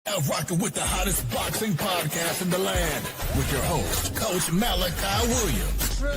Now rocking with the hottest boxing podcast in the land with your host, Coach Malachi Williams. True.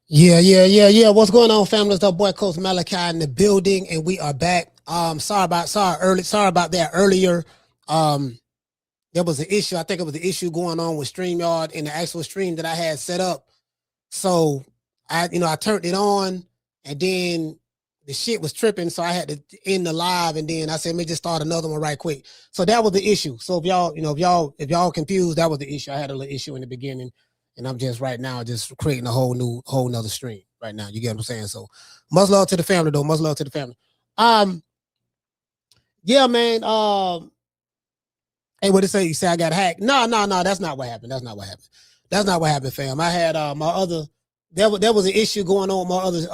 Yeah. What's going on, family? It's the boy Coach Malachi in the building, and we are back. Sorry about that earlier. There was an issue. I think it was the issue going on with StreamYard in the actual stream that I had set up. So I turned it on, and then the shit was tripping, so I had to end the live, and then I said, let me just start another one right quick. So that was the issue. So if y'all confused, that was the issue. I had a little issue in the beginning. And I'm just right now just creating a whole nother stream right now. You get what I'm saying? So much love to the family, though. Much love to the family. Yeah, man. Hey, what did it say? You say I got hacked? No. That's not what happened. That's not what happened, fam. I had my other. There was an issue going on with my other.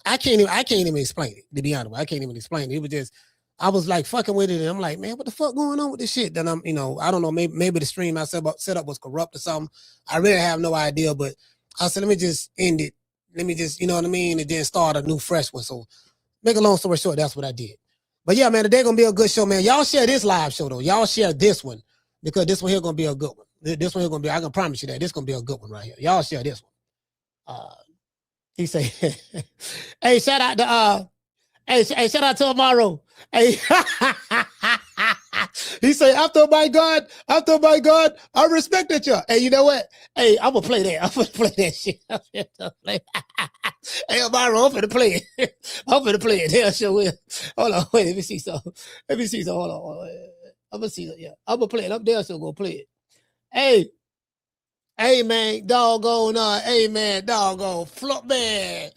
I can't even explain it. To be honest, I can't even explain it. It was just. I was like fucking with it, and I'm like, man, what the fuck going on with this shit? Then I don't know, maybe the stream I set up was corrupt or something. I really have no idea, but I said, let me just end it. Let me just, you know what I mean, and then start a new fresh one. So, make a long story short, that's what I did. But yeah, man, today gonna be a good show, man. Y'all share this live show though. Y'all share this one because this one here gonna be a good one. This one here gonna be. I can promise you that this gonna be a good one right here. Y'all share this one. He say, hey, shout out to Hey, shout out to Amaro. Hey, he say, after my God, I respected you. Hey, you know what? Hey, I'm gonna play that. I'm gonna play that shit. Hey, Amaro, I'm gonna play it. I'm gonna play it. Hell, sure will. Hold on, wait. Let me see something. Hold on. I'm gonna see that. Yeah, I'm gonna play it. I'm there, so gonna play it. Hey, man, doggone, flop, man.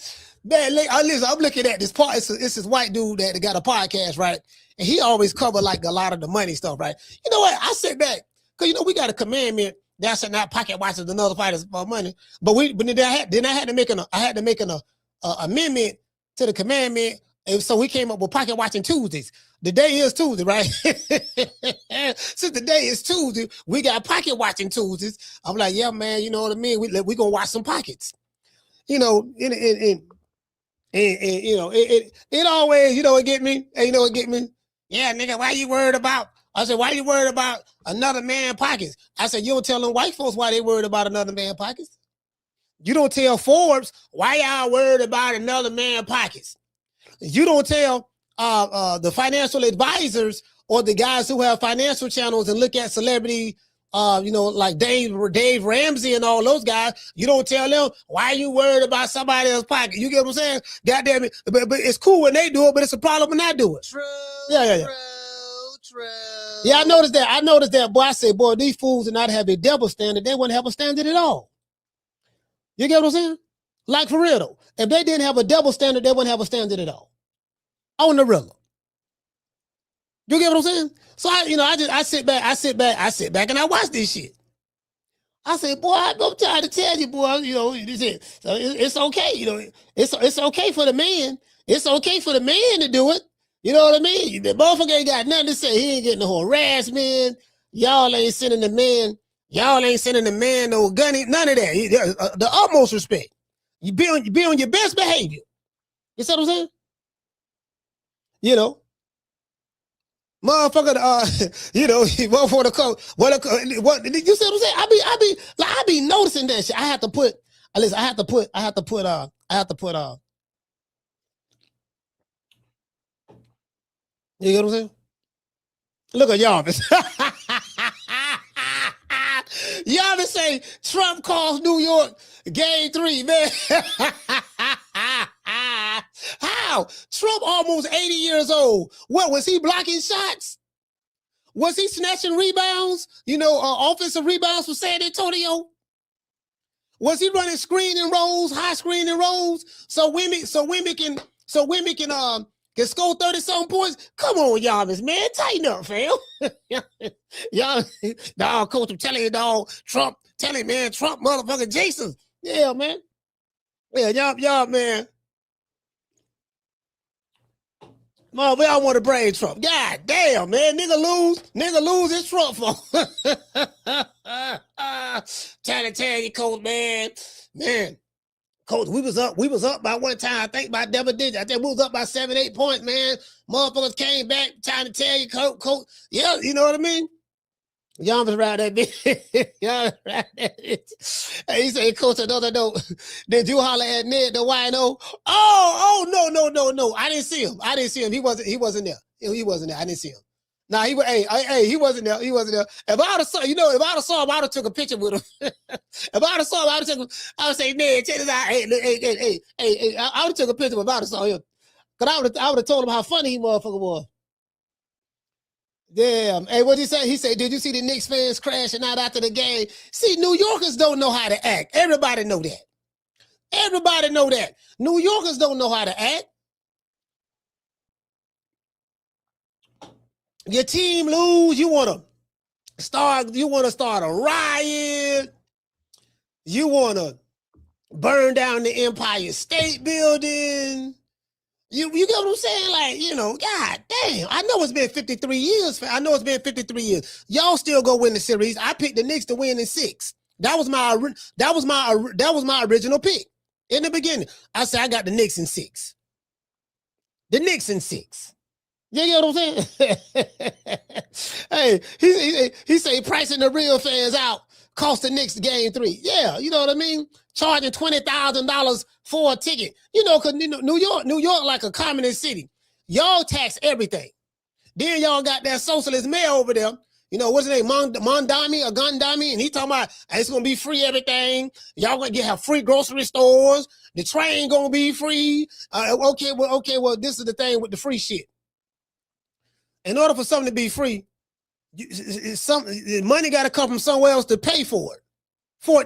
Man, listen, I'm looking at this part. It's this white dude that got a podcast, right? And he always cover like a lot of the money stuff, right? You know what? I sit back because we got a commandment that should not pocket watch another fighter's money. But then I had to make an amendment to the commandment, and so we came up with pocket watching Tuesdays. The day is Tuesday, right? Since the day is Tuesday, we got pocket watching Tuesdays. I'm like, yeah, man, you know what I mean? We gonna watch some pockets, And it always, it get me. And it get me. Yeah, nigga, why you worried about? I said, why you worried about another man's pockets? I said, you don't tell them white folks why they worried about another man's pockets. You don't tell Forbes why y'all worried about another man's pockets. You don't tell the financial advisors or the guys who have financial channels and look at celebrity like Dave Ramsey and all those guys, you don't tell them why you worried about somebody else's pocket. You get what I'm saying? God damn it. But it's cool when they do it, but it's a problem when I do it. True. Yeah, I noticed that. Boy, I say, boy, these fools do not have a double standard. They wouldn't have a standard at all. You get what I'm saying? Like for real though. If they didn't have a double standard, they wouldn't have a standard at all. On the real. You get what I'm saying? So I sit back and I watch this shit. I say, boy, I'm trying to tell you, boy, this is so it's okay, it's okay for the man. It's okay for the man to do it. You know what I mean? The motherfucker ain't got nothing to say. He ain't getting no harassment. Y'all ain't sending the man no gunny, none of that. The utmost respect. You be on your best behavior. You see what I'm saying? Motherfucker, motherfucker, what you see what I'm saying? I be noticing that shit. I have to put Listen, I have to put you get what I'm saying? Look at Yarvis. Yarvis say Trump calls New York game 3, man. How? Trump almost 80 years old. What, was he blocking shots? Was he snatching rebounds? Offensive rebounds for San Antonio? Was he running screening rolls, high screening rolls, so women can score 30-something points? Come on, Yarvis, man, tighten up, fam. Y'all, dog, coach, I'm telling you, dog, Trump, motherfucking Jason. Yeah, man. Yeah, y'all, man. Man, we all want to brave Trump. God damn, man. Nigga lose, it's Trump fault. Trying to tell you, coach, man. Coach, we was up by one time, I think by double digits. I think we was up by 7-8 points, man. Motherfuckers came back trying to tell you, coach. Yeah, you know what I mean? Y'all was right that bitch. Y'all right that bitch. Hey, he said, coach, no. Did you holler at Ned the wino? Oh, no. I didn't see him. He wasn't there. He wasn't there. I didn't see him. Nah, he wasn't there. If I would have saw him, I would have took a picture with him. If I would have saw him, I would say, Ned, check this out. Hey, I would have took a picture if I would have saw him. Cause I would have told him how funny he motherfucker was. Damn. Hey, what'd he say? He said, did you see the Knicks fans crashing out after the game? See, New Yorkers don't know how to act. Everybody know that. New Yorkers don't know how to act. Your team lose, you want to start a riot. You want to burn down the Empire State Building. You get what I'm saying? Like, God damn. I know it's been 53 years. Y'all still go win the series. I picked the Knicks to win in 6. That was my original pick. In the beginning, I said I got the Knicks in 6. The Knicks in 6. You get what I'm saying? Hey, he say pricing the real fans out cost the Knicks game 3. Yeah, you know what I mean? Charging $20,000 for a ticket. Because New York like a communist city. Y'all tax everything. Then y'all got that socialist mayor over there. What's his name? Mondami or Gandami? And he talking about it's going to be free everything. Y'all going to have free grocery stores. The train going to be free. Okay, well, this is the thing with the free shit. In order for something to be free, money got to come from somewhere else to pay for it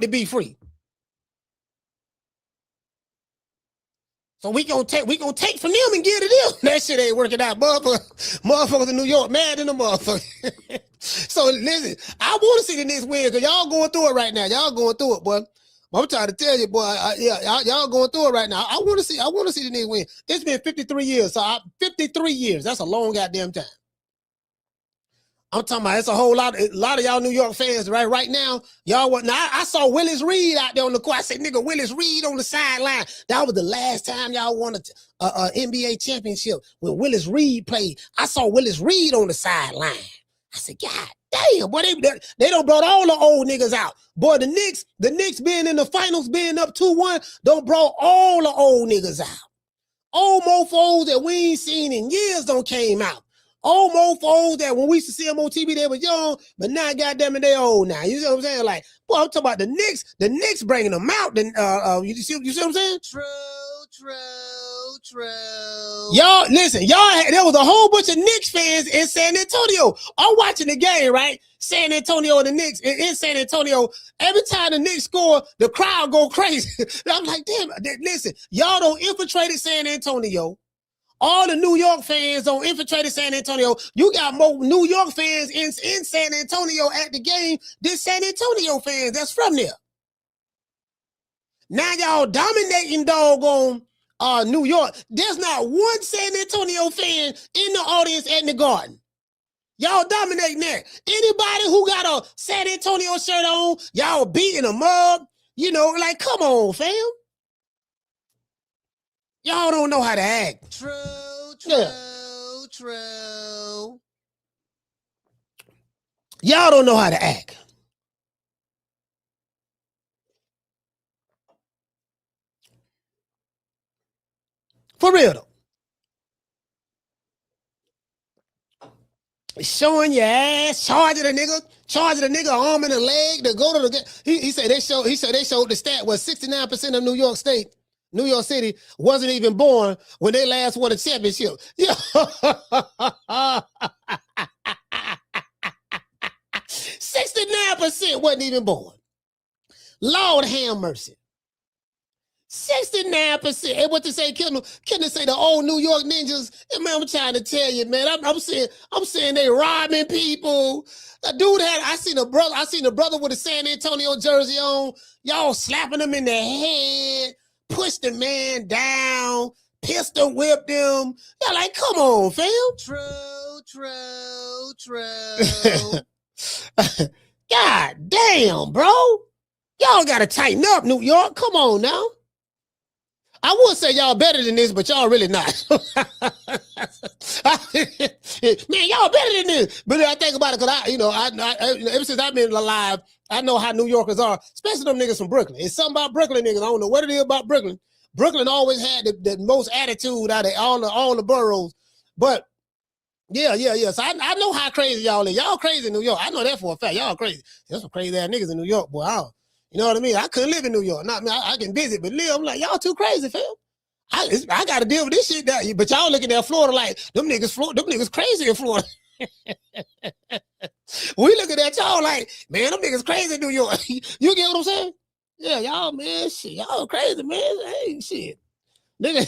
to be free. So we gonna take from them and give it to them. That shit ain't working out, motherfuckers in New York mad in the motherfucker. So listen, I want to see the Knicks win because y'all going through it right now. Y'all going through it, boy. I'm trying to tell you, boy. Y'all going through it right now. I want to see the Knicks win. It's been 53 years. So 53 years. That's a long goddamn time. I'm talking about it's a lot of y'all New York fans right now. Y'all what? Now I saw Willis Reed out there on the court. I said, nigga, Willis Reed on the sideline. That was the last time y'all won a NBA championship when Willis Reed played. I saw Willis Reed on the sideline. I said, God damn, boy, they don't brought all the old niggas out. Boy, the Knicks being in the finals, being up 2-1, don't brought all the old niggas out. Old mofos that we ain't seen in years don't came out. Old mofos that when we used to see them on TV, they were young, but now goddamn it, they old now. You see what I'm saying? Like, boy, I'm talking about the Knicks bringing them out. You see what I'm saying? True. Y'all, listen, there was a whole bunch of Knicks fans in San Antonio. I'm watching the game, right? San Antonio and the Knicks in San Antonio. Every time the Knicks score, the crowd go crazy. I'm like, damn, listen, y'all don't infiltrate San Antonio. All the New York fans on infiltrated San Antonio. You got more New York fans in San Antonio at the game than San Antonio fans that's from there. Now y'all dominating doggone New York. There's not one San Antonio fan in the audience at the Garden. Y'all dominating there. Anybody who got a San Antonio shirt on, y'all beating them up. Like, come on, fam. Y'all don't know how to act. True. Y'all don't know how to act. For real though. Showing your ass, charging a nigga arm and a leg to go to the. He said they showed the stat was 69% of New York City wasn't even born when they last won a championship. Yeah. 69% wasn't even born. Lord have mercy. 69%. And what to say, Kendall say the old New York ninjas. And man, I'm trying to tell you, man. I'm saying they robbing people. The dude I seen a brother with a San Antonio jersey on. Y'all slapping him in the head, pushed the man down, pistol whipped him. Y'all like, come on, fam. True. God damn, bro. Y'all gotta tighten up, New York. Come on now. I would say y'all better than this, but y'all really not. Man, y'all better than this. But I think about it because I ever since I've been alive, I know how New Yorkers are, especially them niggas from Brooklyn. It's something about Brooklyn niggas. I don't know what it is about Brooklyn. Brooklyn always had the most attitude out of all the boroughs. But yeah. So I know how crazy y'all is. Y'all crazy in New York. I know that for a fact. Y'all crazy. There's some crazy ass niggas in New York, boy. You know what I mean? I couldn't live in New York. Not me. I can visit, but live. I'm like, y'all too crazy, fam. I got to deal with this shit. But y'all looking at Florida like them niggas crazy in Florida. We looking at y'all like, man, them niggas crazy in New York. You get what I'm saying? Yeah, y'all, man, shit, y'all crazy, man. Hey, shit. Nigga.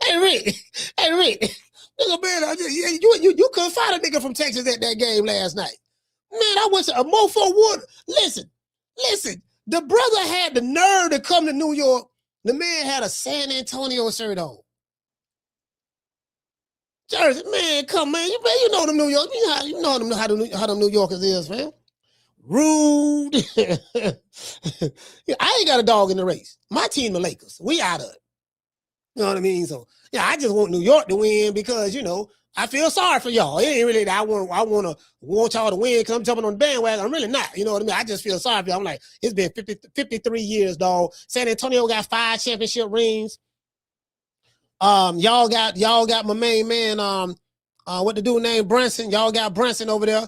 Hey, Rick. Nigga, man, you couldn't find a nigga from Texas at that game last night. Man, I wish a mofo would. Listen. The brother had the nerve to come to New York. The man had a San Antonio shirt on. Jersey, man, come, man. You know them New York. You know how them New Yorkers is, man. Rude. I ain't got a dog in the race. My team, the Lakers. We out of it. You know what I mean? So, yeah, I just want New York to win because, I feel sorry for y'all. It ain't really that I want y'all to win because I'm jumping on the bandwagon. I'm really not. You know what I mean? I just feel sorry for y'all. I'm like, it's been 53 years, dog. San Antonio got 5 championship rings. Y'all got my main man, what the dude named Brunson. Y'all got Brunson over there.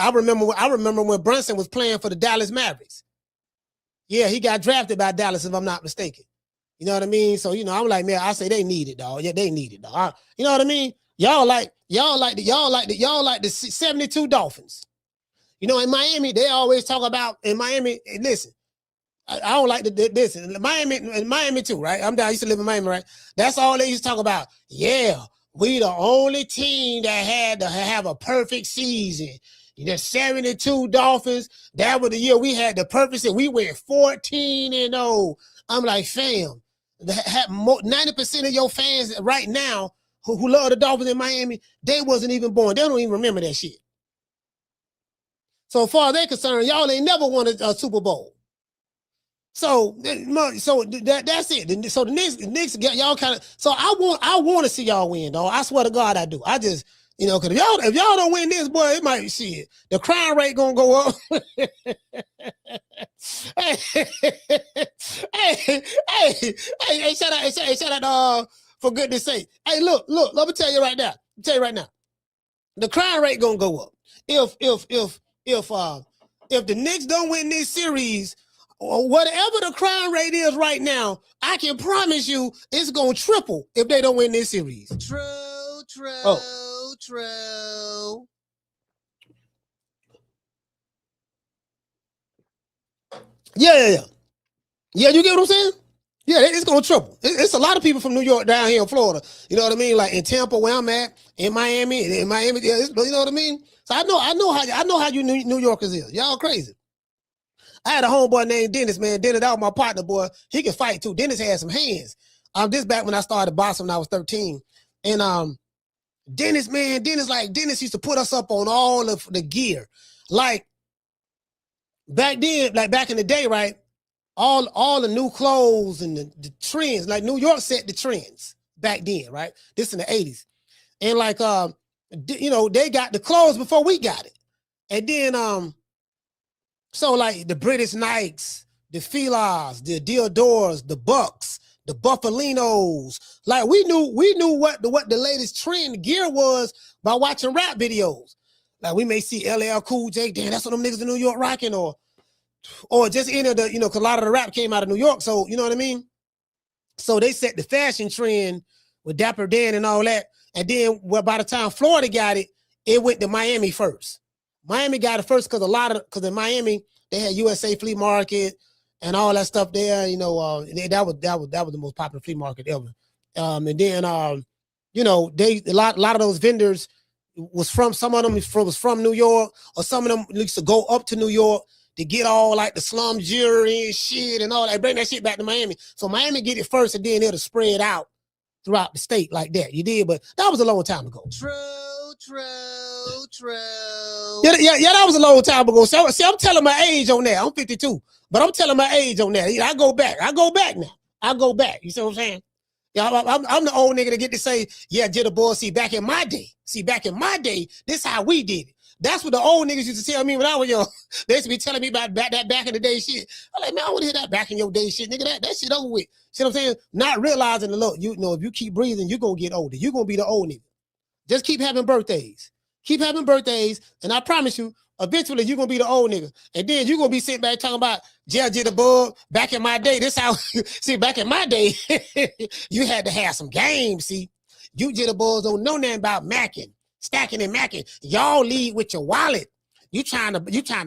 I remember when Brunson was playing for the Dallas Mavericks. Yeah, he got drafted by Dallas, if I'm not mistaken. You know what I mean? So, I'm like, man, I say they need it, dog. Yeah, they need it, dog. You know what I mean? Y'all like the 72 Dolphins. In Miami, they always talk about in Miami. Listen, I don't like this. In Miami too, right? I used to live in Miami, right? That's all they used to talk about. Yeah, we the only team that had to have a perfect season. The 72 Dolphins. That was the year we had the perfect season. We went 14-0. I'm like, fam, 90% of your fans right now who love the Dolphins in Miami, they wasn't even born. They don't even remember that shit. So far as they're concerned, y'all ain't never won a Super Bowl. So that's it. So the Knicks y'all kind of. So I want to see y'all win, dog. I swear to God, I do. I just, because if y'all don't win this, boy, it might shit. The crime rate gonna go up. Hey, shout out, for goodness sake. Hey, look, let me tell you right now. The crime rate gonna go up. If the Knicks don't win this series, or whatever the crime rate is right now, I can promise you it's gonna triple if they don't win this series. True. Yeah. You get what I'm saying? Yeah, it's gonna triple. It's a lot of people from New York down here in Florida. You know what I mean? Like in Tampa, where I'm at, in Miami. Yeah, you know what I mean? So I know how you New Yorkers is. Y'all crazy. I had a homeboy named Dennis, man. Dennis, that was my partner, boy. He can fight too. Dennis had some hands. This back when I started boxing when I was 13. And Dennis used to put us up on all of the gear. Like back then, like back in the day, right? All the new clothes and the trends, like New York set the trends back then, right? This in the 80s. And like they got the clothes before we got it. And then so like the British Nikes, the Filas, the Diodors, the Bucks, the Buffalinos. Like we knew what the latest trend gear was by watching rap videos. Like we may see LL Cool J, damn, that's what them niggas in New York rocking, or just any of the, cause a lot of the rap came out of New York. So you know what I mean? So they set the fashion trend with Dapper Dan and all that. And then by the time Florida got it, it went to Miami first. Miami got it first because in Miami, they had USA Flea Market and all that stuff there. That was the most popular flea market ever. And then a lot of those vendors was from, some of them was from New York, or some of them used to go up to New York to get all like the slum jewelry and shit and all that. Bring that shit back to Miami. So Miami get it first, and then it'll spread out throughout the state like that. You did, but that was a long time ago. True. Yeah, that was a long time ago. So, see, I'm telling my age on that. I'm 52, but I'm telling my age on that. I go back now. I go back. You see what I'm saying? Yeah, I'm the old nigga to get to say, yeah, Jitter boy, see, back in my day, this how we did it. That's what the old niggas used to tell me when I was young. They used to be telling me about that back in the day shit. I'm like, man, I want to hear that back in your day shit, nigga. That shit over with. See what I'm saying? Not realizing, look, if you keep breathing, you're going to get older. You're going to be the old nigga. Just keep having birthdays. Keep having birthdays, and I promise you, eventually you're going to be the old nigga. And then you're going to be sitting back talking about, Jitter Bug, back in my day, this how, see, back in my day, you had to have some game, see. You Jitter Bugs don't know nothing about macking, stacking and macking. Y'all lead with your wallet. You trying to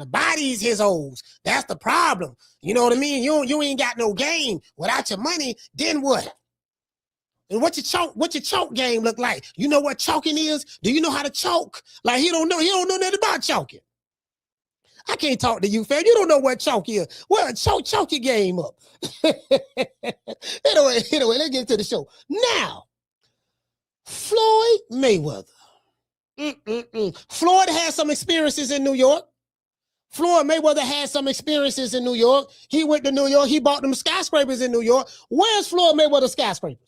buy these his hoes. That's the problem. You know what I mean? You ain't got no game. Without your money, then what? And what your choke game look like? You know what choking is? Do you know how to choke? Like he don't know nothing about choking. I can't talk to you, fam. You don't know what choke is. Well, choke your game up. Anyway, let's get to the show. Now, Floyd Mayweather. Floyd had some experiences in New York. Floyd Mayweather had some experiences in New York. He went to New York. He bought them skyscrapers in New York. Where's Floyd Mayweather's skyscrapers?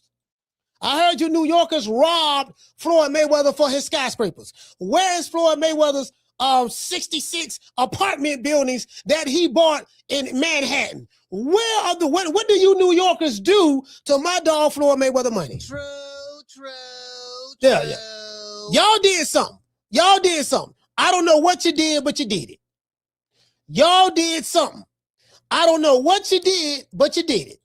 I heard you New Yorkers robbed Floyd Mayweather for his skyscrapers. Where is Floyd Mayweather's 66 apartment buildings that he bought in Manhattan? What do you New Yorkers do to my dog Floyd Mayweather money? True. Yeah. Y'all did something. I don't know what you did, but you did it. Y'all did something. I don't know what you did, but you did it.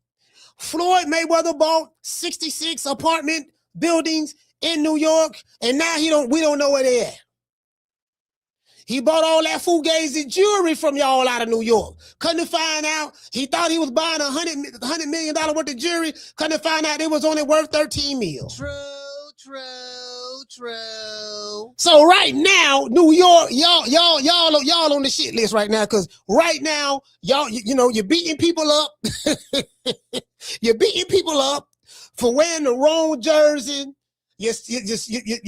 Floyd Mayweather bought 66 apartment buildings in New York, and now we don't know where they at. He bought all that fugazi jewelry from y'all out of New York. Couldn't find out. He thought he was buying $100 million worth of jewelry. Couldn't find out it was only worth $13 million. True. So right now, New York, y'all on the shit list right now, because right now, y'all, you're beating people up. You're beating people up for wearing the wrong jersey. You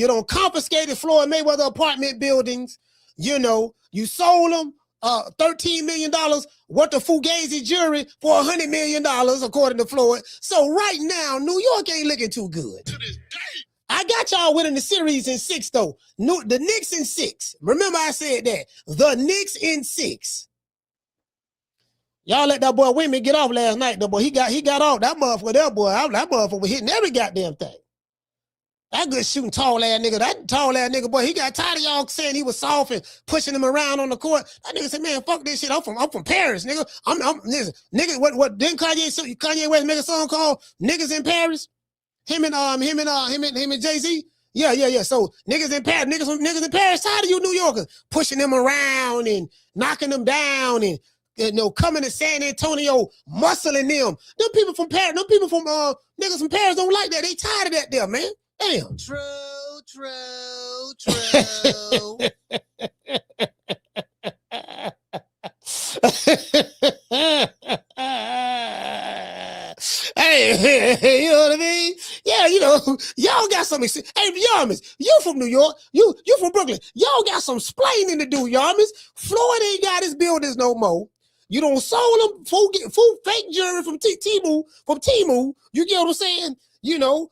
don't confiscated Floyd Mayweather apartment buildings. You sold them $13 million worth of fugazi jewelry for $100 million, according to Floyd. So right now, New York ain't looking too good. To this day. I got y'all winning the series in 6, though. The Knicks in 6. Remember I said that. The Knicks in 6. Y'all let that boy Wimmy get off last night, though, boy. He got off. That motherfucker, that motherfucker was hitting every goddamn thing. That good shooting tall ass nigga, boy, he got tired of y'all saying he was soft and pushing him around on the court. That nigga said, man, fuck this shit. I'm from Paris, nigga. Nigga, what didn't Kanye West make a song called Niggas in Paris? Him and Jay-Z? Yeah. So niggas in Paris, tired of you New Yorkers pushing them around and knocking them down and coming to San Antonio, muscling them. Them people from Paris, niggas from Paris don't like that. They tired of that there, man. Damn. True. Hey, you know what I mean? Yeah, y'all got some. Hey, Yarmouth, you from New York? You from Brooklyn? Y'all got some splaining to do, Yarmouth. Floyd ain't got his buildings no more. You don't sold them full fake jewelry from Temu. You get what I'm saying? You don't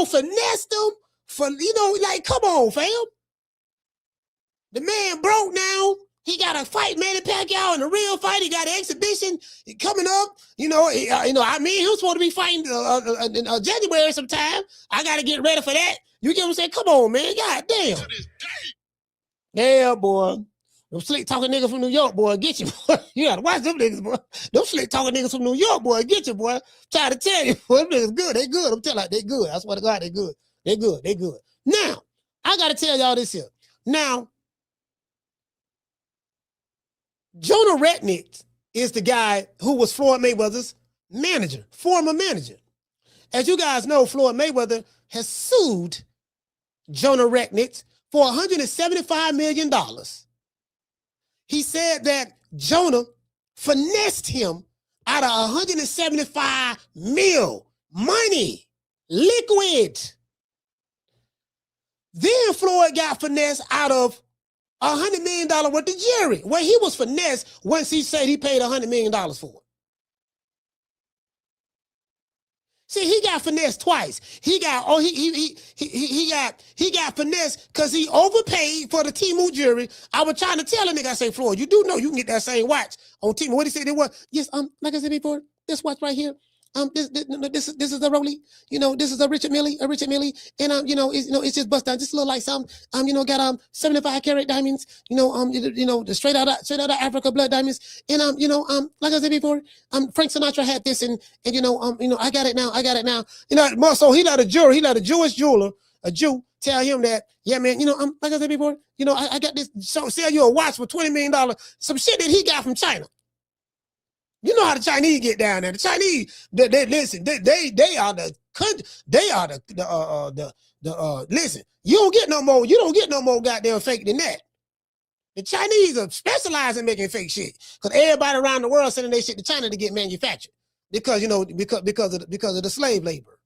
finesse them for, like, come on, fam. The man broke now. He got a fight, Manny Pacquiao, in a real fight. He got an exhibition coming up. You know, he was supposed to be fighting in January sometime. I got to get ready for that. You get what I'm saying? Come on, man. God damn. Yeah, boy. Them slick talking niggas from New York, boy, get you, boy. You gotta watch them niggas, boy. Them slick talking niggas from New York, boy, get you, boy. Try to tell you, boy, them niggas good. They good. I'm telling you, they good. I swear to God, they good. They good. They good. Now, I gotta tell y'all this here. Now, Jonah Rechnitz is the guy who was Floyd Mayweather's manager, former manager. As you guys know, Floyd Mayweather has sued Jonah Rechnitz for $175 million. He said that Jonah finessed him out of 175 mil money, liquid. Then Floyd got finessed out of $100 million worth of jury, where he was finessed once he said he paid $100 million for it. See, he got finessed twice. He got finessed because he overpaid for the Temu jury. I was trying to tell a nigga, I say, Floyd, you do know you can get that same watch on Temu. What he said it was? Yes, like I said before, this watch right here. This is the Rollie, this is a Richard Mille, and it's just bust down, just a little like some, got 75 karat diamonds, the straight out of Africa blood diamonds, and like I said before, Frank Sinatra had this, and I got it now, so he let a Jewish jeweler, a Jew, tell him that, yeah, man, like I said before, I got this, so sell you a watch for $20 million, some shit that he got from China. You know how the Chinese get down there. The Chinese, they listen. They are the listen. You don't get no more. You don't get no more goddamn fake than that. The Chinese are specialized in making fake shit because everybody around the world sending their shit to China to get manufactured because because of the slave labor.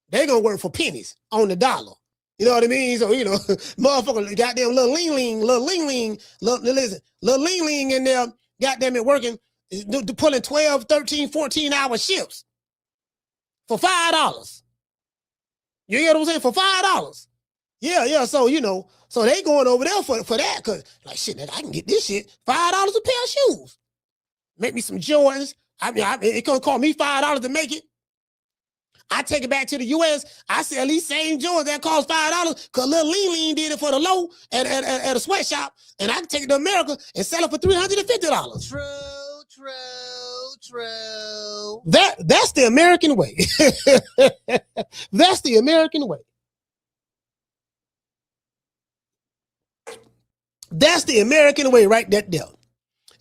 They gonna work for pennies on the dollar. You know what I mean? So motherfucker, goddamn little ling ling in there, goddamn it working. Pulling 12, 13, 14-hour shifts for $5. You hear what I'm saying? For $5. Yeah. So, so they going over there for that because, like, shit, I can get this shit, $5 a pair of shoes. Make me some Jordans. It gonna cost me $5 to make it. I take it back to the U.S. I sell these same Jordans that cost $5 because little Lean did it for the low at a sweatshop, and I can take it to America and sell it for $350. True. That's the American way. That's the American way. That's the American way right there.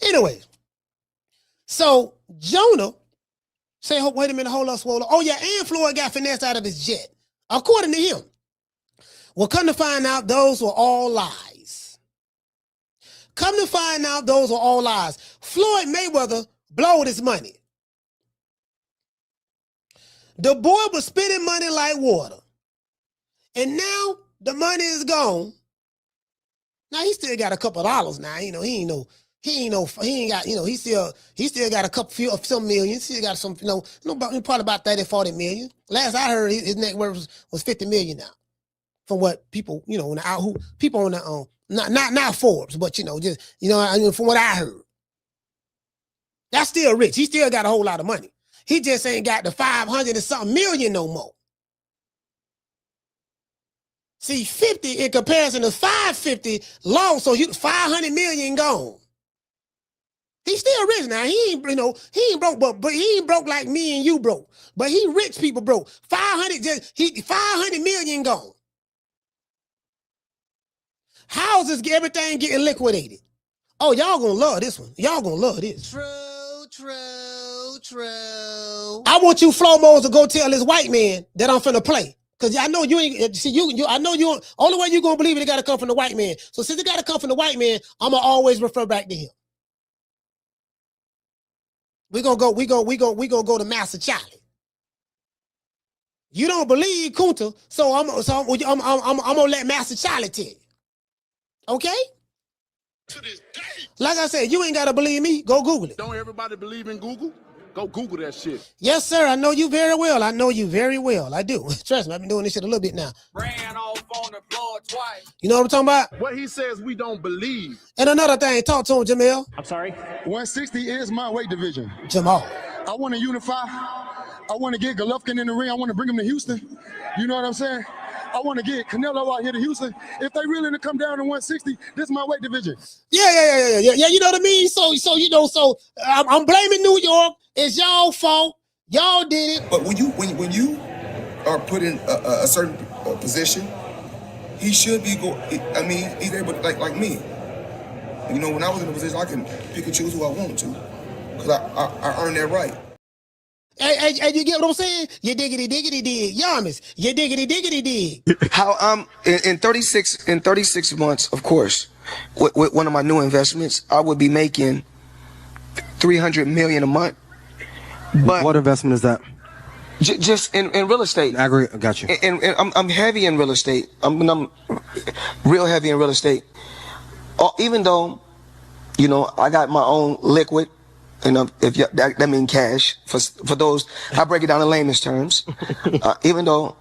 Anyway, so Jonah say, oh, wait a minute, hold up, swallow. Oh, yeah, and Floyd got finessed out of his jet. According to him. Well, come to find out, those were all lies. Come to find out, those were all lies. Floyd Mayweather blowed his money. The boy was spending money like water. And now the money is gone. Now he still got a couple of dollars now. He still got a couple of some millions. He still got some, probably about 30, 40 million. Last I heard, his net worth was 50 million now. From what people, people on the not Forbes, but from what I heard. That's still rich. He still got a whole lot of money. He just ain't got the 500 and something million no more. See, 50 in comparison to 550 lost, so 500 million gone. He's still rich now. He ain't broke, but he ain't broke like me and you broke. But he rich people broke. 500 million gone. Houses, everything getting liquidated. Oh, y'all gonna love this one. Y'all gonna love this. True. I want you Flomos to go tell this white man that I'm finna play. Cause I know you ain't I know you only way you gonna believe it gotta come from the white man. So since it gotta come from the white man, I'ma always refer back to him. We gonna go to Master Charlie. You don't believe Kunta, so I'm gonna let Master Charlie tell you. Okay? To this day. Like I said, you ain't gotta believe me. Go Google it. Don't everybody believe in Google? Go Google that shit. Yes, sir. I know you very well. I know you very well. I do. Trust me, I've been doing this shit a little bit now. Ran off on the floor twice. You know what I'm talking about? What he says we don't believe. And another thing, talk to him, Jamel. I'm sorry? 160 is my weight division. Jamal. I want to unify. I want to get Golovkin in the ring. I want to bring him to Houston. You know what I'm saying? I want to get Canelo out here to Houston. If they really to come down to 160, this is my weight division. Yeah. You know what I mean? So I'm blaming New York. It's y'all fault. Y'all did it. But when you are put in a certain position, he should be he's able to, like me. You know, when I was in a position, I can pick and choose who I want to, because I earned that right. Hey, you get what I'm saying? You diggity dig, Yamas. You diggity dig. How in 36 months, of course, with one of my new investments, I would be making $300 million a month. But what investment is that? Just in real estate. I agree. I got you. And I'm heavy in real estate. I'm real heavy in real estate. Even though, you know, I got my own liquid. And if that means cash for those, I break it down in layman's terms. Even though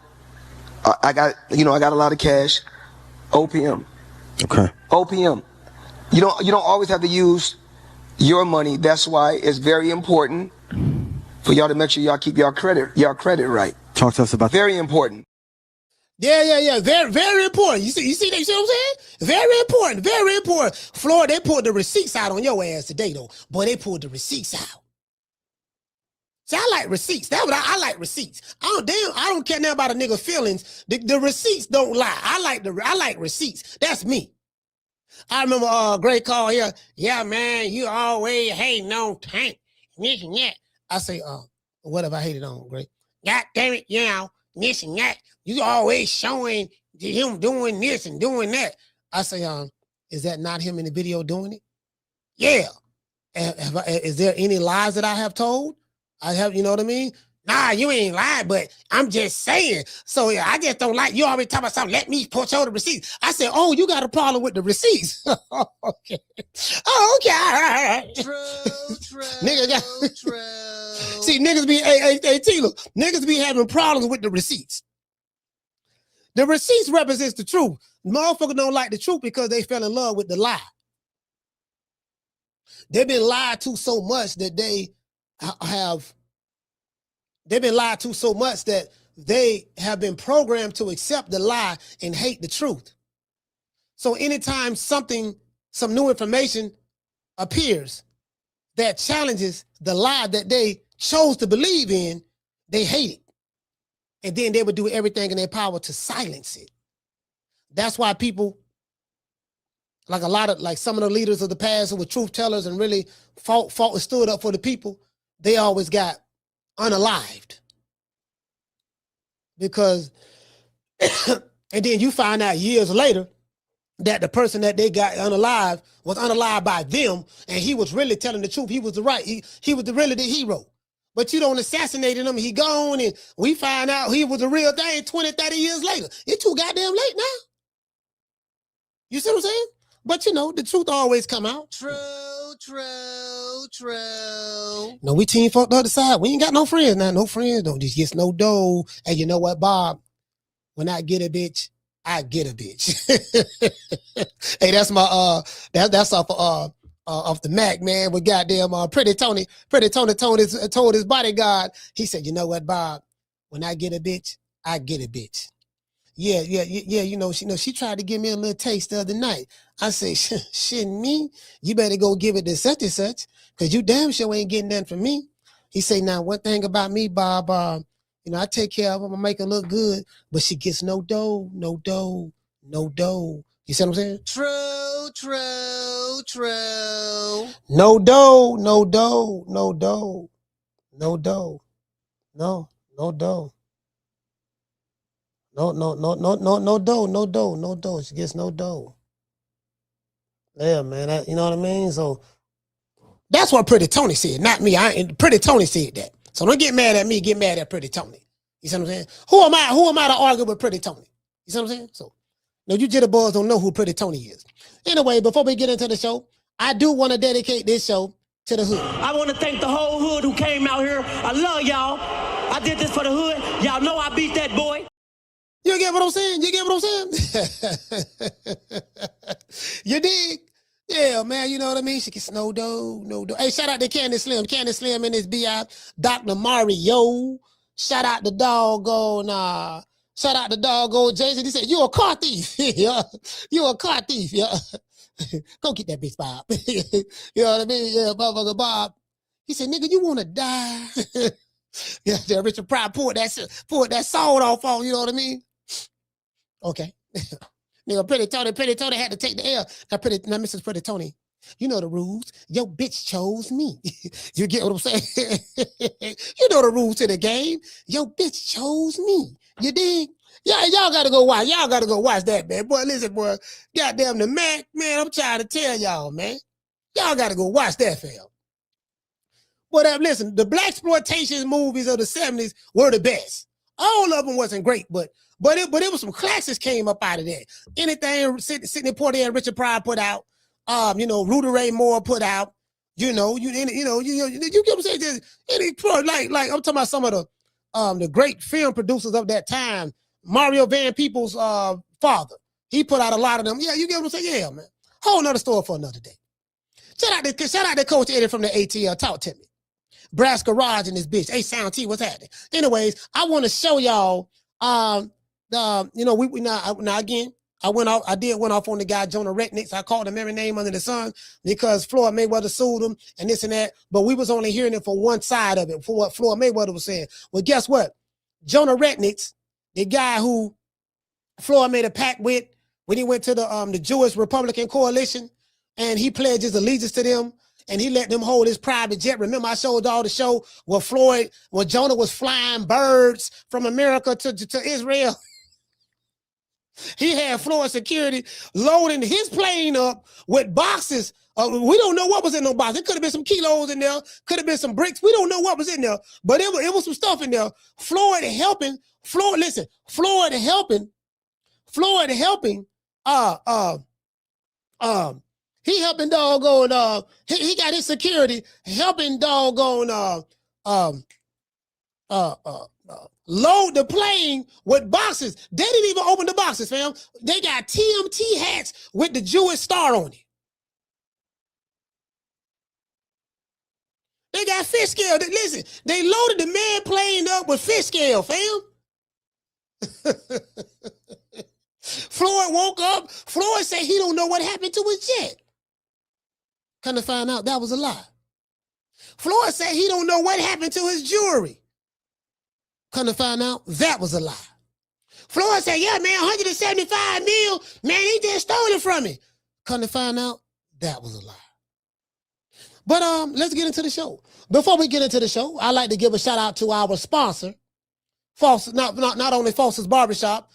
I got a lot of cash, OPM. Okay. OPM. You don't always have to use your money. That's why it's very important for y'all to make sure y'all keep y'all credit right. Talk to us about very important. Yeah. Very important. You see what I'm saying? Very important. Floyd, they pulled the receipts out on your ass today, though. Boy, they pulled the receipts out. See, I like receipts. That's what I like receipts. I don't care now about a nigga feelings. The receipts don't lie. I like receipts. That's me. I remember great call here. Yeah, man, you always hating on Tank. This and that. I say, what have I hated on, Great? God damn it, this and that. You always showing him doing this and doing that. I say, is that not him in the video doing it? Yeah. Is there any lies that I have told? I have, you know what I mean? Nah, you ain't lying, but I'm just saying. So yeah, I just don't like you always talking about something. Let me show the receipts. I said, oh, you got a problem with the receipts. Okay. Oh, okay. True. See, niggas be, hey, Tila, niggas be having problems with the receipts. The receipts represents the truth. Motherfuckers don't like the truth because they fell in love with the lie. They've been lied to so much that they've been lied to so much that they have been programmed to accept the lie and hate the truth. So anytime some new information appears that challenges the lie that they chose to believe in, they hate it. And then they would do everything in their power to silence it. That's why people, like some of the leaders of the past who were truth tellers and really fought and stood up for the people, they always got unalived. Because, and then you find out years later that the person that they got unalived was unalived by them, and he was really telling the truth. He was he was really the hero. But you don't assassinate him, he gone, and we find out he was the real thing 20, 30 years later. It's too goddamn late now. You see what I'm saying? But you know, the truth always come out. True. No, we team fuck the other side. We ain't got no friends now. No friends, don't just get no dough. And you know what, Bob? When I get a bitch, I get a bitch. Hey, that's my that's off the Mac, man, with goddamn Pretty Tony told his bodyguard, he said, you know what, Bob, when I get a bitch, I get a bitch. Yeah, you know, she tried to give me a little taste the other night. I say, shit, me? You better go give it to such and such, because you damn sure ain't getting nothing from me. He say, now, one thing about me, Bob, you know, I take care of her, I make her look good, but she gets no dough. You see what I'm saying? True. No dough. No dough. She gets no dough. Yeah, man. You know what I mean? So that's what Pretty Tony said, not me. Pretty Tony said that. So don't get mad at me, get mad at Pretty Tony. You see what I'm saying? Who am I to argue with Pretty Tony? You see what I'm saying? So no, you jitterbugs don't know who Pretty Tony is. Anyway, before we get into the show, I do want to dedicate this show to the hood. I want to thank the whole hood who came out here. I love y'all. I did this for the hood. Y'all know I beat that boy. You get what I'm saying? You get what I'm saying? You dig? Yeah, man, you know what I mean? She gets no dough. Hey, shout out to Candy Slim. Candy Slim and his B.I. Dr. Mario. Shout out to doggone Jason. He said, you a car thief. Yeah. You a car thief. Yeah. Go get that bitch, Bob. You know what I mean? Yeah, motherfucker Bob. He said, nigga, you want to die? Yeah, Richard Pryor pulled that sword off on, you know what I mean? Okay. Nigga, Pretty Tony had to take the L. Now, Mrs. Pretty Tony, you know the rules. Your bitch chose me. You get what I'm saying? You know the rules to the game. Your bitch chose me. You dig? Yeah, y'all gotta go watch. Y'all gotta go watch that, man. Boy, listen, boy. Goddamn the Mac, man. I'm trying to tell y'all, man. Y'all gotta go watch that film. But listen, the blaxploitation movies of the 70s were the best. All of them wasn't great, but it was some classics came up out of that. Anything Sidney Poitier and Richard Pryor put out, Rudy Ray Moore put out, you get what I'm saying? Like I'm talking about some of the great film producers of that time. Mario Van Peebles' father, he put out a lot of them. Yeah, you get what I'm saying? Yeah, man. Whole nother story for another day. Shout out to Coach Eddie from the ATL. Talk to me. Brass Garage and this bitch. Hey, Sound T, what's happening? Anyways, I want to show y'all. Now again, I did went off on the guy Jonah Rechnitz. I called him every name under the sun because Floyd Mayweather sued him and this and that. But we was only hearing it for one side of it, for what Floyd Mayweather was saying. Well, guess what? Jonah Rechnitz, the guy who Floyd made a pact with when he went to the Jewish Republican Coalition, and he pledged his allegiance to them. And he let them hold his private jet. Remember, I showed y'all the show where Jonah was flying birds from America to Israel. He had Floyd security loading his plane up with boxes. We don't know what was in those boxes. It could have been some kilos in there. Could have been some bricks. We don't know what was in there. But it was some stuff in there. Floyd helping. He helping doggone, he got his security helping doggone, load the plane with boxes. They didn't even open the boxes, fam. They got TMT hats with the Jewish star on it. They got fish scale. Listen, they loaded the man plane up with fish scale, fam. Floyd woke up. Floyd said he don't know what happened to his jet. Come to find out, that was a lie. Floyd said he don't know what happened to his jewelry. Come to find out, that was a lie. Floyd said, yeah, man, 175 mil, man, he just stole it from me. Come to find out, that was a lie. But let's get into the show. Before we get into the show, I'd like to give a shout out to our sponsor, not only Foster's Barbershop.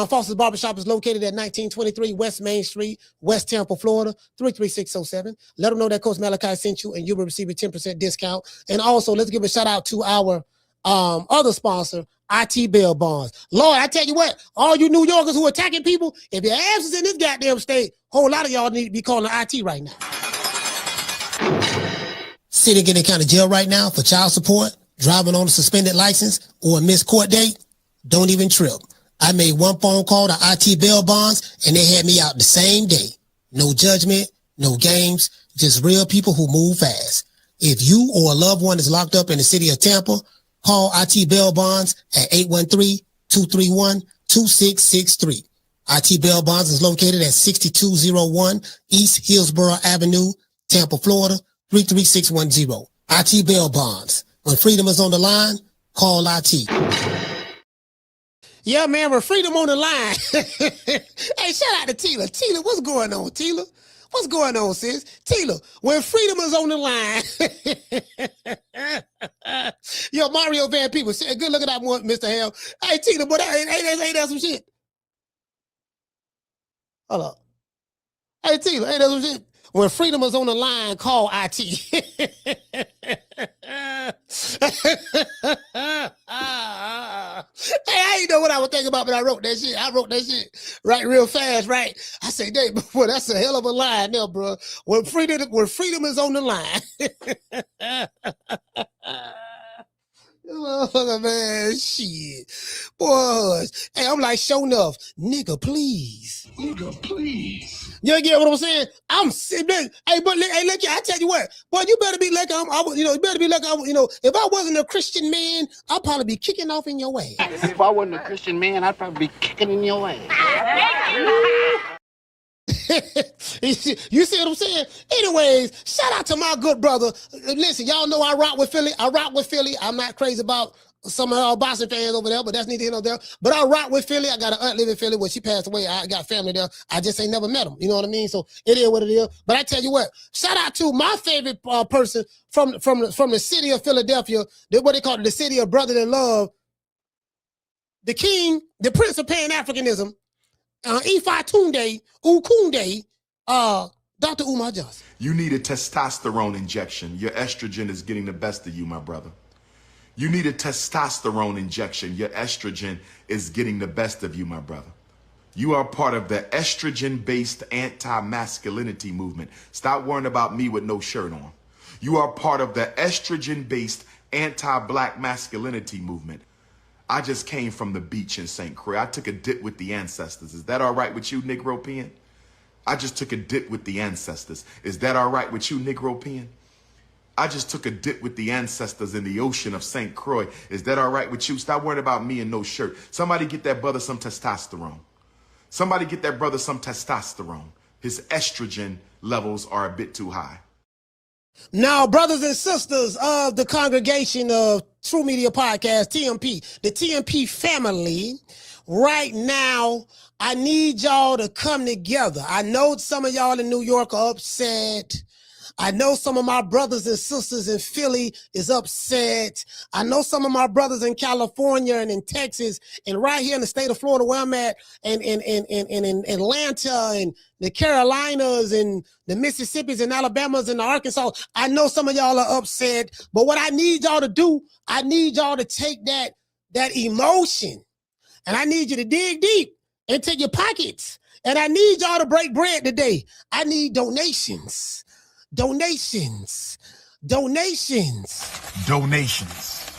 Foster's Barbershop is located at 1923 West Main Street, West Tampa, Florida, 33607. Let them know that Coach Malachi sent you and you will receive a 10% discount. And also, let's give a shout out to our other sponsor, IT Bail Bonds. Lord, I tell you what, all you New Yorkers who are attacking people, if your ass is in this goddamn state, a whole lot of y'all need to be calling IT right now. Sitting in any kind of jail right now for child support, driving on a suspended license, or a missed court date, don't even trip. I made one phone call to IT Bail Bonds, and they had me out the same day. No judgment, no games, just real people who move fast. If you or a loved one is locked up in the city of Tampa, call IT Bail Bonds at 813-231-2663. IT Bail Bonds is located at 6201 East Hillsborough Avenue, Tampa, Florida, 33610. IT Bail Bonds. When freedom is on the line, call IT. Yeah, man, with freedom on the line. Hey, shout out to Tila. Tila, what's going on, Tila? What's going on, sis? Tila, when freedom is on the line. Yo, Mario Van Peebles, good look at that one, Mr. Hell. Hey, Tila, but ain't that some shit? Hold up. Hey, Tila, ain't that some shit? When freedom is on the line, call IT. I ain't know what I was thinking about, but I wrote that shit. I wrote that shit right real fast, right? I say, Dave, boy, that's a hell of a line there, bro. When freedom is on the line. Motherfucker, man, shit. Boys. Hey, I'm like, show enough. Nigga, please. Nigga, please. You get what I'm saying? I'm sitting. Hey, but hey, look, I tell you what, boy, you better be like you better be like if I wasn't a Christian man, I'd probably be kicking off in your ass. If I wasn't a Christian man, I'd probably be kicking in your ass. You see what I'm saying? Anyways, shout out to my good brother. Listen, y'all know I rock with Philly. I'm not crazy about some of our Boston fans over there, but that's neither here nor there. But I rock with Philly. I got an aunt live in Philly. When she passed away, I got family there. I just ain't never met them. You know what I mean? So it is what it is. But I tell you what, shout out to my favorite person from the city of Philadelphia, what they call it, the city of brotherly love, the king, the prince of Pan-Africanism, Ifa Tunde, Ukunde, Dr. Umar Johnson. You need a testosterone injection. Your estrogen is getting the best of you, my brother. You need a testosterone injection. Your estrogen is getting the best of you, my brother. You are part of the estrogen-based anti-masculinity movement. Stop worrying about me with no shirt on. You are part of the estrogen-based anti-black masculinity movement. I just came from the beach in St. Croix. I took a dip with the ancestors. Is that all right with you, Negropean? I just took a dip with the ancestors. Is that all right with you, Negropean? I just took a dip with the ancestors in the ocean of St. Croix. Is that all right with you? Stop worrying about me and no shirt. Somebody get that brother some testosterone. Somebody get that brother some testosterone. His estrogen levels are a bit too high. Now, brothers and sisters of the congregation of True Media Podcast, TMP, the TMP family, right now, I need y'all to come together. I know some of y'all in New York are upset. I know some of my brothers and sisters in Philly is upset. I know some of my brothers in California and in Texas and right here in the state of Florida where I'm at and in Atlanta and the Carolinas and the Mississippis and Alabamas and the Arkansas. I know some of y'all are upset, but what I need y'all to do, I need y'all to take that emotion and I need you to dig deep into your pockets and I need y'all to break bread today. I need donations. Donations. Donations. Donations.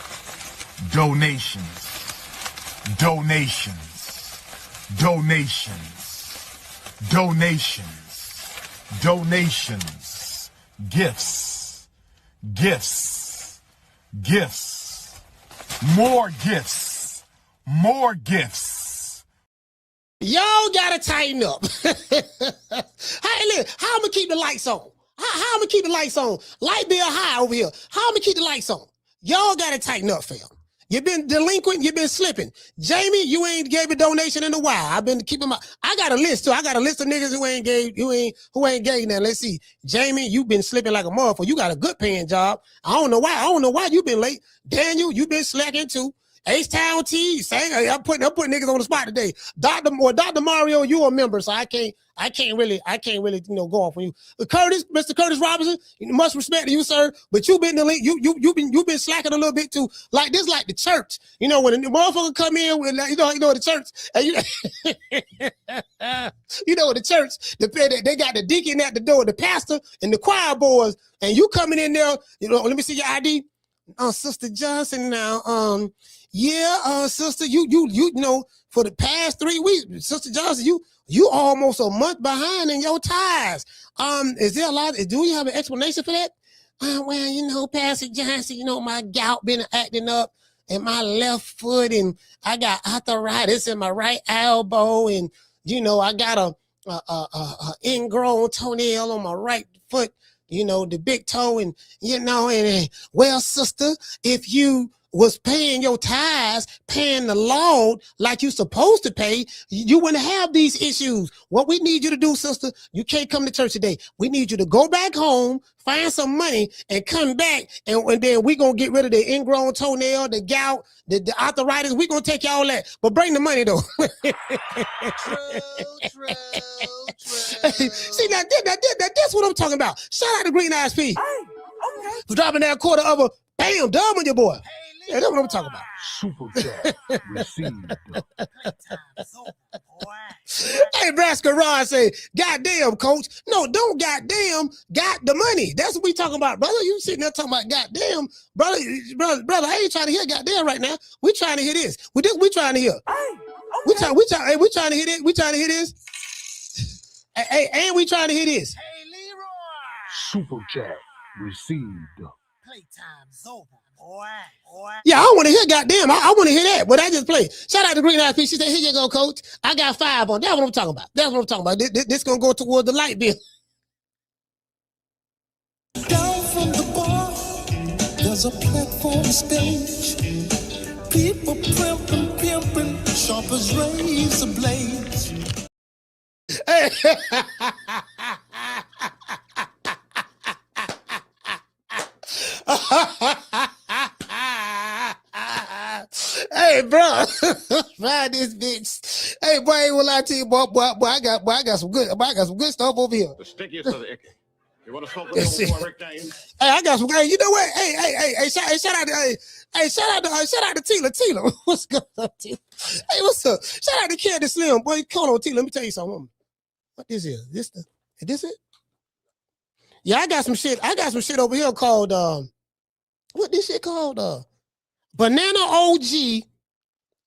Donations. Donations. Donations. Donations. Donations. Gifts. Gifts. Gifts. More gifts. More gifts. Y'all gotta tighten up. Hey, look, how I'm gonna keep the lights on? How I'm gonna keep the lights on? Light bill high over here. How I'm gonna keep the lights on? Y'all gotta tighten up, fam. You've been delinquent, you've been slipping. Jamie, you ain't gave a donation in a while. I've been keeping I got a list too. I got a list of niggas who ain't gave now. Let's see. Jamie, you've been slipping like a motherfucker. You got a good paying job. I don't know why you've been late. Daniel, you've been slacking too. H-Town T, saying I'm putting niggas on the spot today. Dr. Mario, you a member, so I can't really, go off on you. Mr. Curtis Robinson, much respect to you, sir. But you've been you've been slacking a little bit too. Like this, like the church. You know, when the motherfucker come in with the church, and the church, they got the deacon at the door, the pastor, and the choir boys, and you coming in there, let me see your ID. Sister Johnson now, sister, you know, for the past 3 weeks, Sister Johnson, you almost a month behind in your tithes. Is there do you have an explanation for that? Well, Pastor Johnson, my gout been acting up in my left foot and I got arthritis in my right elbow and, I got a ingrown toenail on my right foot, the big toe and, well, sister, if you was paying your tithes, paying the Lord like you supposed to pay, you wouldn't have these issues. What we need you to do, sister, you can't come to church today. We need you to go back home, find some money, and come back, and then we're going to get rid of the ingrown toenail, the gout, the arthritis. We're going to take y'all that. But bring the money, though. True. See, now that's what I'm talking about. Shout out to Green Eyes P. Hey, okay. For dropping that quarter of a bam, dub on your boy. Yeah, that's what I'm talking about. Super chat received. Hey, Brasco Rod say, goddamn, coach. No, don't goddamn, got the money. That's what we talking about, brother. You sitting there talking about goddamn, brother, I ain't trying to hear goddamn right now. We trying to hear this. We trying to hear. We trying to hear this. We trying to hear this. Hey, and we trying to hear this. Hey, Leroy. Super chat received. Playtime's over, boy. Yeah, I want to hear goddamn. I want to hear that. What I just played. Shout out to Green Eyes P. She said, here you go, coach. I got 5 on. That's what I'm talking about. That's what I'm talking about. This going to go toward the light bill. Down from the bar, there's a platform stage. People pimping, sharp as razor blades. Hey. Hey, bro, ride this bitch. Hey, boy, I ain't gonna lie to you, boy, I got some good stuff over here. The stickiest of the icky. You want to smoke with old boy Rick James? Hey, I got some. Hey, you know what? Hey, shout out to Tila. What's good up, Tila? Hey, what's up? Shout out to Candy Slim, boy. Hold on, Tila. Let me tell you something. What this is? Is this it? Yeah, I got some shit over here called what this shit called? Banana OG,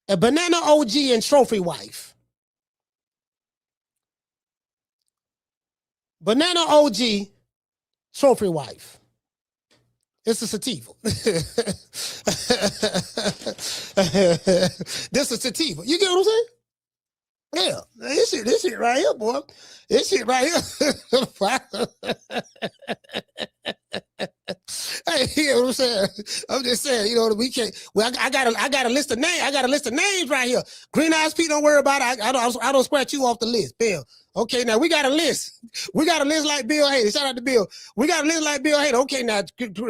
a Banana OG and Trophy Wife. Banana OG, Trophy Wife. It's a sativa. This is sativa. You get what I'm saying? Yeah, this shit right here, boy. This shit right here. Hey, you know what I'm saying? I'm just saying, you know, we can't. Well, I got a list of names. I got a list of names right here. Green Eyes P, don't worry about it. I don't scratch you off the list, Bill. Okay, now we got a list. We got a list like Bill Hader. Shout out to Bill. We got a list like Bill Hader. Okay, now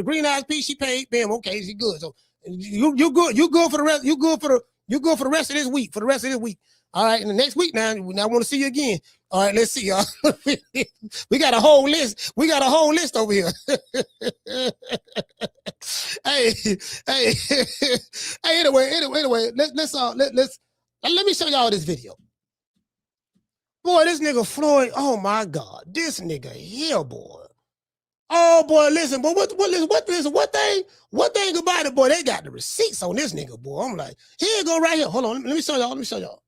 Green Eyes P, she paid. Bam. Okay, she good. So you good. You good for the rest. You good for the rest of this week. For the rest of this week. All right, and the next week now I want to see you again. All right, let's see, y'all. We got a whole list. We got a whole list over here. Hey. Anyway. Let me show y'all this video. Boy, this nigga Floyd. Oh my God, this nigga here, boy. Oh boy, listen, boy. What thing about it, boy? They got the receipts on this nigga, boy. I'm like, here you go, right here. Hold on, let me show y'all.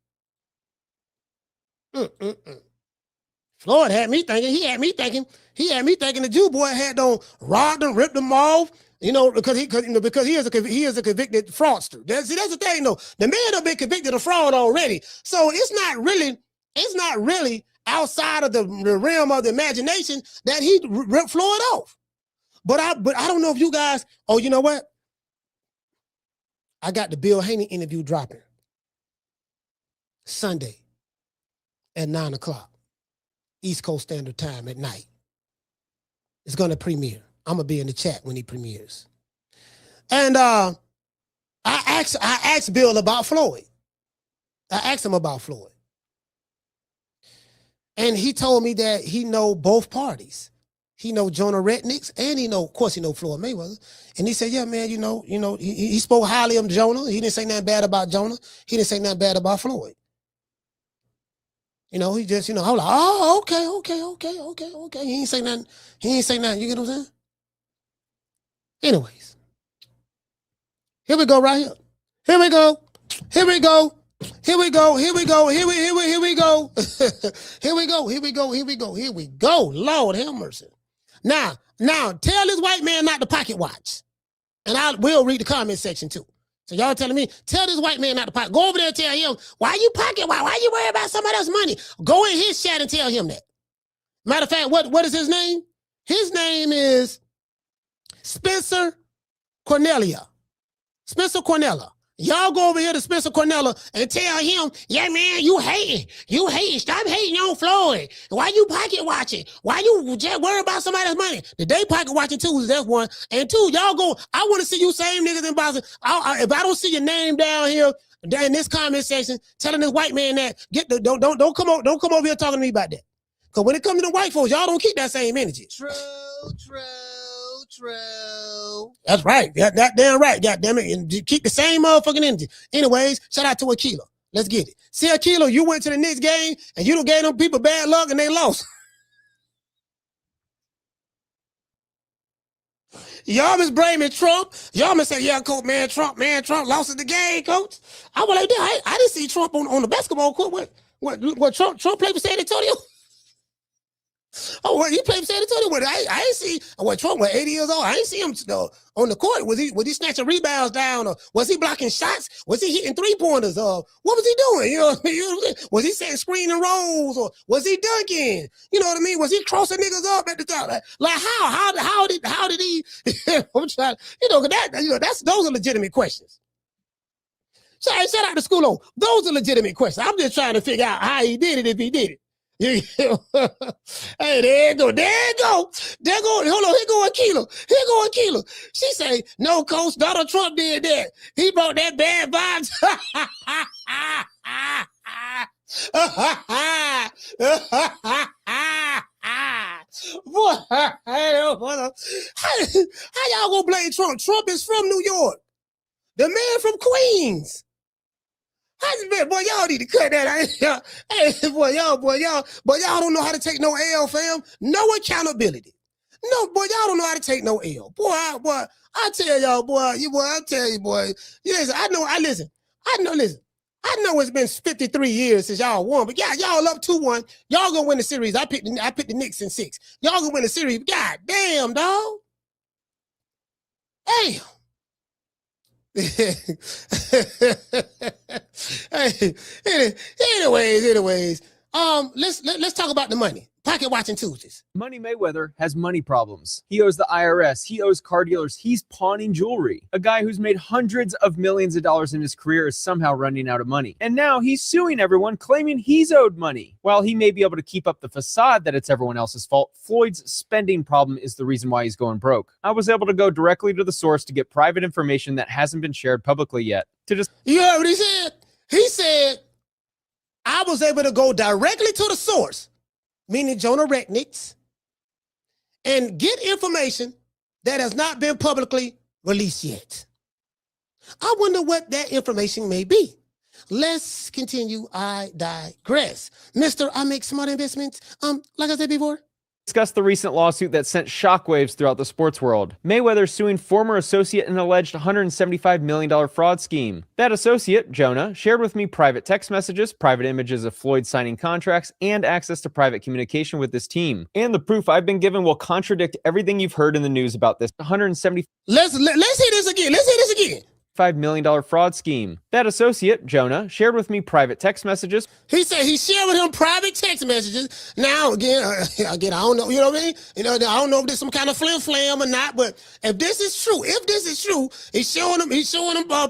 Floyd had me thinking, he had me thinking the Jew boy had done robbed them, ripped them off, you know, because he is a convicted fraudster. That's the thing, though. The man have been convicted of fraud already, so it's not really outside of the realm of the imagination that he ripped Floyd off. But I don't know if you guys. Oh, you know what? I got the Bill Haney interview dropping Sunday at 9:00 East Coast Standard Time at night. It's gonna premiere. I'm gonna be in the chat when he premieres. And I asked Bill about Floyd. I asked him about Floyd. And he told me that he know both parties. He know Jonah Rechnitz, and of course he know Floyd Mayweather. And he said, yeah, man, he spoke highly of Jonah. He didn't say nothing bad about Jonah. He didn't say nothing bad about Floyd. You know, he just, I was like, oh, okay. He ain't say nothing. You get what I'm saying? Anyways. Here we go right here. Here we go. Lord have mercy. Now, tell this white man not to pocket watch. And I will read the comment section too. So y'all telling me, tell this white man not to pocket. Go over there and tell him, why you pocket watch? Why you worry about somebody else's money? Go in his chat and tell him that. Matter of fact, what is his name? His name is Spencer Cornelia. Y'all go over here to Spencer Cornella and tell him, yeah, man, you hating. Stop hating on Floyd. Why you pocket watching? Why you just worry about somebody else's money? The day pocket watching too is that one. And two, y'all go, I want to see you same niggas in Boston. If I don't see your name down here in this comment section, telling this white man that, don't come over here talking to me about that. Because when it comes to the white folks, y'all don't keep that same energy. True. True. That's right. That damn right. God damn it. And keep the same motherfucking energy. Anyways, shout out to Akila. Let's get it. See, Akila, you went to the Knicks game and you done gave them people bad luck and they lost. Y'all was blaming Trump. Y'all was saying, yeah, coach, Trump lost the game, coach. I was like, I didn't see Trump on the basketball court. What Trump played for San Antonio? Oh, what, he played for San Antonio? What, I ain't see, what, Trump was 80 years old. I ain't see him on the court. Was he snatching rebounds down? Or was he blocking shots? Was he hitting three-pointers? What was he doing? You know what I'm saying? Was he setting screen and rolls? Or was he dunking? You know what I mean? Was he crossing niggas up at the top? Like how did he? I'm trying, those are legitimate questions. So I shout out to Schoolo. Those are legitimate questions. I'm just trying to figure out how he did it if he did it. Hey, there you go. Hold on, here go Akila. She say, no, coach, Donald Trump did that. He brought that bad vibes. Boy, how y'all gonna blame Trump? Trump is from New York. The man from Queens. Boy, y'all need to cut that out. Hey, boy, y'all don't know how to take no L, fam. No accountability. No, boy, y'all don't know how to take no L. Boy, I tell y'all, boy. Listen, I know it's been 53 years since y'all won, but y'all up 2-1. Y'all gonna win the series. I picked the Knicks in 6. Y'all gonna win the series. God damn, dog. Damn. Anyways, let's talk about the money. Pocket watching Tuesdays. Money Mayweather has money problems. He owes the IRS. He owes car dealers. He's pawning jewelry. A guy who's made hundreds of millions of dollars in his career is somehow running out of money. And now he's suing everyone, claiming he's owed money. While he may be able to keep up the facade that it's everyone else's fault, Floyd's spending problem is the reason why he's going broke. I was able to go directly to the source to get private information that hasn't been shared publicly yet. You heard what he said? He said, I was able to go directly to the source, meaning Jonah Rechnitz, and get information that has not been publicly released yet. I wonder what that information may be. Let's continue. I digress. Mr. I make smart investments. Like I said before. Discuss the recent lawsuit that sent shockwaves throughout the sports world. Mayweather suing former associate in an alleged $175 million fraud scheme. That associate, Jonah, shared with me private text messages, private images of Floyd signing contracts, and access to private communication with this team. And the proof I've been given will contradict everything you've heard in the news about this $175 Let's hear this again. $5 million fraud scheme. That associate, Jonah, shared with me private text messages. He said he shared with him private text messages. Now, again, I don't know, you know what I mean? I don't know if there's some kind of flim-flam or not, but if this is true, he's showing them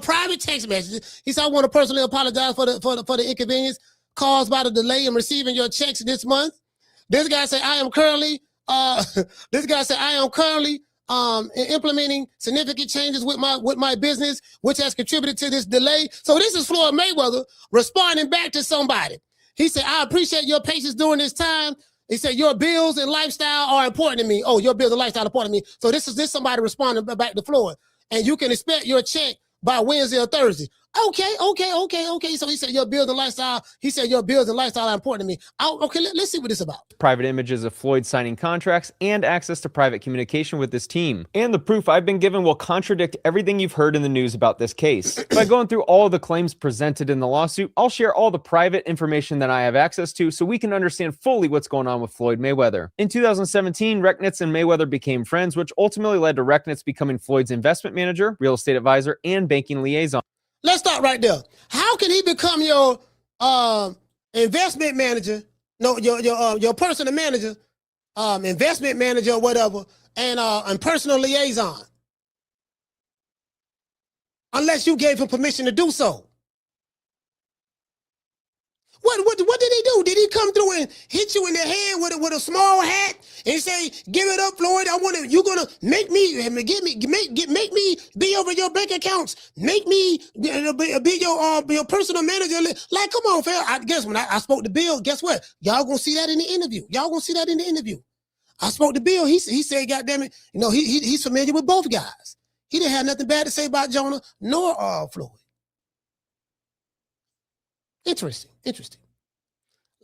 private text messages. He said, I want to personally apologize for the inconvenience caused by the delay in receiving your checks this month. This guy said, I am currently implementing significant changes with my business, which has contributed to this delay. So this is Floyd Mayweather responding back to somebody. He said, I appreciate your patience during this time. He said, your bills and lifestyle are important to me. Oh, your bills and lifestyle are important to me. So this is somebody responding back to Floyd. And you can expect your check by Wednesday or Thursday. Okay. So he said your bills and lifestyle. He said your bills and lifestyle are important to me. Okay, let's see what it's about. Private images of Floyd signing contracts and access to private communication with this team. And the proof I've been given will contradict everything you've heard in the news about this case. By going through all of the claims presented in the lawsuit, I'll share all the private information that I have access to so we can understand fully what's going on with Floyd Mayweather. In 2017, Rechnitz and Mayweather became friends, which ultimately led to Rechnitz becoming Floyd's investment manager, real estate advisor, and banking liaison. Let's start right there. How can he become your investment manager? No, your personal manager, investment manager or whatever, and personal liaison, unless you gave him permission to do so. What did he do? Did he come through and hit you in the head with a small hat and say, "Give it up, Floyd. You're gonna make me be over your bank accounts. Make me be your personal manager." Like, come on, fam. I guess when I spoke to Bill, guess what? Y'all gonna see that in the interview. I spoke to Bill. He said, goddamn it, you know, he's familiar with both guys. He didn't have nothing bad to say about Jonah nor Floyd. Interesting.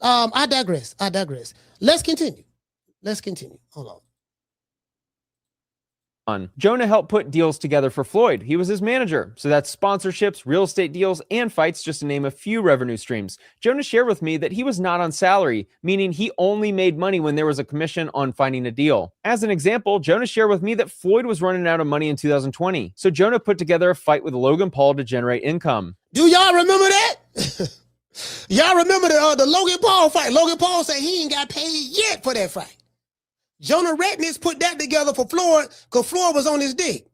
I digress. Let's continue. Hold on. Jonah helped put deals together for Floyd. He was his manager. So that's sponsorships, real estate deals, and fights, just to name a few revenue streams. Jonah shared with me that he was not on salary, meaning he only made money when there was a commission on finding a deal. As an example, Jonah shared with me that Floyd was running out of money in 2020. So Jonah put together a fight with Logan Paul to generate income. Do y'all remember that? Y'all remember the Logan Paul fight? Logan Paul said he ain't got paid yet for that fight. Jonah Rechnitz put that together for Floyd because Floyd was on his dick.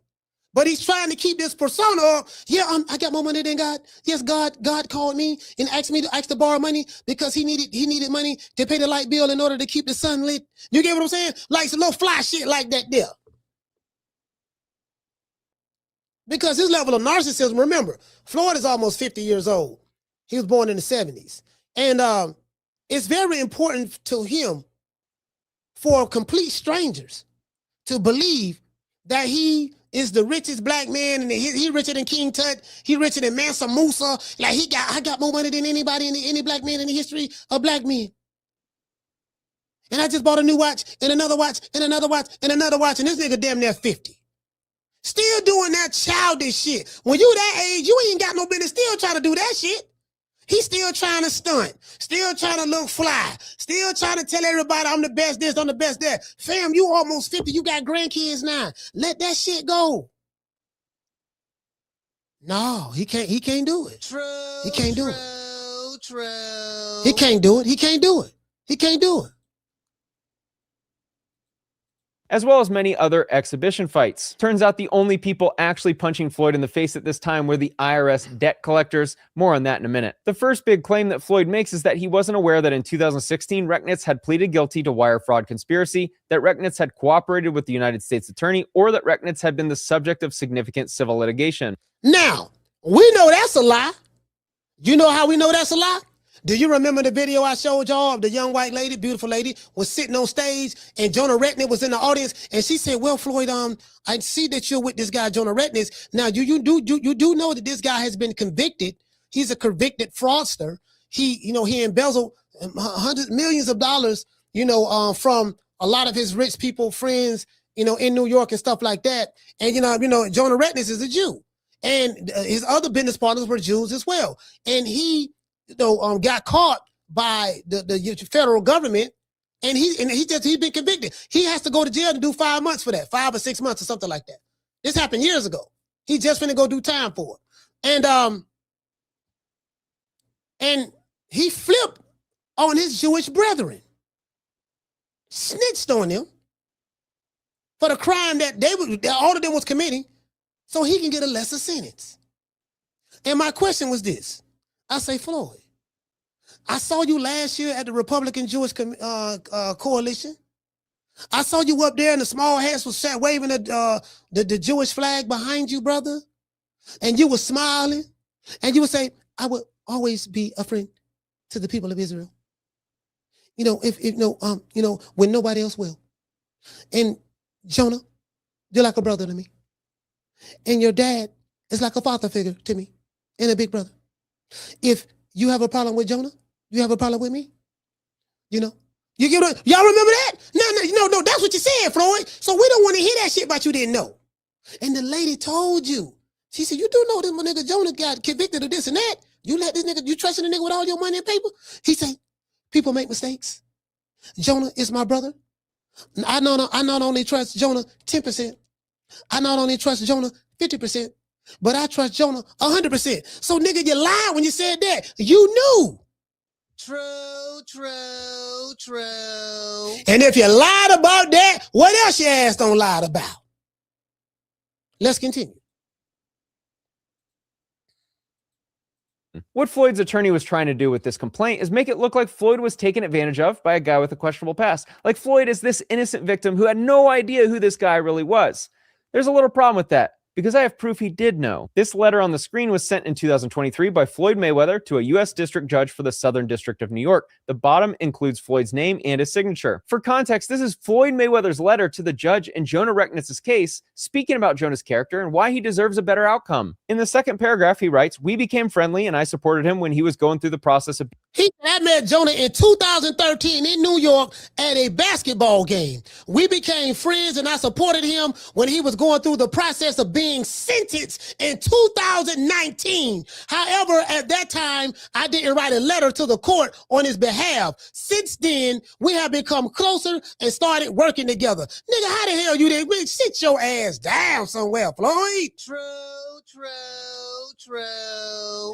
But he's trying to keep this persona up. Yeah, I got more money than God. Yes, God called me and asked me to borrow money because he needed money to pay the light bill in order to keep the sun lit. You get what I'm saying? Like some little fly shit like that there. Because his level of narcissism, remember, Floyd is almost 50 years old. He was born in the 70s. And it's very important to him for complete strangers to believe that he is the richest black man and he richer than King Tut, he richer than Mansa Musa. Like I got more money than anybody, any black man in the history of black men. And I just bought a new watch and another watch and another watch and another watch, and this nigga damn near 50. Still doing that childish shit. When you that age, you ain't got no business still trying to do that shit. He's still trying to stunt, still trying to look fly, still trying to tell everybody I'm the best this, I'm the best that. Fam, you almost 50, you got grandkids now. Let that shit go. No, he can't do it. He can't do it. He can't do it. As well as many other exhibition fights. Turns out the only people actually punching Floyd in the face at this time were the IRS debt collectors. More on that in a minute. The first big claim that Floyd makes is that he wasn't aware that in 2016, Rechnitz had pleaded guilty to wire fraud conspiracy, that Rechnitz had cooperated with the United States attorney, or that Rechnitz had been the subject of significant civil litigation. Now, we know that's a lie. You know how we know that's a lie? Do you remember the video I showed y'all of the young white lady, beautiful lady, was sitting on stage and Jonah Rechnitz was in the audience and she said, well, Floyd, I see that you're with this guy, Jonah Rechnitz. Now, you do know that this guy has been convicted. He's a convicted fraudster. He embezzled millions of dollars, from a lot of his rich people, friends, in New York and stuff like that. And, Jonah Rechnitz is a Jew. And his other business partners were Jews as well. And he got caught by the federal government, and he's been convicted. He has to go to jail to do 5 months for that, 5 or 6 months or something like that. This happened years ago. He just finna go do time for it, and he flipped on his Jewish brethren, snitched on them for the crime that all of them was committing, so he can get a lesser sentence. And my question was this. I say, Floyd, I saw you last year at the Republican Jewish Coalition. I saw you up there in the small hats was waving the Jewish flag behind you, brother. And you were smiling. And you would say, I would always be a friend to the people of Israel. When nobody else will. And Jonah, you're like a brother to me. And your dad is like a father figure to me and a big brother. If you have a problem with Jonah, you have a problem with me. You get what, y'all remember that? No, that's what you said, Floyd. So we don't want to hear that shit about you didn't know. And the lady told you. She said, you do know that my nigga Jonah got convicted of this and that. You let this nigga, you trusting the nigga with all your money and paper? He said, people make mistakes. Jonah is my brother. I not only trust Jonah 10%. I not only trust Jonah 50%. But I trust Jonah 100%. So, nigga, you lied when you said that. You knew. True. And if you lied about that, what else your ass don't lie about? Let's continue. What Floyd's attorney was trying to do with this complaint is make it look like Floyd was taken advantage of by a guy with a questionable past. Like Floyd is this innocent victim who had no idea who this guy really was. There's a little problem with that. because I have proof he did know. This letter on the screen was sent in 2023 by Floyd Mayweather to a U.S. District Judge for the Southern District of New York. The bottom includes Floyd's name and his signature. For context, this is Floyd Mayweather's letter to the judge in Jonah Rechnitz's case, speaking about Jonah's character and why he deserves a better outcome. In the second paragraph, he writes, "We became friendly and I supported him when he was going through the process of..." I met Jonah in 2013 in New York at a basketball game. We became friends and I supported him when he was going through the process of being sentenced in 2019. However, at that time, I didn't write a letter to the court on his behalf. Since then, we have become closer and started working together. Nigga, how the hell you did? Sit your ass down somewhere, Floyd. True.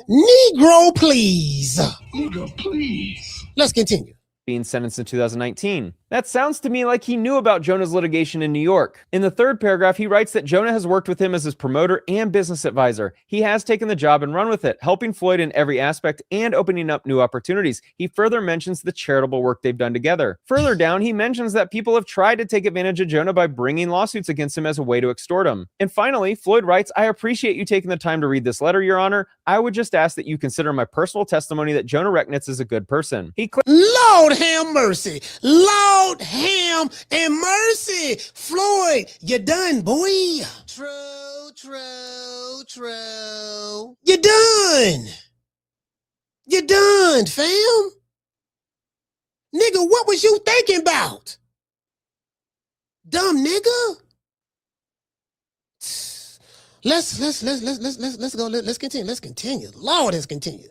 Negro, please. Nigga, please. Let's continue. Being sentenced in 2019. That sounds to me like he knew about Jonah's litigation in New York. In the third paragraph, he writes that Jonah has worked with him as his promoter and business advisor. He has taken the job and run with it, helping Floyd in every aspect and opening up new opportunities. He further mentions the charitable work they've done together. Further down, he mentions that people have tried to take advantage of Jonah by bringing lawsuits against him as a way to extort him. And finally, Floyd writes, "I appreciate you taking the time to read this letter, Your Honor. I would just ask that you consider my personal testimony that Jonah Rechnitz is a good person." Lord have mercy. Lord have and mercy. Floyd, you done, boy. True. You done. You done, fam. Nigga, what was you thinking about? Dumb nigga. Let's go. Let's continue. Let's continue. Lord, let's continue.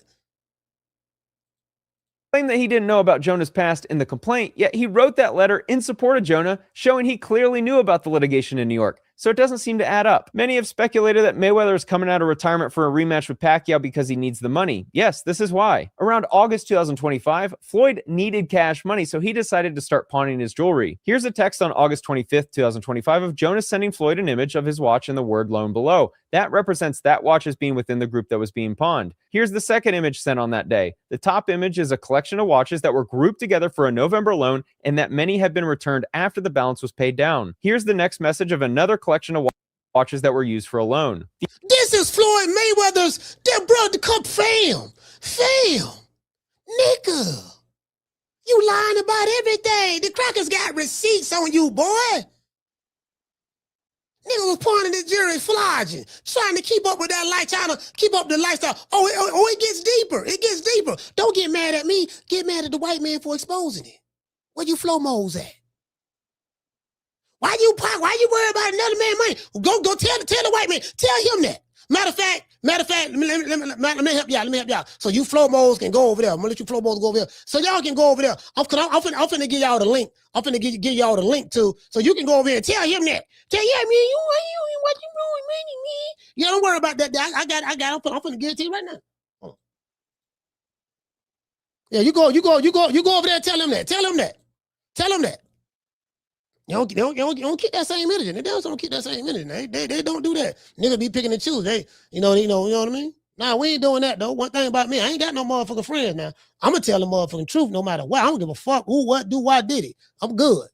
Claimed that he didn't know about Jonah's past in the complaint, yet he wrote that letter in support of Jonah, showing he clearly knew about the litigation in New York. So it doesn't seem to add up. Many have speculated that Mayweather is coming out of retirement for a rematch with Pacquiao because he needs the money. Yes, this is why. Around August 2025, Floyd needed cash money, so he decided to start pawning his jewelry. Here's a text on August 25th, 2025 of Jonah sending Floyd an image of his watch and the word loan below. That represents that watch as being within the group that was being pawned. Here's the second image sent on that day. The top image is a collection of watches that were grouped together for a November loan and that many had been returned after the balance was paid down. Here's the next message of another collection of watches that were used for a loan. This is Floyd Mayweather's dear brother, come fam. Nigga. You lying about everything. The crackers got receipts on you, boy. Nigga was pointing the jury, flogging, trying to keep up with that life, trying to keep up the lifestyle. It gets deeper. It gets deeper. Don't get mad at me. Get mad at the white man for exposing it. Where you flow-mos at? Why you worry about another man's money? Go tell the white man. Tell him that. Matter of fact, let me help y'all. So you flow-mos can go over there. I'm gonna let you flow-mos go over there. So y'all can go over there. I'm finna give y'all the link. I'm finna give y'all the link to, so you can go over here and tell him that. Tell him, man, what you doing, man? Yeah, don't worry about that. I got. I'm finna give it to you right now. Oh. Yeah, you go over there and tell him that. You don't keep that same energy. They don't keep that same energy. They don't do that. Niggas be picking and choose. You know what I mean? Nah, we ain't doing that though. One thing about me, I ain't got no motherfucking friends now. I'm gonna tell the motherfucking truth no matter what. I don't give a fuck who, what, do, why did it. I'm good.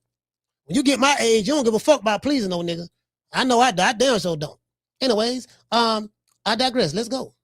When you get my age, you don't give a fuck about pleasing no nigga. I know I damn sure don't. Anyways, I digress. Let's go.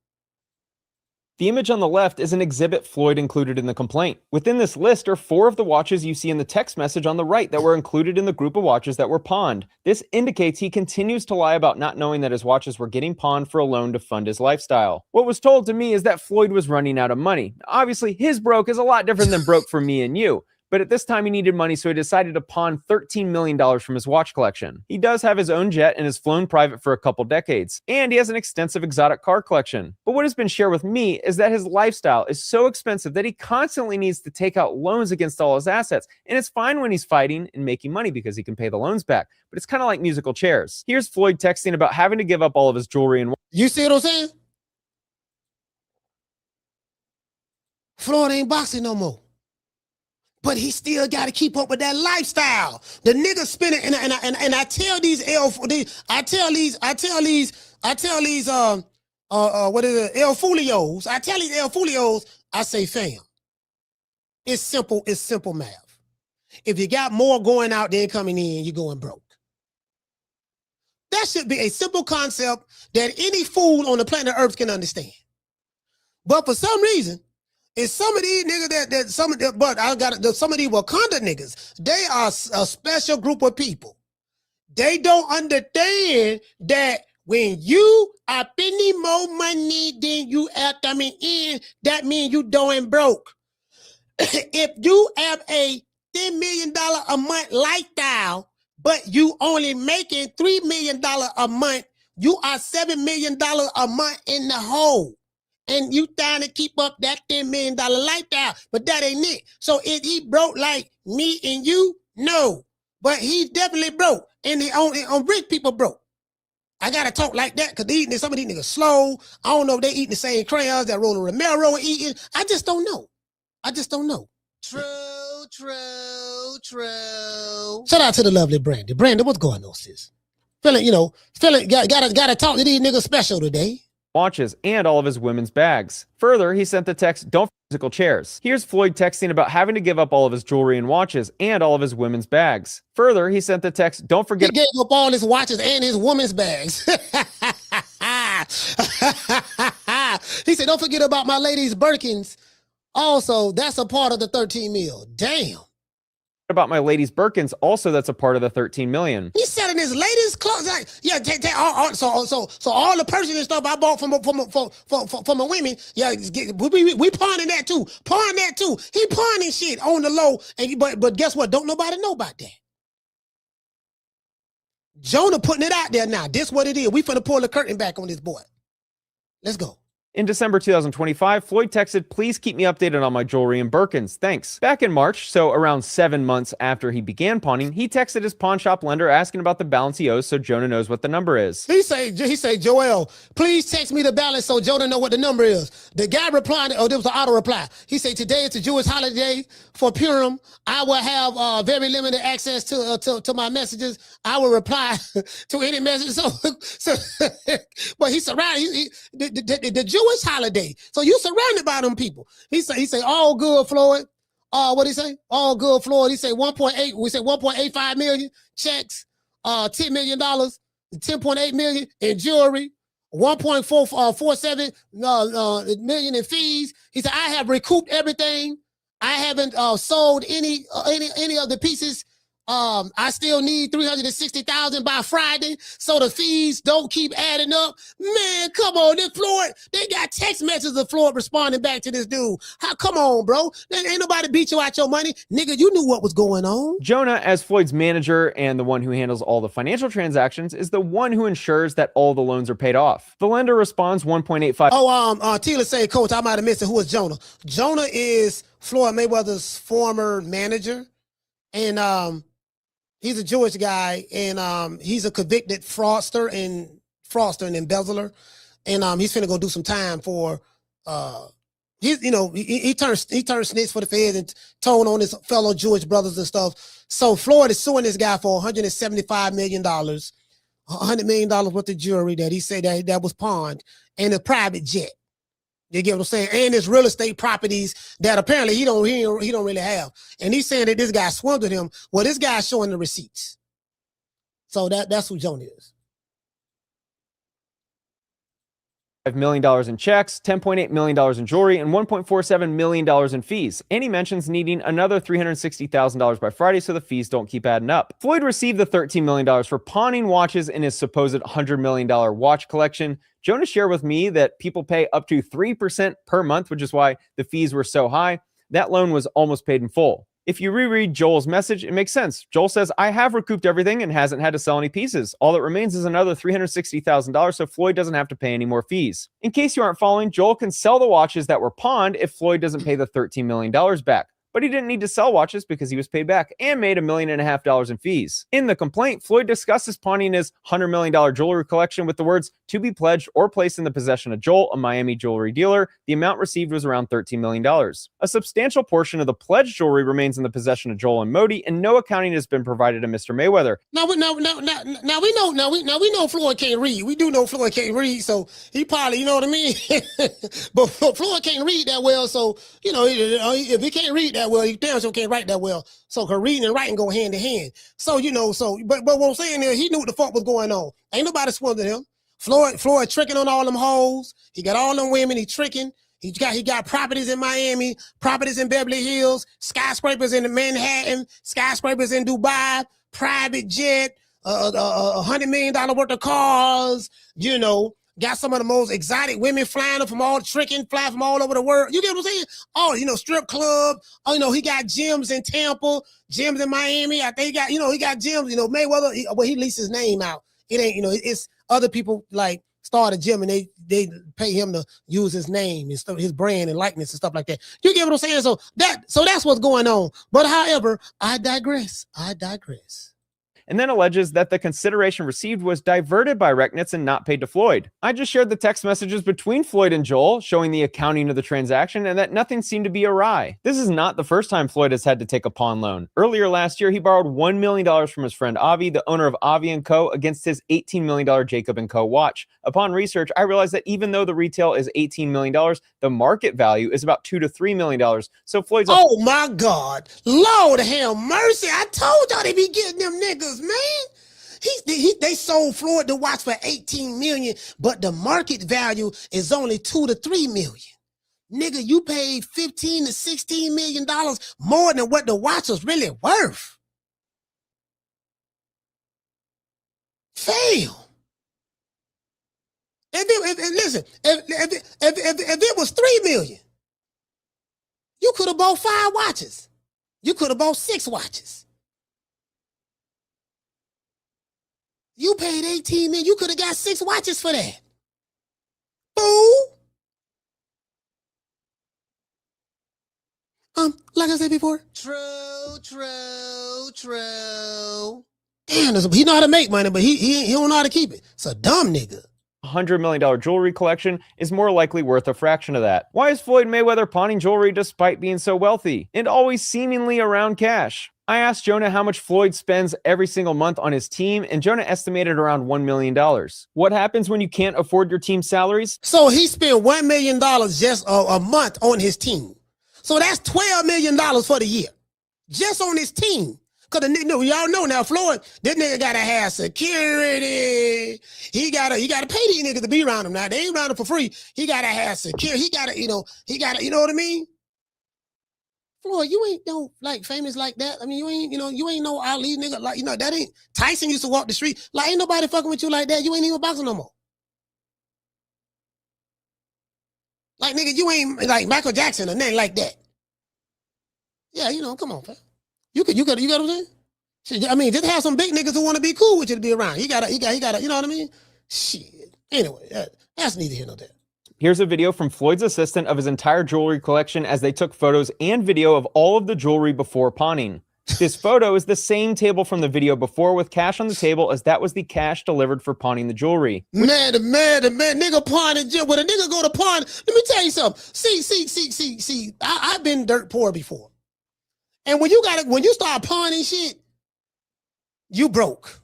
The image on the left is an exhibit Floyd included in the complaint. Within this list are 4 of the watches you see in the text message on the right that were included in the group of watches that were pawned. This indicates he continues to lie about not knowing that his watches were getting pawned for a loan to fund his lifestyle. What was told to me is that Floyd was running out of money. Obviously, his broke is a lot different than broke for me and you. But at this time, he needed money, so he decided to pawn $13 million from his watch collection. He does have his own jet and has flown private for a couple decades, and he has an extensive exotic car collection. But what has been shared with me is that his lifestyle is so expensive that he constantly needs to take out loans against all his assets. And it's fine when he's fighting and making money because he can pay the loans back, but it's kind of like musical chairs. Here's Floyd texting about having to give up all of his jewelry and... You see what I'm saying? Floyd ain't boxing no more. But he still got to keep up with that lifestyle. The nigga spinning, and I tell these El Fulios, I say, fam, it's simple math. If you got more going out than coming in, you're going broke. That should be a simple concept that any fool on the planet Earth can understand. But for some reason, it's some of these niggas some of these Wakanda niggas, they are a special group of people. They don't understand that when you are spending more money than you are coming in, that means you doing broke. If you have a $10 million a month lifestyle, but you only making $3 million a month, you are $7 million a month in the hole. And you trying to keep up that $10 million lifestyle, but that ain't it. So is he broke like me and you? No, but he's definitely broke. And he on rich people broke. I gotta talk like that because some of these niggas slow. I don't know if they eating the same crayons that Roland Romero eating. I just don't know. True. Shout out to the lovely Brandy. Brandy, what's going on, sis? Feeling, gotta talk to these niggas special today. Watches and all of his women's bags. Further, he sent the text, don't musical chairs. Here's Floyd texting about having to give up all of his jewelry and watches and all of his women's bags. Further, he sent the text, don't forget. He gave up all his watches and his women's bags. He said, don't forget about my ladies' Birkins. Also, that's a part of the 13 mil. Damn. About my ladies' Birkins, also that's a part of the 13 million. He's selling his latest clothes. Like, yeah, so all the purses and stuff I bought from my women, yeah, we pawning that too. Pawn that too. He pawning shit on the low, and but guess what? Don't nobody know about that. Jonah putting it out there now. This what it is. We finna pull the curtain back on this boy. Let's go. In December 2025, Floyd texted, please keep me updated on my jewelry and Birkins. Thanks. Back in March, so around 7 months after he began pawning, he texted his pawn shop lender asking about the balance he owes so Jonah knows what the number is. He say, Joel, please text me the balance so Jonah know what the number is. The guy replied, there was an auto reply. He said, today it's a Jewish holiday for Purim. I will have very limited access to my messages. I will reply to any message. But he's surrounded. The Jewish holiday. So you surrounded by them people. He say, all good, Floyd. What he say? All good, Floyd. He say 1.8. We say 1.85 million checks, $10 million, 10.8 million in jewelry, 1.47 million in fees. He said, I have recouped everything. I haven't sold any of the pieces. I still need 360,000 by Friday, so the fees don't keep adding up. Man, come on, this Floyd. They got text messages of Floyd responding back to this dude. Come on, bro? Ain't nobody beat you out your money, nigga. You knew what was going on. Jonah, as Floyd's manager and the one who handles all the financial transactions, is the one who ensures that all the loans are paid off. The lender responds 1.85. Tila say, Coach, I might have missed it. Who is Jonah? Jonah is Floyd Mayweather's former manager, and he's a Jewish guy, and he's a convicted fraudster and embezzler, and he's finna go do some time for he turned snitch for the feds and told on his fellow Jewish brothers and stuff. So Floyd is suing this guy for $175 million, $100 million worth of jewelry that he said that was pawned, and a private jet. You get what I'm saying? And his real estate properties that apparently he don't really have. And he's saying that this guy swindled him. Well, this guy's showing the receipts. So that's who Jonah is. $5 million in checks, $10.8 million in jewelry, and $1.47 million in fees. And he mentions needing another $360,000 by Friday so the fees don't keep adding up. Floyd received the $13 million for pawning watches in his supposed $100 million watch collection. Jonah shared with me that people pay up to 3% per month, which is why the fees were so high. That loan was almost paid in full. If you reread Joel's message, it makes sense. Joel says, I have recouped everything and hasn't had to sell any pieces. All that remains is another $360,000, so Floyd doesn't have to pay any more fees. In case you aren't following, Joel can sell the watches that were pawned if Floyd doesn't pay the $13 million back. But he didn't need to sell watches because he was paid back and made $1.5 million in fees. In the complaint, Floyd discusses pawning his $100 million jewelry collection with the words, to be pledged or placed in the possession of Joel, a Miami jewelry dealer. The amount received was around $13 million. A substantial portion of the pledged jewelry remains in the possession of Joel and Modi, and no accounting has been provided to Mr. Mayweather. Now we know Floyd can't read. We do know Floyd can't read, so he probably, you know what I mean? But Floyd can't read that well, so, if he can't read that that well. You damn sure can't write that well. So her reading and writing go hand in hand. So, you know, but what I'm saying is he knew what the fuck was going on. Ain't nobody swindling him. Floyd tricking on all them hoes. He got all them women. He tricking. He got properties in Miami, properties in Beverly Hills, skyscrapers in Manhattan, skyscrapers in Dubai, private jet, $100 million worth of cars, you know, got some of the most exotic women flying from all flying from all over the world. You get what I'm saying? Oh, you know, strip club. Oh, you know, he got gyms in Tampa, gyms in Miami. I think he got gyms, you know, Mayweather, he leased his name out. It ain't, you know, it's other people like start a gym and they pay him to use his name and stuff, his brand and likeness and stuff like that. You get what I'm saying? So that's what's going on. But however, I digress. And then alleges that the consideration received was diverted by Rechnitz and not paid to Floyd. I just shared the text messages between Floyd and Joel showing the accounting of the transaction and that nothing seemed to be awry. This is not the first time Floyd has had to take a pawn loan. Earlier last year, he borrowed $1 million from his friend Avi, the owner of Avi & Co., against his $18 million Jacob & Co. watch. Upon research, I realized that even though the retail is $18 million, the market value is about $2 to $3 million. So Floyd's... Oh my God. Lord have mercy. I told y'all they be getting them niggas, man. They sold Floyd the watch for $18 million, but the market value is only $2 to $3 million. Nigga, you paid $15 to $16 million more than what the watch was really worth. Fail. If it was $3 million, you could have bought 5 watches. You could have bought 6 watches. You paid $18 million. You could have got 6 watches for that. Fool. Like I said before. True. Damn, he know how to make money, but he don't know how to keep it. It's a dumb nigga. $100 million jewelry collection is more likely worth a fraction of that. Why is Floyd Mayweather pawning jewelry despite being so wealthy and always seemingly around cash? I asked Jonah how much Floyd spends every single month on his team, and Jonah estimated around $1 million. What happens when you can't afford your team's salaries? So he spent $1 million just a month on his team. So that's $12 million for the year, just on his team. Cause y'all know now, Floyd, this nigga gotta have security. He gotta pay these niggas to be around him. Now they ain't around him for free. He gotta have security. He gotta, you know what I mean? Floyd, you ain't no like famous like that. I mean, you ain't no Ali nigga like, that ain't Tyson used to walk the street. Like, ain't nobody fucking with you like that. You ain't even boxing no more. Like, nigga, you ain't like Michael Jackson or nothing like that. Yeah, come on, fam. You got what I'm saying? Shit, I mean, just have some big niggas who want to be cool with you to be around. He got, you know what I mean? Shit. Anyway, that's neither here nor there. Here's a video from Floyd's assistant of his entire jewelry collection as they took photos and video of all of the jewelry before pawning. This photo is the same table from the video before with cash on the table, as that was the cash delivered for pawning the jewelry. Man, nigga pawning, when a nigga go to pawn, let me tell you something. See, I've been dirt poor before. And when you start pawning shit, you broke.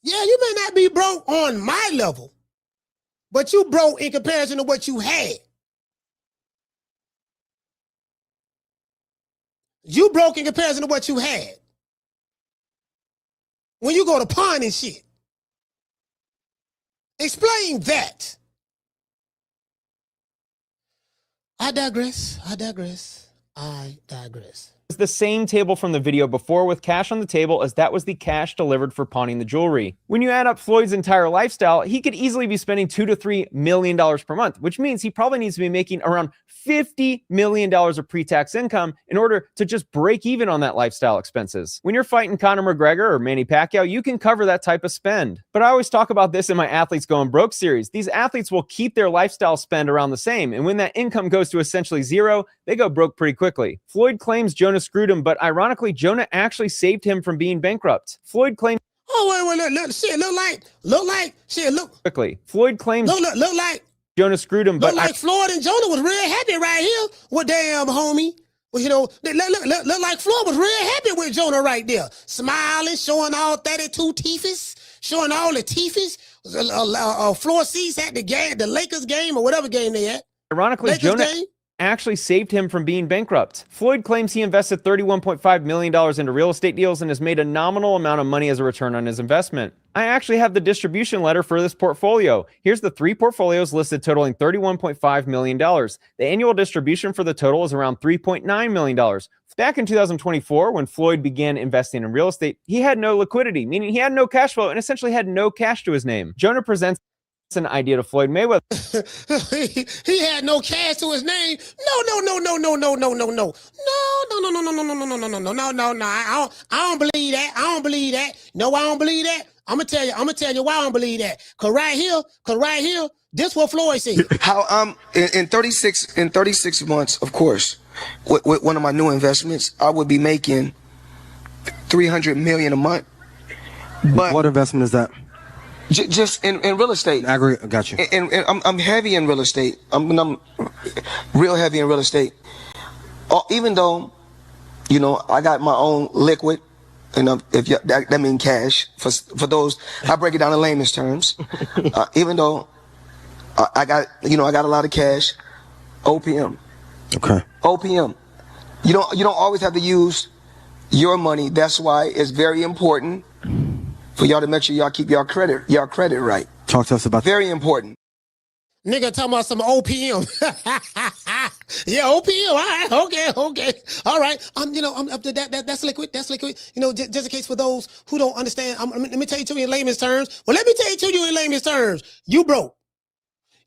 Yeah, you may not be broke on my level, but you broke in comparison to what you had. You broke in comparison to what you had. When you go to pawning shit. Explain that. I digress. It's the same table from the video before with cash on the table, as that was the cash delivered for pawning the jewelry. When you add up Floyd's entire lifestyle, he could easily be spending $2 to $3 million per month, which means he probably needs to be making around $50 million of pre-tax income in order to just break even on that lifestyle expenses. When you're fighting Conor McGregor or Manny Pacquiao, you can cover that type of spend. But I always talk about this in my Athletes Going Broke series. These athletes will keep their lifestyle spend around the same, and when that income goes to essentially zero, they go broke pretty quickly. Floyd claims Jonah screwed him, but ironically, Jonah actually saved him from being bankrupt. Floyd claimed... Oh, wait, Quickly. Floyd claims... Look like... Jonah screwed him, but... Look like Floyd and Jonah was real happy right here with damn homie. Well, look like Floyd was real happy with Jonah right there. Smiling, showing all 32 teeths, showing all the teeths. Floyd seats at the game, the Lakers game or whatever game they at. Ironically, Lakers Jonah... game. actually saved him from being bankrupt. Floyd claims he invested $31.5 million into real estate deals and has made a nominal amount of money as a return on his investment. I actually have the distribution letter for this portfolio. Here's the 3 portfolios listed totaling $31.5 million. The annual distribution for the total is around $3.9 million. Back in 2024, when Floyd began investing in real estate, he had no liquidity, meaning he had no cash flow and essentially had no cash to his name. Jonah presents an idea to Floyd Mayweather. He had no cash to his name. No. I don't believe that. I don't believe that. No, I don't believe that. I'm gonna tell you why I don't believe that. Cause right here, this what Floyd said. How in 36 months, of course, with one of my new investments, I would be making $300 million a month. But what investment is that? Just in real estate. I agree. I got you. And I'm heavy in real estate. I'm real heavy in real estate. Even though, I got my own liquid, and if that means cash for those, I break it down in layman's terms. Even though I got a lot of cash, OPM. Okay. OPM. You don't always have to use your money. That's why it's very important for y'all to make sure y'all keep y'all credit right. Talk to us about very important. Nigga talking about some OPM. Yeah, OPM. All right. Okay. All right. I'm up to that. That's liquid. Just in case for those who don't understand. Let me tell you to you in layman's terms. Well, let me tell you to you in layman's terms. You broke.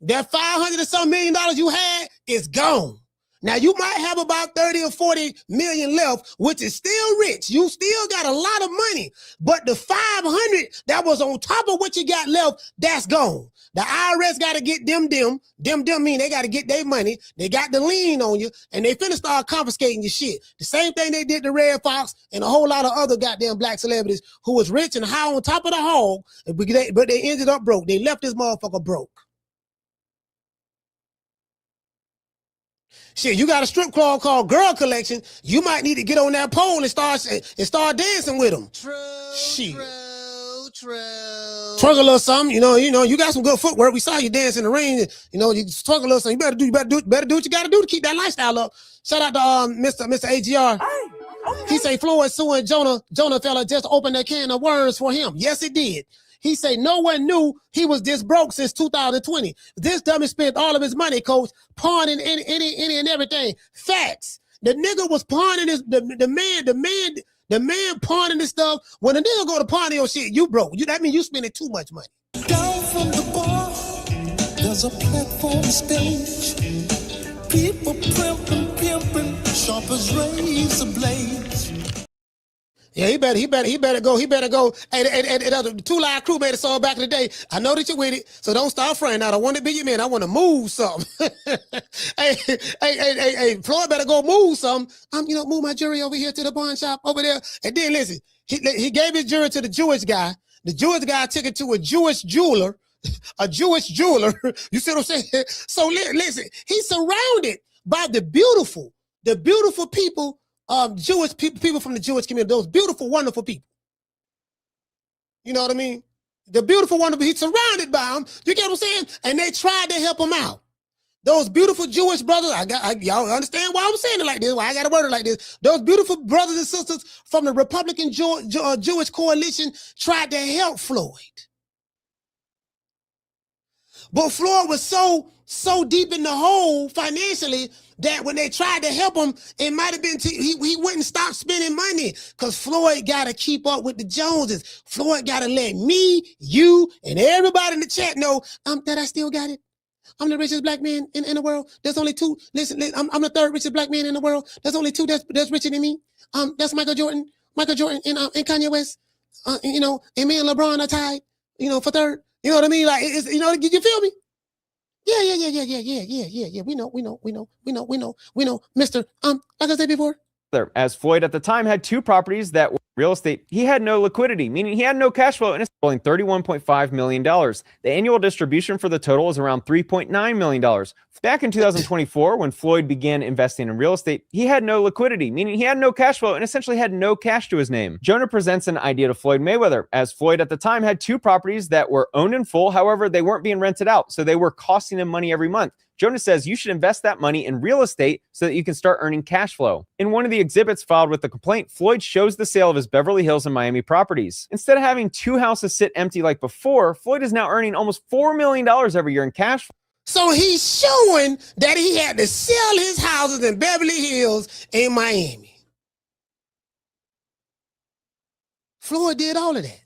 That $500 or some million you had is gone. Now you might have about 30 or 40 million left, which is still rich. You still got a lot of money, but the 500 that was on top of what you got left, that's gone. The IRS got to get them mean they got to get their money. They got the lien on you, and they finna start confiscating your shit. The same thing they did to Red Fox and a whole lot of other goddamn black celebrities who was rich and high on top of the hog, but they ended up broke. They left this motherfucker broke. Shit, you got a strip club called Girl Collection. You might need to get on that pole and start dancing with them. True. Twerk a little something, you got some good footwork. We saw you dance in the rain. You twerk a little something. You better do what you got to do to keep that lifestyle up. Shout out to Mr. AGR. He say Floyd suing Jonah fella just opened a can of worms for him. Yes, it did. He say no one knew he was this broke since 2020. This dummy spent all of his money, coach, pawning any and everything. Facts. The nigga was pawning the man pawning this stuff. When a nigga go to pawn your shit, you broke. That means you spending too much money. Down from the bar, there's a platform stage. People pimping, sharp as razor blades. Yeah, he better go. Hey, the Two Live Crew made a song back in the day. I know that you're with it, so don't start fronting. I don't want to be your man. I want to move something. hey, Floyd better go move something. Move my jewelry over here to the pawn shop over there. And then listen, he gave his jewelry to the Jewish guy. The Jewish guy took it to a Jewish jeweler. You see what I'm saying? So listen, he's surrounded by the beautiful people. Jewish people from the Jewish community, those beautiful, wonderful people. You know what I mean? The beautiful, wonderful, he's surrounded by them. You get what I'm saying? And they tried to help him out. Those beautiful Jewish brothers, y'all understand why I'm saying it like this, why I got to word it like this. Those beautiful brothers and sisters from the Republican Jewish coalition tried to help Floyd. But Floyd was so deep in the hole financially that when they tried to help him, it might have been he wouldn't stop spending money because Floyd got to keep up with the Joneses. Floyd got to let me, you, and everybody in the chat know that I still got it. I'm the richest black man in the world. There's only two. Listen, I'm the third richest black man in the world. There's only two that's richer than me. That's Michael Jordan and Kanye West. And me and LeBron are tied. For third. You know what I mean? Like, did you feel me? Yeah. We know. Mister, like I said before. As Floyd at the time had 2 properties that were real estate, he had no liquidity, meaning he had no cash flow, and it's totaling $31.5 million. The annual distribution for the total is around $3.9 million. Back in 2024, when Floyd began investing in real estate, he had no liquidity, meaning he had no cash flow and essentially had no cash to his name. Jonah presents an idea to Floyd Mayweather, as Floyd at the time had 2 properties that were owned in full. However, they weren't being rented out, so they were costing him money every month. Jonah says you should invest that money in real estate so that you can start earning cash flow. In one of the exhibits filed with the complaint, Floyd shows the sale of his Beverly Hills and Miami properties. Instead of having 2 houses sit empty like before, Floyd is now earning almost $4 million every year in cash flow. So he's showing that he had to sell his houses in Beverly Hills and Miami. Floyd did all of that.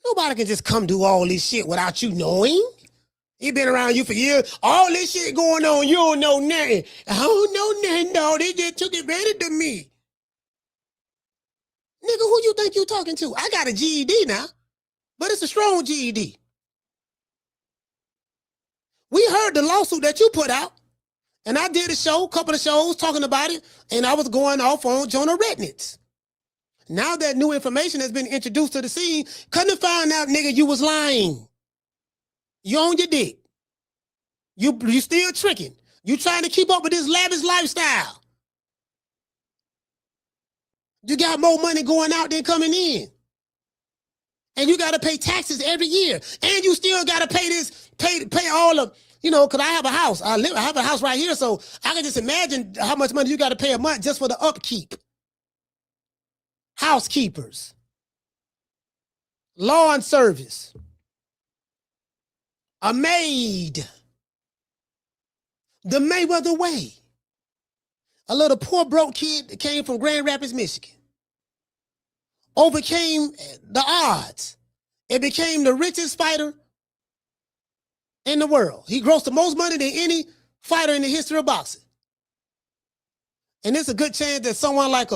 Nobody can just come do all this shit without you knowing. He been around you for years. All this shit going on, you don't know nothing. I don't know nothing, dog. They just took advantage of me. Nigga, who you think you talking to? I got a GED now, but it's a strong GED. We heard the lawsuit that you put out, and I did a couple of shows talking about it, and I was going off on Jonah Rechnitz. Now that new information has been introduced to the scene, couldn't find out, nigga, you was lying. You on your dick. You still tricking. You trying to keep up with this lavish lifestyle. You got more money going out than coming in. And you got to pay taxes every year. And you still got to pay all of, because I have a house. I have a house right here, so I can just imagine how much money you got to pay a month just for the upkeep. Housekeepers, lawn service, a maid, the Mayweather way. A little poor broke kid that came from Grand Rapids, Michigan, overcame the odds and became the richest fighter in the world. He grossed the most money than any fighter in the history of boxing. And it's a good chance that someone like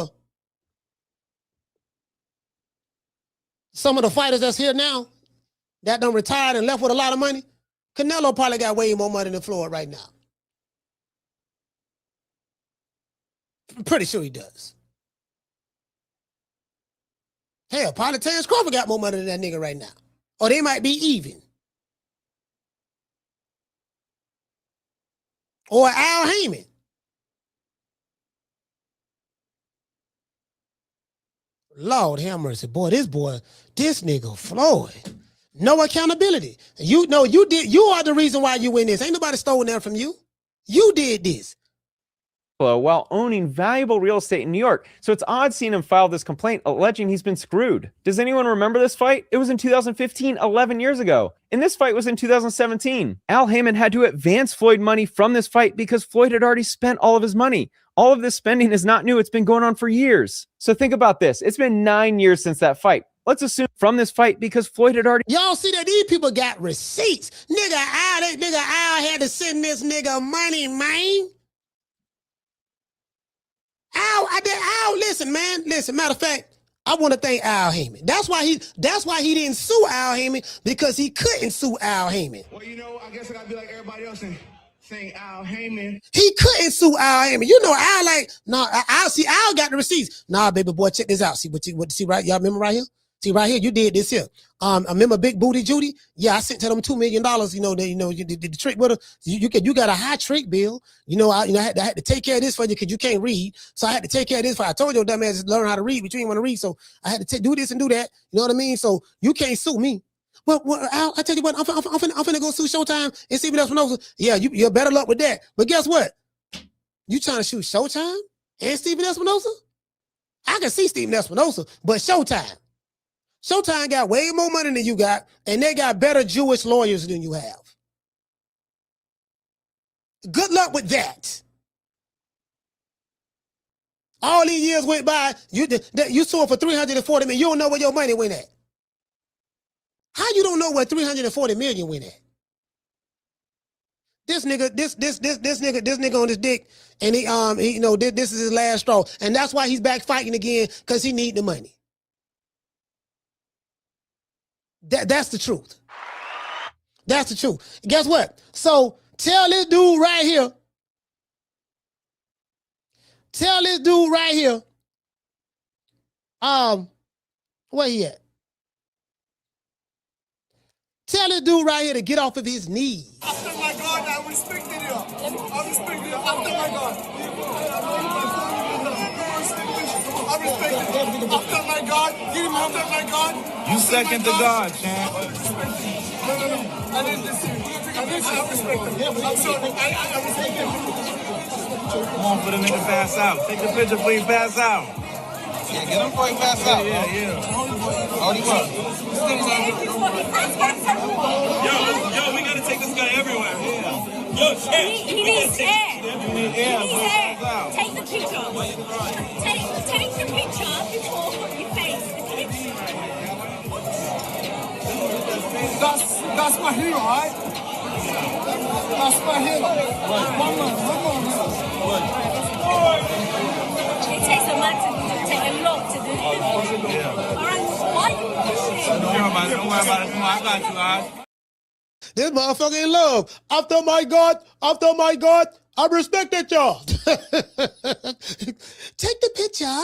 some of the fighters that's here now that done retired and left with a lot of money, Canelo probably got way more money than Floyd right now. I'm pretty sure he does. Hell, probably Terrence Crawford got more money than that nigga right now. Or they might be even. Or Al Heyman. Lord have mercy. Boy, this nigga Floyd. No accountability. You are the reason why you in this. Ain't nobody stolen that from you. You did this. While owning valuable real estate in New York. So it's odd seeing him file this complaint alleging he's been screwed. Does anyone remember this fight? It was in 2015, 11 years ago. And this fight was in 2017. Al Heyman had to advance Floyd money from this fight because Floyd had already spent all of his money. All of this spending is not new. It's been going on for years. So think about this. It's been 9 years since that fight. Let's assume from this fight because Floyd had already... Y'all see that these people got receipts. Nigga Al had to send this nigga money, man. Al, listen, man. Listen, matter of fact, I want to thank Al Heyman. That's why he didn't sue Al Heyman, because he couldn't sue Al Heyman. Well, I guess I gotta be like everybody else and saying Al Heyman. He couldn't sue Al Heyman. Al got the receipts. Nah, baby boy, check this out. See right? Y'all remember right here? See right here, you did this here. I remember Big Booty Judy. Yeah, I sent to them $2 million. You did the trick with her. You got a high trick bill. I had to take care of this for you because you can't read. So I had to take care of this for you. I told your dumb ass to learn how to read, but you didn't want to read. So I had to do this and do that. You know what I mean? So you can't sue me. Well, Al, I tell you what, I'm finna go sue Showtime and see if that's what. Yeah, you're better luck with that. But guess what? You trying to shoot Showtime and Stephen Espinosa? I can see Stephen Espinosa, but Showtime got way more money than you got, and they got better Jewish lawyers than you have. Good luck with that. All these years went by, you sold for $340 million. You don't know where your money went at. How you don't know where $340 million went at? This nigga on his dick, and this is his last straw, and that's why he's back fighting again, because he need the money. That's the truth. That's the truth. Guess what? So tell this dude right here. Where he at? Tell this dude right here to get off of his knees. After my God, I respected you. I respect you. After my God. I respect you. After my God. After my God. You second to God, man. No. I didn't listen. respect him. I'm sorry. I respect him. Come on, for the nigga pass out. Take the picture, please pass out. Yeah, get him before he pass out. Yeah. Hold him up. Yo, we gotta take this guy everywhere. Yeah. Yo, shit. He needs air. He needs air. Take the picture. Take the picture before you face the picture. That's my hero, right? That's my hero. One more. It takes a lot to take a lot to do this. All right, why you pushing? Don't worry about it. Come on, I got you, guys. This motherfucker in love. After my God, I respected y'all. Take the picture.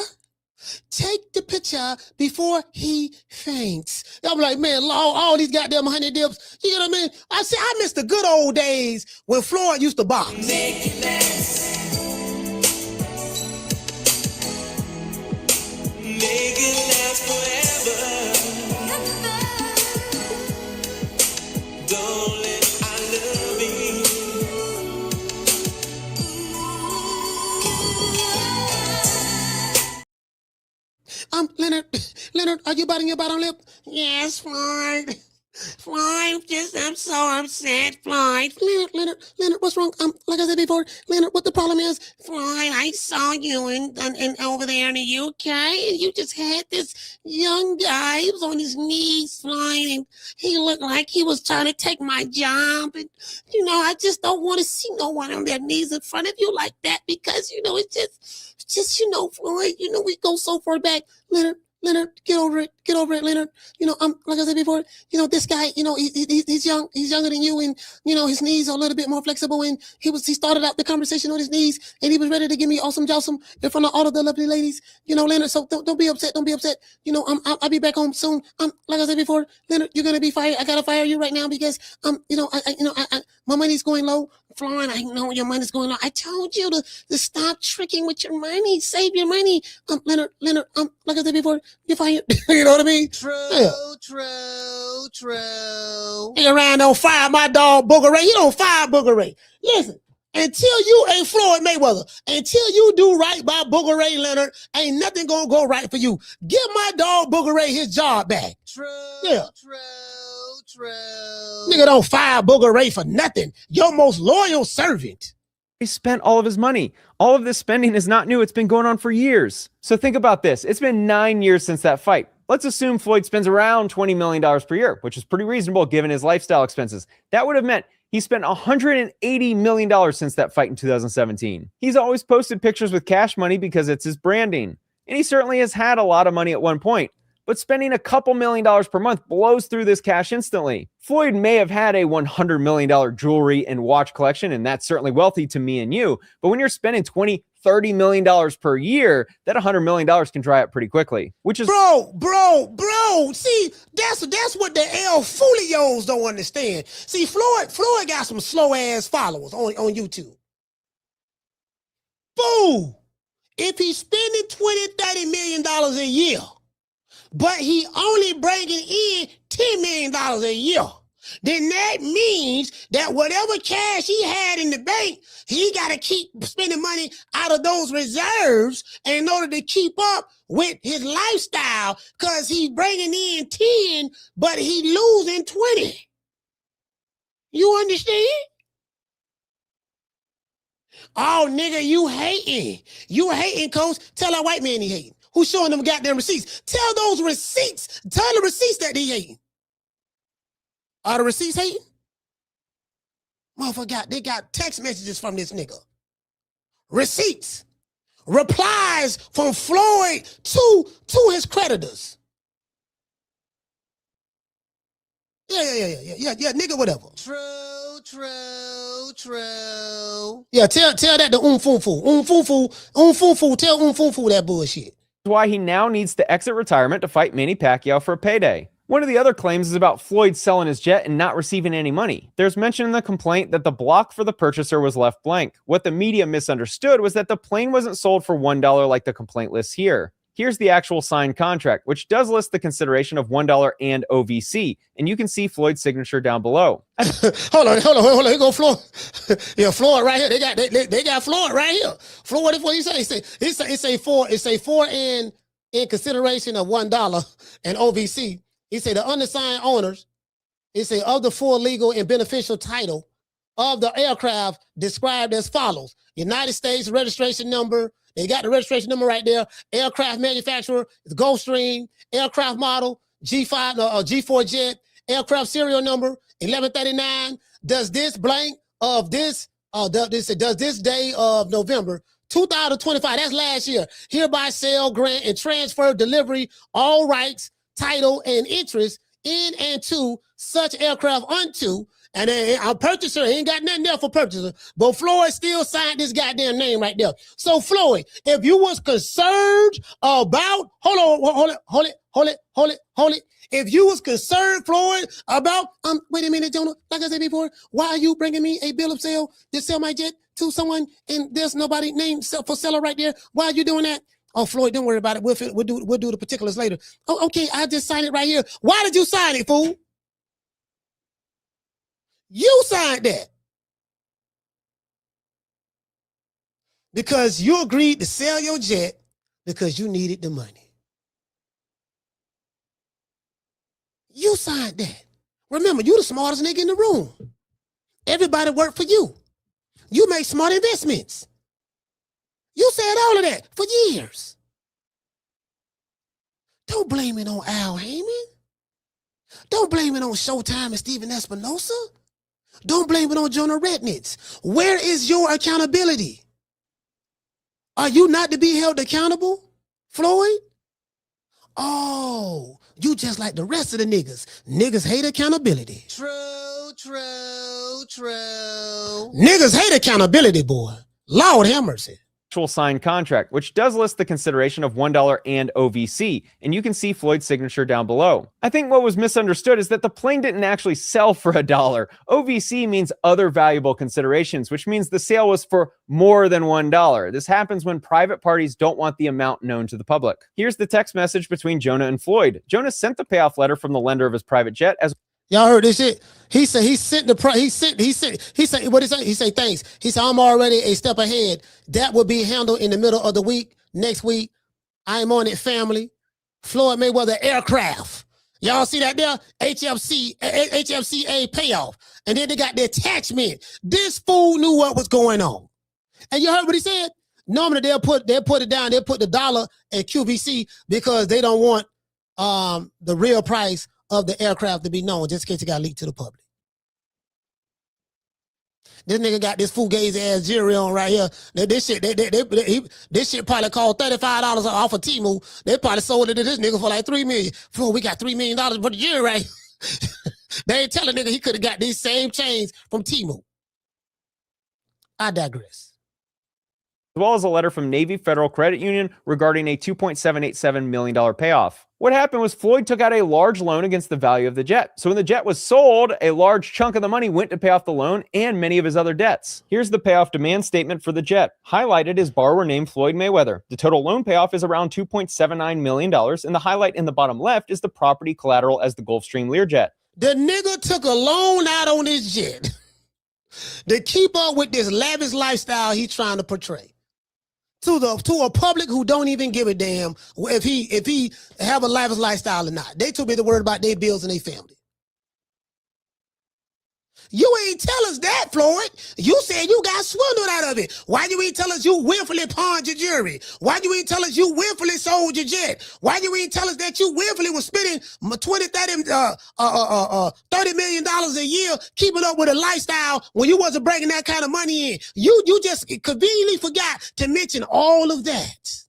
Take the picture before he faints. I'm like, man, all these goddamn honey dips. You know what I mean? I miss the good old days when Floyd used to box. Make it last. Make it last forever. Don't let I love you. Leonard, are you biting your bottom lip? Yes, Floyd. Floyd, I'm so upset, Floyd. Leonard, what's wrong? Like I said before, Leonard, what the problem is? Floyd, I saw you in over there in the UK, and you just had this young guy. He was on his knees, Floyd, and he looked like he was trying to take my job. And, I just don't want to see no one on their knees in front of you like that because, it's just, Floyd, we go so far back. Leonard, get over it, Leonard. Like I said before, this guy, he's young, he's younger than you, and his knees are a little bit more flexible. And he started out the conversation on his knees, and he was ready to give me awesome jawsome in front of all of the lovely ladies. Leonard. So don't be upset. I'll be back home soon. Like I said before, Leonard, you're gonna be fired. I gotta fire you right now because my money's going low. Floyd, I know your money's going low. I told you to stop tricking with your money. Save your money. Leonard, like I said before, you're fired. You know what I mean? True. Nigga around don't fire my dog Booger Ray. You don't fire Booger Ray. Listen, until you ain't Floyd Mayweather, until you do right by Booger Ray, Leonard, ain't nothing gonna go right for you. Give my dog Booger Ray his job back. True. Nigga don't fire Booger Ray for nothing. Your most loyal servant. He spent all of his money. All of this spending is not new. It's been going on for years. So think about this. It's been 9 years since that fight. Let's assume Floyd spends around $20 million per year, which is pretty reasonable given his lifestyle expenses. That would have meant he spent $180 million since that fight in 2017. He's always posted pictures with cash money because it's his branding. And he certainly has had a lot of money at one point. But spending a couple $1 million per month blows through this cash instantly. Floyd may have had a $100 million jewelry and watch collection, and that's certainly wealthy to me and you. But when you're spending $20, $30 million per year, that $100 million can dry up pretty quickly. Which is bro. See, that's what the El Fulios don't understand. See, Floyd got some slow ass followers on YouTube. Fool! If he's spending $20, $30 million a year, but he only bringing in $10 million a year, then that means that whatever cash he had in the bank, he got to keep spending money out of those reserves in order to keep up with his lifestyle because he's bringing in 10, but he losing 20. You understand? Oh, nigga, you hating. You hating, coach. Tell that white man he hating. Who's showing them goddamn receipts? Tell the receipts that he hating. Are the receipts hating? Motherfucker, they got text messages from this nigga. Receipts. Replies from Floyd to his creditors. Yeah, nigga, whatever. True. Yeah, tell that to Umfufu. Tell Umfufu that bullshit. Why he now needs to exit retirement to fight Manny Pacquiao for a payday. One of the other claims is about Floyd selling his jet and not receiving any money. There's mention in the complaint that the block for the purchaser was left blank. What the media misunderstood was that the plane wasn't sold for $1 like the complaint lists here. Here's the actual signed contract, which does list the consideration of $1 and OVC, and you can see Floyd's signature down below. hold on. Here go Floyd. Yeah, Floyd right here. They got Floyd right here. Floyd, what he say? He say four in consideration of $1 and OVC. He say the undersigned owners. He say of the full legal and beneficial title of the aircraft described as follows: United States registration number. They got the registration number right there. Aircraft manufacturer, the Gulfstream. Aircraft model, G4 jet. Aircraft serial number, 1139. Does this blank of this, does this day of November 2025, that's last year, hereby sell, grant, and transfer, delivery, all rights, title, and interest in and to such aircraft unto, and then a purchaser, he ain't got nothing there for purchaser, but Floyd still signed this goddamn name right there. So Floyd, if you was concerned about, hold it. If you was concerned, Floyd, about, wait a minute, Jonah, like I said before, why are you bringing me a bill of sale to sell my jet to someone and there's nobody named for seller right there? Why are you doing that? Oh, Floyd, don't worry about it. We'll do the particulars later. Oh, okay, I just signed it right here. Why did you sign it, fool? You signed that. Because you agreed to sell your jet because you needed the money. You signed that. Remember, you the smartest nigga in the room. Everybody worked for you. You make smart investments. You said all of that for years. Don't blame it on Al Heyman. Don't blame it on Showtime and Steven Espinosa. Don't blame it on Jonah Rechnitz. Where is your accountability? Are you not to be held accountable, Floyd? Oh, you just like the rest of the niggas. Niggas hate accountability. True. Niggas hate accountability, boy. Lord have mercy. Actual signed contract, which does list the consideration of $1 and OVC, and you can see Floyd's signature down below. I think what was misunderstood is that the plane didn't actually sell for $1. OVC means other valuable considerations, which means the sale was for more than $1. This happens when private parties don't want the amount known to the public. Here's the text message between Jonah and Floyd. Jonah sent the payoff letter from the lender of his private jet as y'all heard this shit? He said he sent what did he say? He said thanks. He said I'm already a step ahead. That will be handled in the middle of the week. Next week, I'm on it, family. Floyd Mayweather aircraft. Y'all see that there? HFCA payoff. And then they got the attachment. This fool knew what was going on. And you heard what he said? Normally they'll put it down, they'll put the dollar at QVC because they don't want the real price of the aircraft to be known, just in case it got leaked to the public. This nigga got this fugazi ass jury on right here. This shit probably cost $35 off of Temu. They probably sold it to this nigga for like $3 million. Bro, we got $3 million for the jury right here. They ain't telling nigga he could have got these same chains from Temu. I digress. as well as a letter from Navy Federal Credit Union regarding a $2.787 million payoff. What happened was Floyd took out a large loan against the value of the jet. So when the jet was sold, a large chunk of the money went to pay off the loan and many of his other debts. Here's the payoff demand statement for the jet. Highlighted is borrower named Floyd Mayweather. The total loan payoff is around $2.79 million, and the highlight in the bottom left is the property collateral as the Gulfstream Learjet. The nigga took a loan out on his jet to keep up with this lavish lifestyle he's trying to portray. To a public who don't even give a damn if he have a lavish lifestyle or not. They too busy worried about their bills and their family. You ain't tell us that, Floyd. You said you got swindled out of it. Why you ain't tell us you willfully pawned your jury? Why you ain't tell us you willfully sold your jet? Why you ain't tell us that you willfully was spending $30 million a year keeping up with a lifestyle when you wasn't bringing that kind of money in? You just conveniently forgot to mention all of that.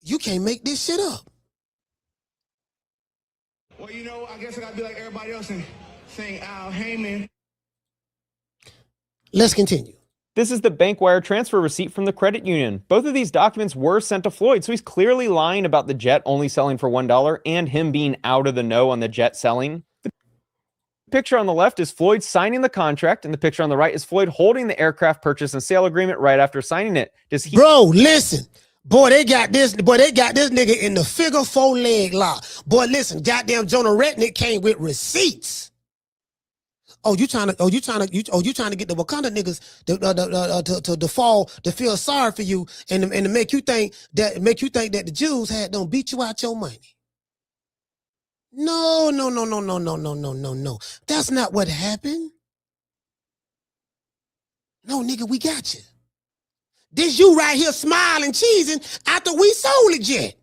You can't make this shit up. Well, you know, I guess I gotta be like everybody else and saying Al Heyman. Let's continue. This is the bank wire transfer receipt from the credit union. Both of these documents were sent to Floyd, so he's clearly lying about the jet only selling for $1 and him being out of the know on the jet selling. Picture on the left is Floyd signing the contract, and the picture on the right is Floyd holding the aircraft purchase and sale agreement right after signing it. Bro, listen. Boy, they got this nigga in the figure 4 leg lock. Boy, listen, goddamn Jonah Rechnitz came with receipts. You trying to get the Wakanda niggas to fall, to feel sorry for you, and to make you think that the Jews don't beat you out your money. No. That's not what happened. No, nigga, we got you. This you right here smiling, cheesing after we sold it yet.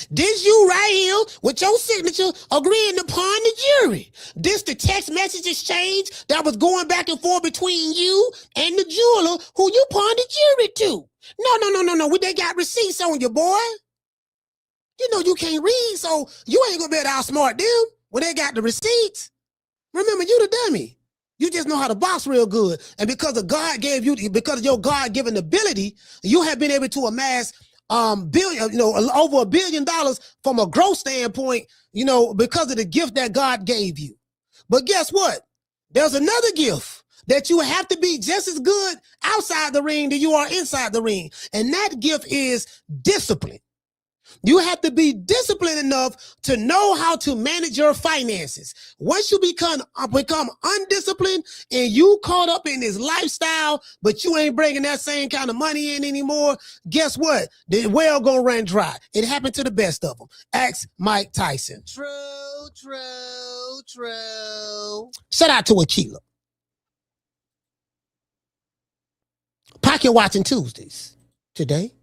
This you right here with your signature agreeing upon the jury. This the text message exchange that was going back and forth between you and the jeweler who you pawned the jury to. No. They got receipts on you, boy. You know you can't read, so you ain't gonna be able to outsmart them when they got the receipts. Remember, you the dummy. You just know how to box real good. And because of your God-given ability, you have been able to amass over $1 billion from a growth standpoint, because of the gift that God gave you. But guess what? There's another gift that you have to be just as good outside the ring than you are inside the ring. And that gift is discipline. You have to be disciplined enough to know how to manage your finances. Once you become undisciplined and you caught up in this lifestyle, but you ain't bringing that same kind of money in anymore, guess what? The well gonna run dry. It happened to the best of them. Ask Mike Tyson. True. Shout out to Aquila. Pocket watching Tuesdays today.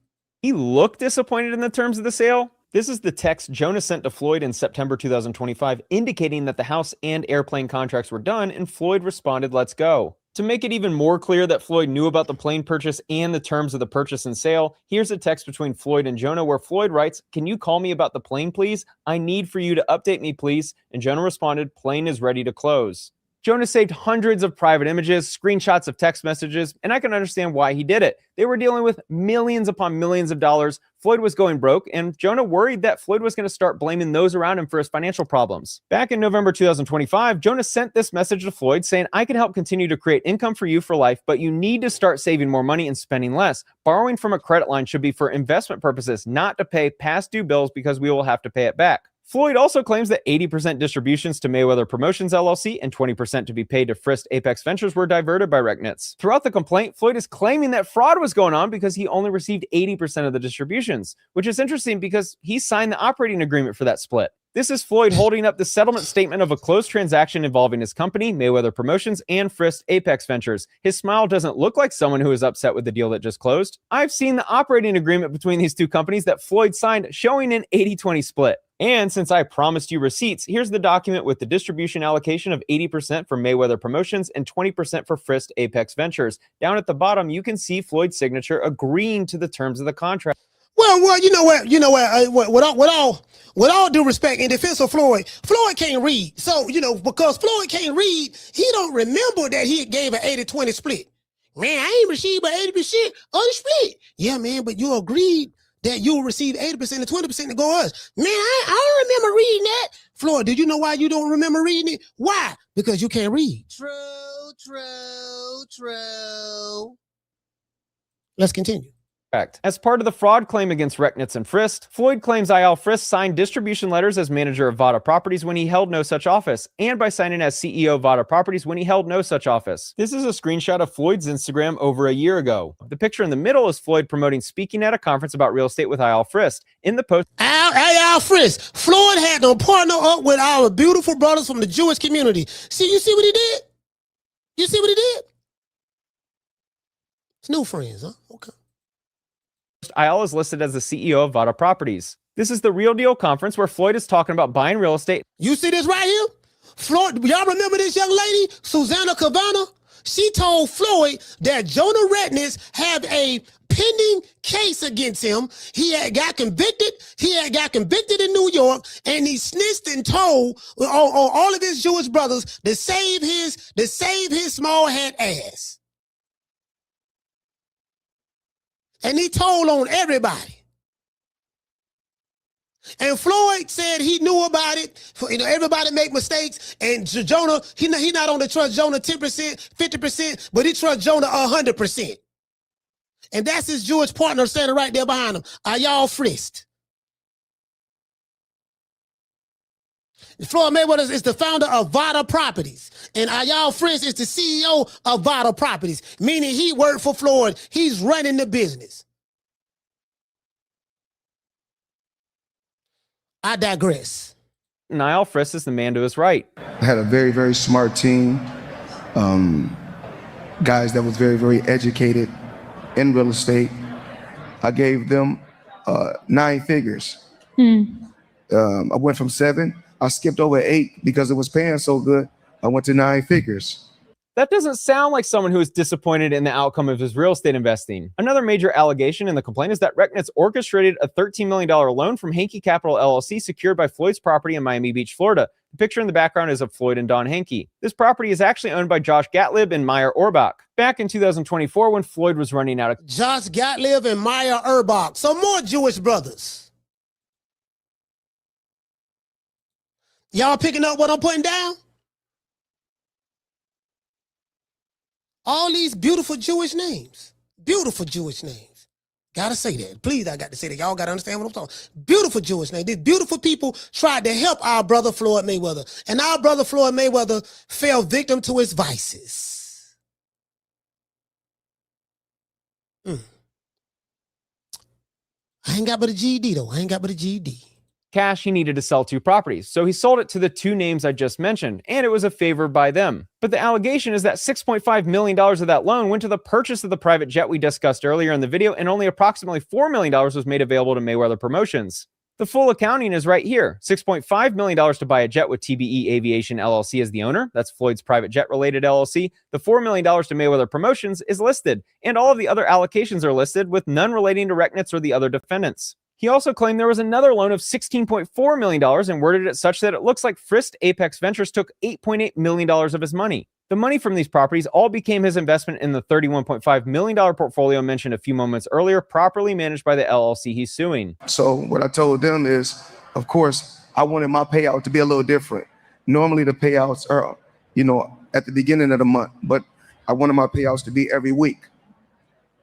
He looked disappointed in the terms of the sale. This is the text Jonah sent to Floyd in September 2025, indicating that the house and airplane contracts were done, and Floyd responded, "Let's go." To make it even more clear that Floyd knew about the plane purchase and the terms of the purchase and sale, here's a text between Floyd and Jonah where Floyd writes, "Can you call me about the plane, please? I need for you to update me, please." And Jonah responded, "Plane is ready to close." Jonah saved hundreds of private images, screenshots of text messages, and I can understand why he did it. They were dealing with millions upon millions of dollars. Floyd was going broke, and Jonah worried that Floyd was going to start blaming those around him for his financial problems. Back in November 2025, Jonah sent this message to Floyd saying, "I can help continue to create income for you for life, but you need to start saving more money and spending less. Borrowing from a credit line should be for investment purposes, not to pay past due bills because we will have to pay it back." Floyd also claims that 80% distributions to Mayweather Promotions LLC and 20% to be paid to Frist Apex Ventures were diverted by Rechnitz. Throughout the complaint, Floyd is claiming that fraud was going on because he only received 80% of the distributions, which is interesting because he signed the operating agreement for that split. This is Floyd holding up the settlement statement of a closed transaction involving his company, Mayweather Promotions, and Frist Apex Ventures. His smile doesn't look like someone who is upset with the deal that just closed. I've seen the operating agreement between these two companies that Floyd signed showing an 80-20 split. And since I promised you receipts, here's the document with the distribution allocation of 80% for Mayweather Promotions and 20% for Frist Apex Ventures. Down at the bottom, you can see Floyd's signature agreeing to the terms of the contract. Well, you know what? With all due respect, in defense of Floyd can't read. So, because Floyd can't read, he don't remember that he gave an 80-20 split. Man, I ain't received but 80% of the split. Yeah, man, but you agreed that you'll receive 80% and 20% to go us. Man, I don't remember reading that. Floyd, did you know why you don't remember reading it? Why? Because you can't read. True. Let's continue. As part of the fraud claim against Rechnitz and Frist, Floyd claims Eyal Frist signed distribution letters as manager of Vada Properties when he held no such office, and by signing as CEO of Vada Properties when he held no such office. This is a screenshot of Floyd's Instagram over a year ago. The picture in the middle is Floyd promoting speaking at a conference about real estate with Eyal Frist. In the post, Eyal Frist, Floyd had to partner up with our beautiful brothers from the Jewish community. You see what he did? You see what he did? It's new friends, huh? Okay. Eyal is listed as the CEO of Vada Properties. This is the Real Deal conference where Floyd is talking about buying real estate. You see this right here? Floyd, y'all remember this young lady, Susanna Cavana? She told Floyd that Jonah Rechnitz had a pending case against him. He had got convicted. In New York, and he snitched and told on all of his Jewish brothers to save his small head ass. And he told on everybody. And Floyd said he knew about it. You know, everybody make mistakes. And Jonah, he not only trust Jonah 10%, 50%, but he trusts Jonah 100%. And that's his Jewish partner standing right there behind him. Are y'all frisked? Floyd Mayweather is the founder of Vada Properties. And Ayal Frisk is the CEO of Vada Properties, meaning he worked for Floyd. He's running the business. I digress. Niall Frisk is the man to his right. I had a very, very smart team. Guys that was very, very educated in real estate. I gave them 9 figures. I went from 7. I skipped over 8 because it was paying so good. I went to 9 figures. That doesn't sound like someone who is disappointed in the outcome of his real estate investing. Another major allegation in the complaint is that Rechnitz orchestrated a $13 million loan from Hankey Capital LLC secured by Floyd's property in Miami Beach, Florida. The picture in the background is of Floyd and Don Hankey. This property is actually owned by Josh Gatlib and Meyer Orbach. Back in 2024, when Floyd was running out of... Josh Gatlib and Meyer Orbach. So more Jewish brothers. Y'all picking up what I'm putting down? All these beautiful Jewish names. Beautiful Jewish names. Gotta say that. Please, I got to say that. Y'all gotta understand what I'm talking. Beautiful Jewish names. These beautiful people tried to help our brother Floyd Mayweather. And our brother Floyd Mayweather fell victim to his vices. I ain't got but a GED though. I ain't got but a GED. Cash, he needed to sell 2 properties, so he sold it to the 2 names I just mentioned, and it was a favor by them. But the allegation is that $6.5 million of that loan went to the purchase of the private jet we discussed earlier in the video, and only approximately $4 million was made available to Mayweather Promotions. The full accounting is right here. $6.5 million to buy a jet with TBE Aviation LLC as the owner. That's Floyd's private jet-related LLC. The $4 million to Mayweather Promotions is listed, and all of the other allocations are listed, with none relating to Rechnitz or the other defendants. He also claimed there was another loan of $16.4 million and worded it such that it looks like Frisk Apex Ventures took $8.8 million of his money. The money from these properties all became his investment in the $31.5 million portfolio mentioned a few moments earlier, properly managed by the LLC he's suing. So what I told them is, of course, I wanted my payout to be a little different. Normally the payouts are, at the beginning of the month, but I wanted my payouts to be every week,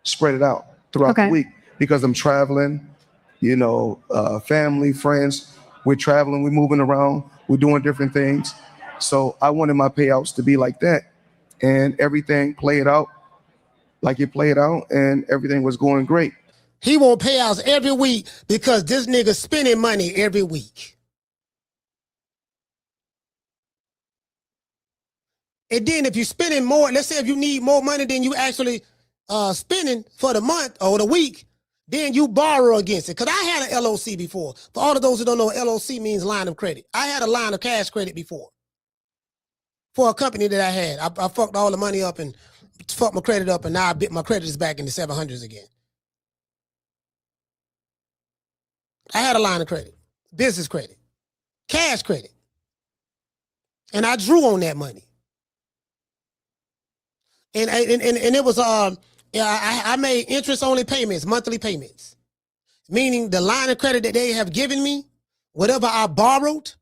spread it out throughout the week, because I'm traveling. Family, friends, we're traveling, we're moving around, we're doing different things. So I wanted my payouts to be like that, and everything played out like it played out, and everything was going great. He want payouts every week because this nigga spending money every week. And then if you're spending more, let's say if you need more money than you actually spending for the month or the week, then you borrow against it. Because I had an LOC before. For all of those who don't know, LOC means line of credit. I had a line of cash credit before for a company that I had. I fucked all the money up and fucked my credit up, and now my credit is back in the 700s again. I had a line of credit, business credit, cash credit. And I drew on that money. And it was... I made interest-only payments, monthly payments, meaning the line of credit that they have given me, whatever I borrowed,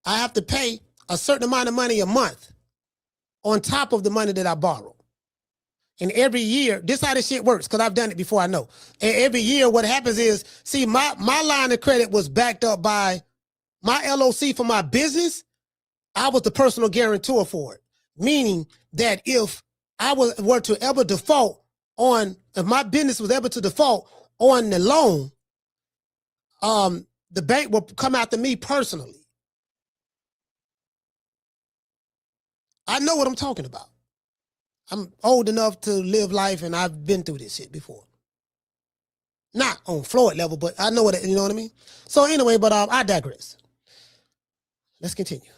I have to pay a certain amount of money a month on top of the money that I borrowed. And every year, this is how this shit works, because I've done it before, I know. And every year what happens is, see, my line of credit was backed up by my LOC for my business. I was the personal guarantor for it, meaning that if were to ever default on, if my business was ever to default on the loan, the bank will come after me personally. I know what I'm talking about. I'm old enough to live life, and I've been through this shit before. Not on Floyd level, but I know what, you know what I mean? So anyway, but I digress. Let's continue.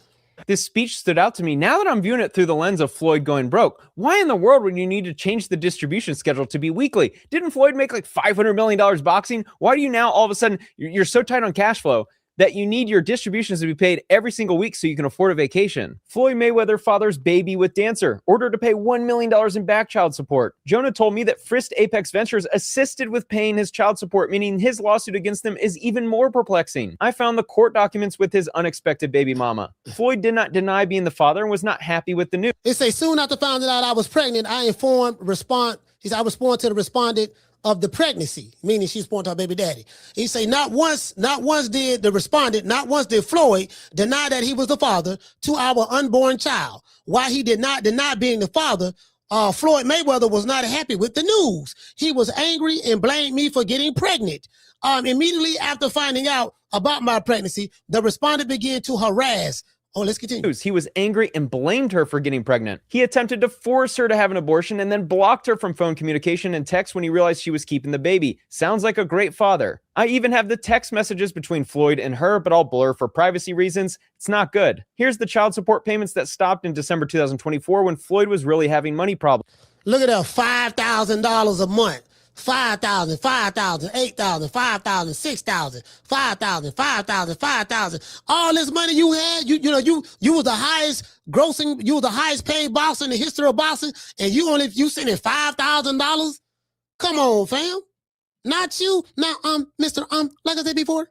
This speech stood out to me now that I'm viewing it through the lens of Floyd going broke. Why in the world would you need to change the distribution schedule to be weekly? Didn't Floyd make like $500 million boxing? Why do you now all of a sudden, you're so tight on cash flow that you need your distributions to be paid every single week so you can afford a vacation. Floyd Mayweather fathers baby with dancer, ordered to pay $1 million in back child support. Jonah told me that Frist Apex Ventures assisted with paying his child support, meaning his lawsuit against them is even more perplexing. I found the court documents with his unexpected baby mama. Floyd did not deny being the father and was not happy with the news. It say, soon after finding out I was pregnant, I informed I responded to the respondent of the pregnancy, meaning she's born to her baby daddy. He say, not once did the respondent, not once did Floyd deny that he was the father to our unborn child. While he did not deny being the father, Floyd Mayweather was not happy with the news. He was angry and blamed me for getting pregnant. Immediately after finding out about my pregnancy, the respondent began to harass. Oh, let's continue. He was angry and blamed her for getting pregnant. He attempted to force her to have an abortion and then blocked her from phone communication and text when he realized she was keeping the baby. Sounds like a great father. I even have the text messages between Floyd and her, but I'll blur for privacy reasons. It's not good. Here's the child support payments that stopped in December 2024 when Floyd was really having money problems. Look at that, $5,000 a month. 5,000, 5,000, 8,000, 5,000, 6,000, 5,000, 5,000, 5,000. All this money you had, you was the highest grossing, you was the highest paid boxer in the history of boxing, and you sending $5,000? Come on, fam. Not you. Now, Mr. Like I said before.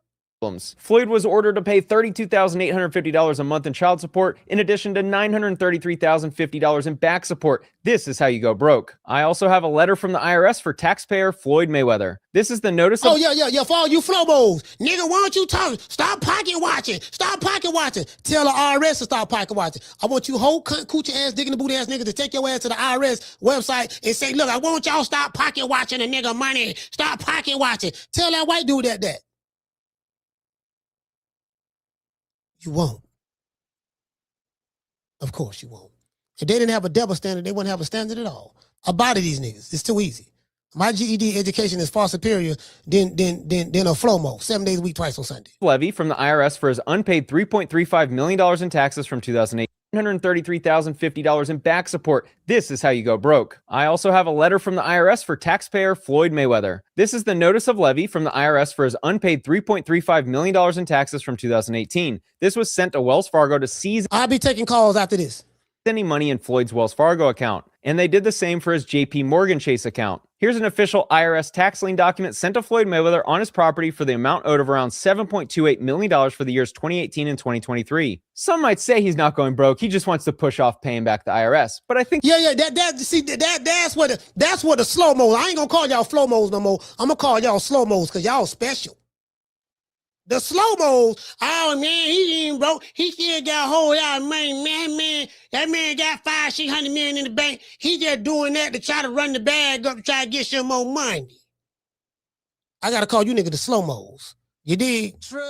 Floyd was ordered to pay $32,850 a month in child support, in addition to $933,050 in back support. This is how you go broke. I also have a letter from the IRS for taxpayer Floyd Mayweather. This is the notice of— Oh, yeah, for all you flowbos. Nigga, why don't you talk? Stop pocket watching. Stop pocket watching. Tell the IRS to stop pocket watching. I want you whole coochie ass, digging the booty ass niggas to take your ass to the IRS website and say, look, I want y'all stop pocket watching the nigga money. Stop pocket watching. Tell that white dude that. You won't. Of course you won't. If they didn't have a double standard, they wouldn't have a standard at all. I body these niggas. It's too easy. My GED education is far superior than a Flomo, 7 days a week, twice on Sunday. Levy from the IRS for his unpaid $3.35 million in taxes from 2008. $133,050 in back support. This is how you go broke. I also have a letter from the IRS for taxpayer Floyd Mayweather. This is the notice of levy from the IRS for his unpaid $3.35 million in taxes from 2018. This was sent to Wells Fargo to seize— I'll be taking calls after this— any money in Floyd's Wells Fargo account. And they did the same for his JP Morgan Chase account. Here's an official IRS tax lien document sent to Floyd Mayweather on his property for the amount owed of around $7.28 million for the years 2018 and 2023. Some might say he's not going broke. He just wants to push off paying back the IRS. But I think— that's what the slow-mos— I ain't gonna call y'all flow-mos no more. I'm gonna call y'all slow-mos because y'all special. The slow-mos, oh man, he ain't broke. He still got a whole lot of money, man. That man got $500-600 million in the bank. He just doing that to try to run the bag up to try to get some more money. I gotta call you nigga the slow-mos. You dig? True.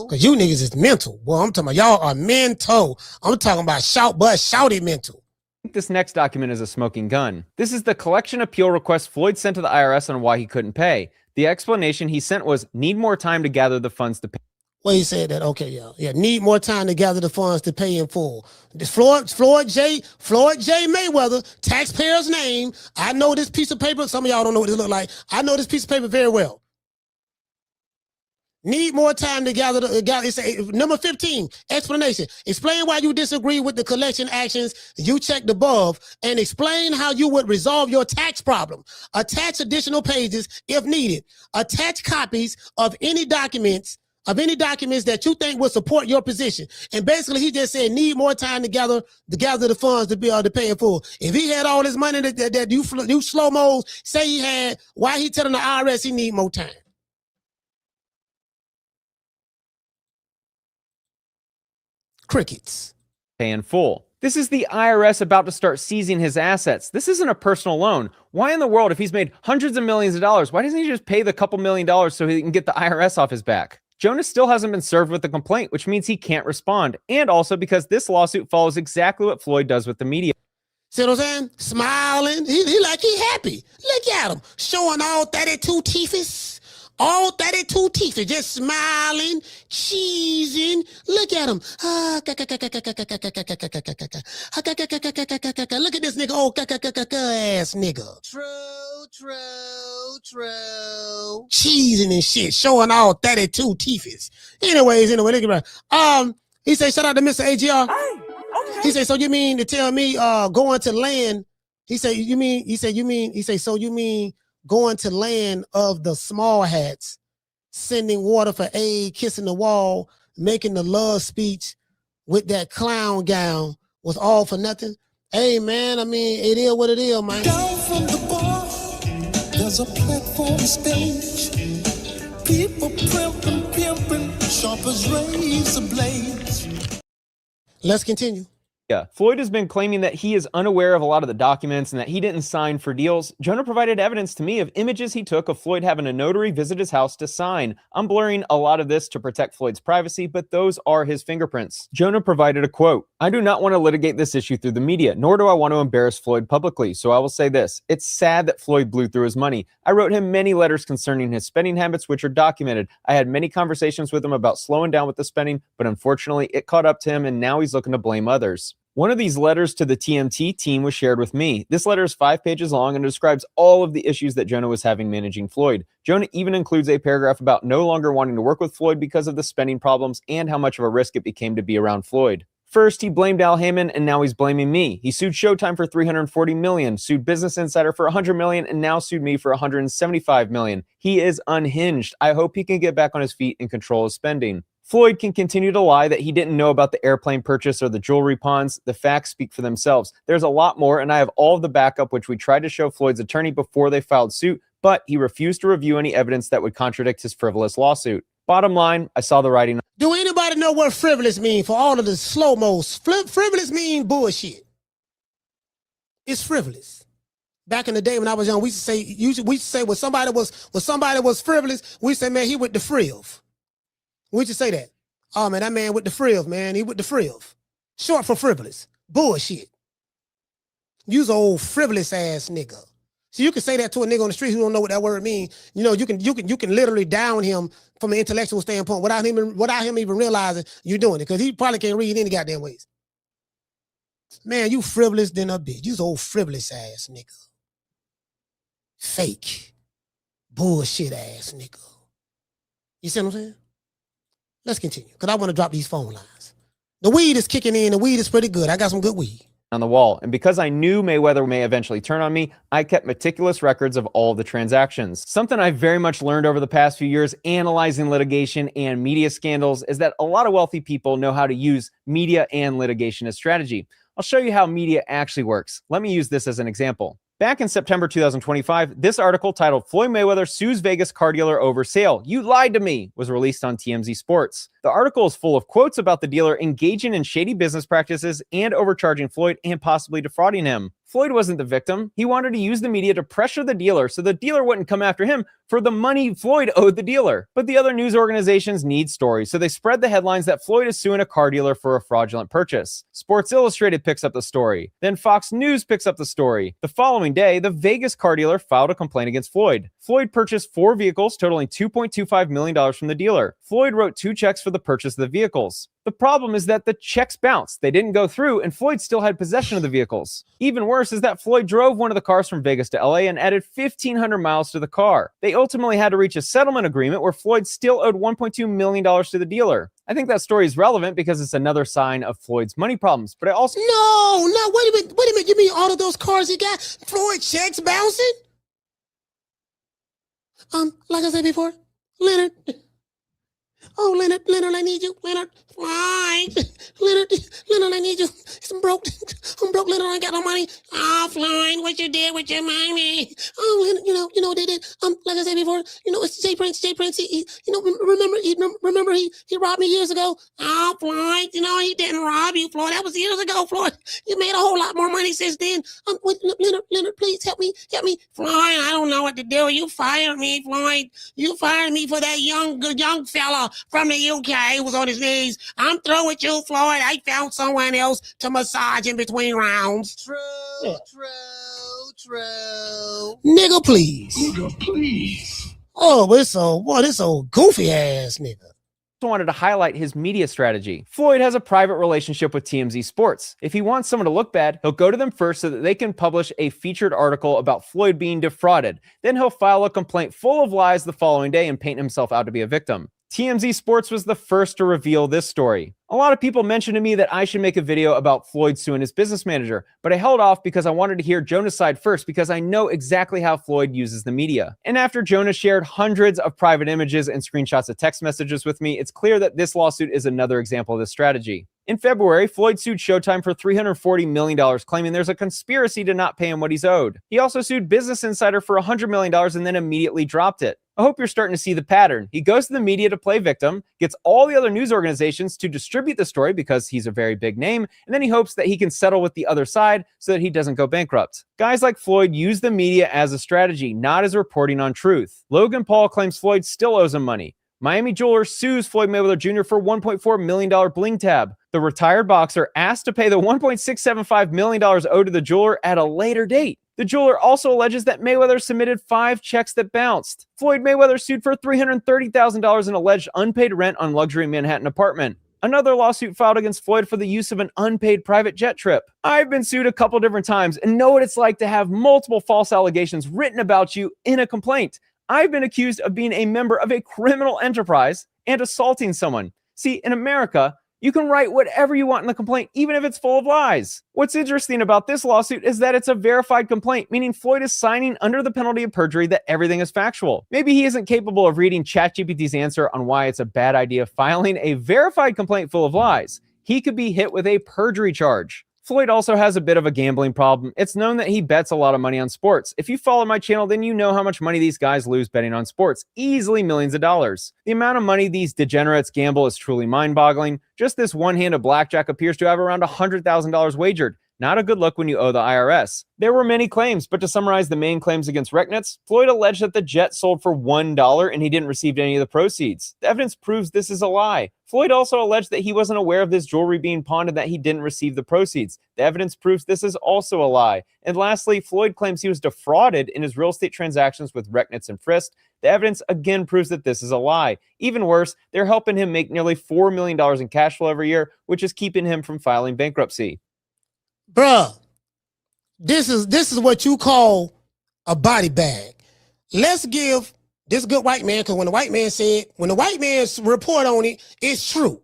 Cause you niggas is mental. Boy, I'm talking about y'all are mental. I'm talking about shouty mental. This next document is a smoking gun. This is the collection appeal request Floyd sent to the IRS on why he couldn't pay. The explanation he sent was need more time to gather the funds to pay. Well, he said that. Okay, yeah. Need more time to gather the funds to pay in full. This Floyd J. Mayweather, taxpayer's name. I know this piece of paper. Some of y'all don't know what it look like. I know this piece of paper very well. Need more time to gather. It's number 15, explanation. Explain why you disagree with the collection actions you checked above and explain how you would resolve your tax problem. Attach additional pages if needed. Attach copies of any documents that you think will support your position. And basically he just said need more time to gather the funds to be able to pay in full. If he had all this money that you slow-mos say he had, why he telling the IRS he need more time? Crickets. Pay in full. This is the IRS about to start seizing his assets. This isn't a personal loan. Why in the world, if he's made hundreds of millions of dollars, why doesn't he just pay the couple $1 million so he can get the IRS off his back? Jonah still hasn't been served with the complaint, which means he can't respond. And also because this lawsuit follows exactly what Floyd does with the media. See what I'm saying? Smiling. He like he happy. Look at him. Showing all 32 teeths. All 32 teeth are just smiling, cheesing. Look at him. Look at this nigga, old ass nigga. True. Cheesing and shit, showing all 32 teeth. Anyways, look at that. He said, shout out to Mr. AGR. Hey, okay. He said, so you mean to tell me going to land? He said, you mean going to land of the small hats, sending water for aid, kissing the wall, making the love speech with that clown gown was all for nothing? Hey, man, I mean, it is what it is, man. Down from the bar, there's a platform stage. People pimping, sharp as razor blades. Let's continue. Yeah, Floyd has been claiming that he is unaware of a lot of the documents and that he didn't sign for deals. Jonah provided evidence to me of images he took of Floyd having a notary visit his house to sign. I'm blurring a lot of this to protect Floyd's privacy, but those are his fingerprints. Jonah provided a quote. I do not want to litigate this issue through the media, nor do I want to embarrass Floyd publicly, so I will say this. It's sad that Floyd blew through his money. I wrote him many letters concerning his spending habits, which are documented. I had many conversations with him about slowing down with the spending, but unfortunately it caught up to him and now he's looking to blame others. One of these letters to the TMT team was shared with me. This letter is 5 pages long and describes all of the issues that Jonah was having managing Floyd. Jonah even includes a paragraph about no longer wanting to work with Floyd because of the spending problems and how much of a risk it became to be around Floyd. First, he blamed Al Heyman, and now he's blaming me. He sued Showtime for $340 million, sued Business Insider for $100 million, and now sued me for $175 million. He is unhinged. I hope he can get back on his feet and control his spending. Floyd can continue to lie that he didn't know about the airplane purchase or the jewelry pawns. The facts speak for themselves. There's a lot more, and I have all of the backup, which we tried to show Floyd's attorney before they filed suit, but he refused to review any evidence that would contradict his frivolous lawsuit. Bottom line, I saw the writing. Do anybody know what frivolous mean for all of the slow-mos? Frivolous mean bullshit. It's frivolous. Back in the day when I was young, we used to say when somebody was frivolous, we say, man, he with the friv. We just say that. Oh, man, that man with the friv, man. He with the friv. Short for frivolous. Bullshit. You's an old frivolous ass nigga. So you can say that to a nigga on the street who don't know what that word means. You know, you can literally down him from an intellectual standpoint without him even realizing you're doing it, because he probably can't read any goddamn ways. Man, you frivolous than a bitch. You's an old frivolous ass nigga. Fake. Bullshit ass nigga. You see what I'm saying? Let's continue, because I want to drop these phone lines. The weed is kicking in. The weed is pretty good. I got some good weed. On the wall. And because I knew Mayweather may eventually turn on me, I kept meticulous records of all of the transactions. Something I very much learned over the past few years analyzing litigation and media scandals is that a lot of wealthy people know how to use media and litigation as strategy. I'll show you how media actually works. Let me use this as an example. Back in September 2025, this article titled Floyd Mayweather Sues Vegas Car Dealer Over Sale. You lied to me was released on TMZ Sports. The article is full of quotes about the dealer engaging in shady business practices and overcharging Floyd and possibly defrauding him. Floyd wasn't the victim. He wanted to use the media to pressure the dealer so the dealer wouldn't come after him for the money Floyd owed the dealer. But the other news organizations need stories, so they spread the headlines that Floyd is suing a car dealer for a fraudulent purchase. Sports Illustrated picks up the story. Then Fox News picks up the story. The following day, the Vegas car dealer filed a complaint against Floyd. Floyd purchased 4 vehicles totaling $2.25 million from the dealer. Floyd wrote 2 checks for the purchase of the vehicles. The problem is that the checks bounced. They didn't go through, and Floyd still had possession of the vehicles. Even worse is that Floyd drove one of the cars from Vegas to LA and added 1,500 miles to the car. They ultimately had to reach a settlement agreement where Floyd still owed $1.2 million to the dealer. I think that story is relevant because it's another sign of Floyd's money problems, but I also... No, wait a minute. You mean all of those cars he got, Floyd checks bouncing? Like I said before, Leonard. Oh, Leonard, I need you. Leonard, Floyd. Leonard, I need you. I'm broke, Leonard, I ain't got no money. Oh, Floyd, what you did with your money? Oh, Leonard, you know what they did? Like I said before, it's Jay Prince, he remember he robbed me years ago? Oh, Floyd, he didn't rob you, Floyd. That was years ago, Floyd. You made a whole lot more money since then. Wait, Leonard, please help me. Floyd, I don't know what to do. You fired me, Floyd. You fired me for that young fella from the UK who was on his knees. I'm through with you, Floyd. I found someone else to massage in between rounds. True. Nigga, please. Oh, but this old goofy ass nigga. Wanted to highlight his media strategy. Floyd has a private relationship with TMZ Sports. If he wants someone to look bad, he'll go to them first so that they can publish a featured article about Floyd being defrauded. Then he'll file a complaint full of lies the following day and paint himself out to be a victim. TMZ Sports was the first to reveal this story. A lot of people mentioned to me that I should make a video about Floyd suing his business manager, but I held off because I wanted to hear Jonah's side first because I know exactly how Floyd uses the media. And after Jonah shared hundreds of private images and screenshots of text messages with me, it's clear that this lawsuit is another example of this strategy. In February, Floyd sued Showtime for $340 million, claiming there's a conspiracy to not pay him what he's owed. He also sued Business Insider for $100 million and then immediately dropped it. I hope you're starting to see the pattern. He goes to the media to play victim, gets all the other news organizations to distribute the story because he's a very big name, and then he hopes that he can settle with the other side so that he doesn't go bankrupt. Guys like Floyd use the media as a strategy, not as reporting on truth. Logan Paul claims Floyd still owes him money. Miami jeweler sues Floyd Mayweather Jr. for $1.4 million bling tab. The retired boxer asked to pay the $1.675 million owed to the jeweler at a later date. The jeweler also alleges that Mayweather submitted 5 checks that bounced. Floyd Mayweather sued for $330,000 in alleged unpaid rent on luxury Manhattan apartment. Another lawsuit filed against Floyd for the use of an unpaid private jet trip. I've been sued a couple different times and know what it's like to have multiple false allegations written about you in a complaint. I've been accused of being a member of a criminal enterprise and assaulting someone. See, in America, you can write whatever you want in the complaint, even if it's full of lies. What's interesting about this lawsuit is that it's a verified complaint, meaning Floyd is signing under the penalty of perjury that everything is factual. Maybe he isn't capable of reading ChatGPT's answer on why it's a bad idea filing a verified complaint full of lies. He could be hit with a perjury charge. Floyd also has a bit of a gambling problem. It's known that he bets a lot of money on sports. If you follow my channel, then you know how much money these guys lose betting on sports. Easily millions of dollars. The amount of money these degenerates gamble is truly mind-boggling. Just this one hand of blackjack appears to have around $100,000 wagered. Not a good look when you owe the IRS. There were many claims, but to summarize the main claims against Rechnitz, Floyd alleged that the jet sold for $1 and he didn't receive any of the proceeds. The evidence proves this is a lie. Floyd also alleged that he wasn't aware of this jewelry being pawned and that he didn't receive the proceeds. The evidence proves this is also a lie. And lastly, Floyd claims he was defrauded in his real estate transactions with Rechnitz and Frist. The evidence again proves that this is a lie. Even worse, they're helping him make nearly $4 million in cash flow every year, which is keeping him from filing bankruptcy. Bruh, this is what you call a body bag. Let's give this good white man, because when the white man's report on it, it's true.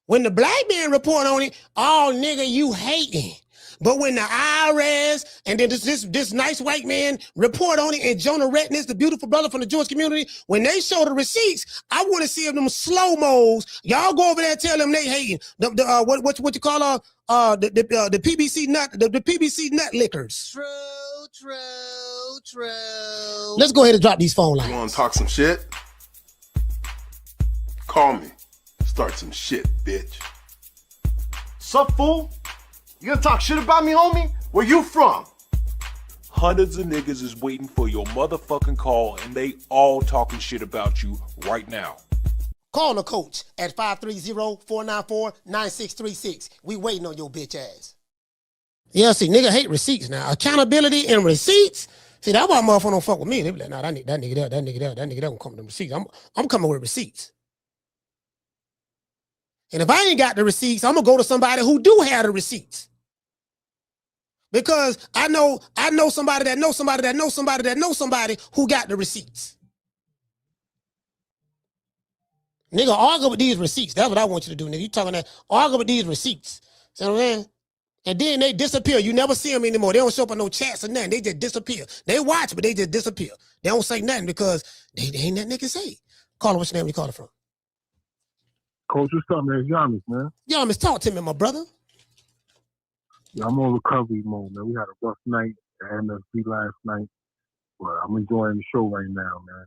When the black man report on it, oh nigga, you hating. But when the IRS and then this nice white man report on it, and Jonah Rechnitz, the beautiful brother from the Jewish community, when they show the receipts, I want to see them slow-mos. Y'all go over there and tell them they hating. What you call the PBC nut, the PBC nut liquors. True. Let's go ahead and drop these phone lines. You want to talk some shit? Call me. Start some shit, bitch. Sup, fool? You gonna talk shit about me, homie? Where you from? Hundreds of niggas is waiting for your motherfucking call, and they all talking shit about you right now. Call the coach at 530-494-9636. We waiting on your bitch ass. Yeah, see, nigga hate receipts now. Accountability and receipts. See, that's why motherfucker don't fuck with me. They be like, nah, that nigga there gonna come with them receipts. I'm coming with receipts. And if I ain't got the receipts, I'm gonna go to somebody who do have the receipts. Because I know somebody that knows somebody that knows somebody that knows somebody who got the receipts. Nigga, argue with these receipts. That's what I want you to do, nigga. You talking that, argue with these receipts. See what I'm saying? And then they disappear. You never see them anymore. They don't show up on no chats or nothing. They just disappear. They watch, but they just disappear. They don't say nothing because they ain't nothing they can say. Call it, what's your name? Where you call it from? Coach, what's up, man? It's Giannis, man. Giannis, talk to me, my brother. Yeah, I'm on recovery mode, man. We had a rough night at MSB last night, but I'm enjoying the show right now, man.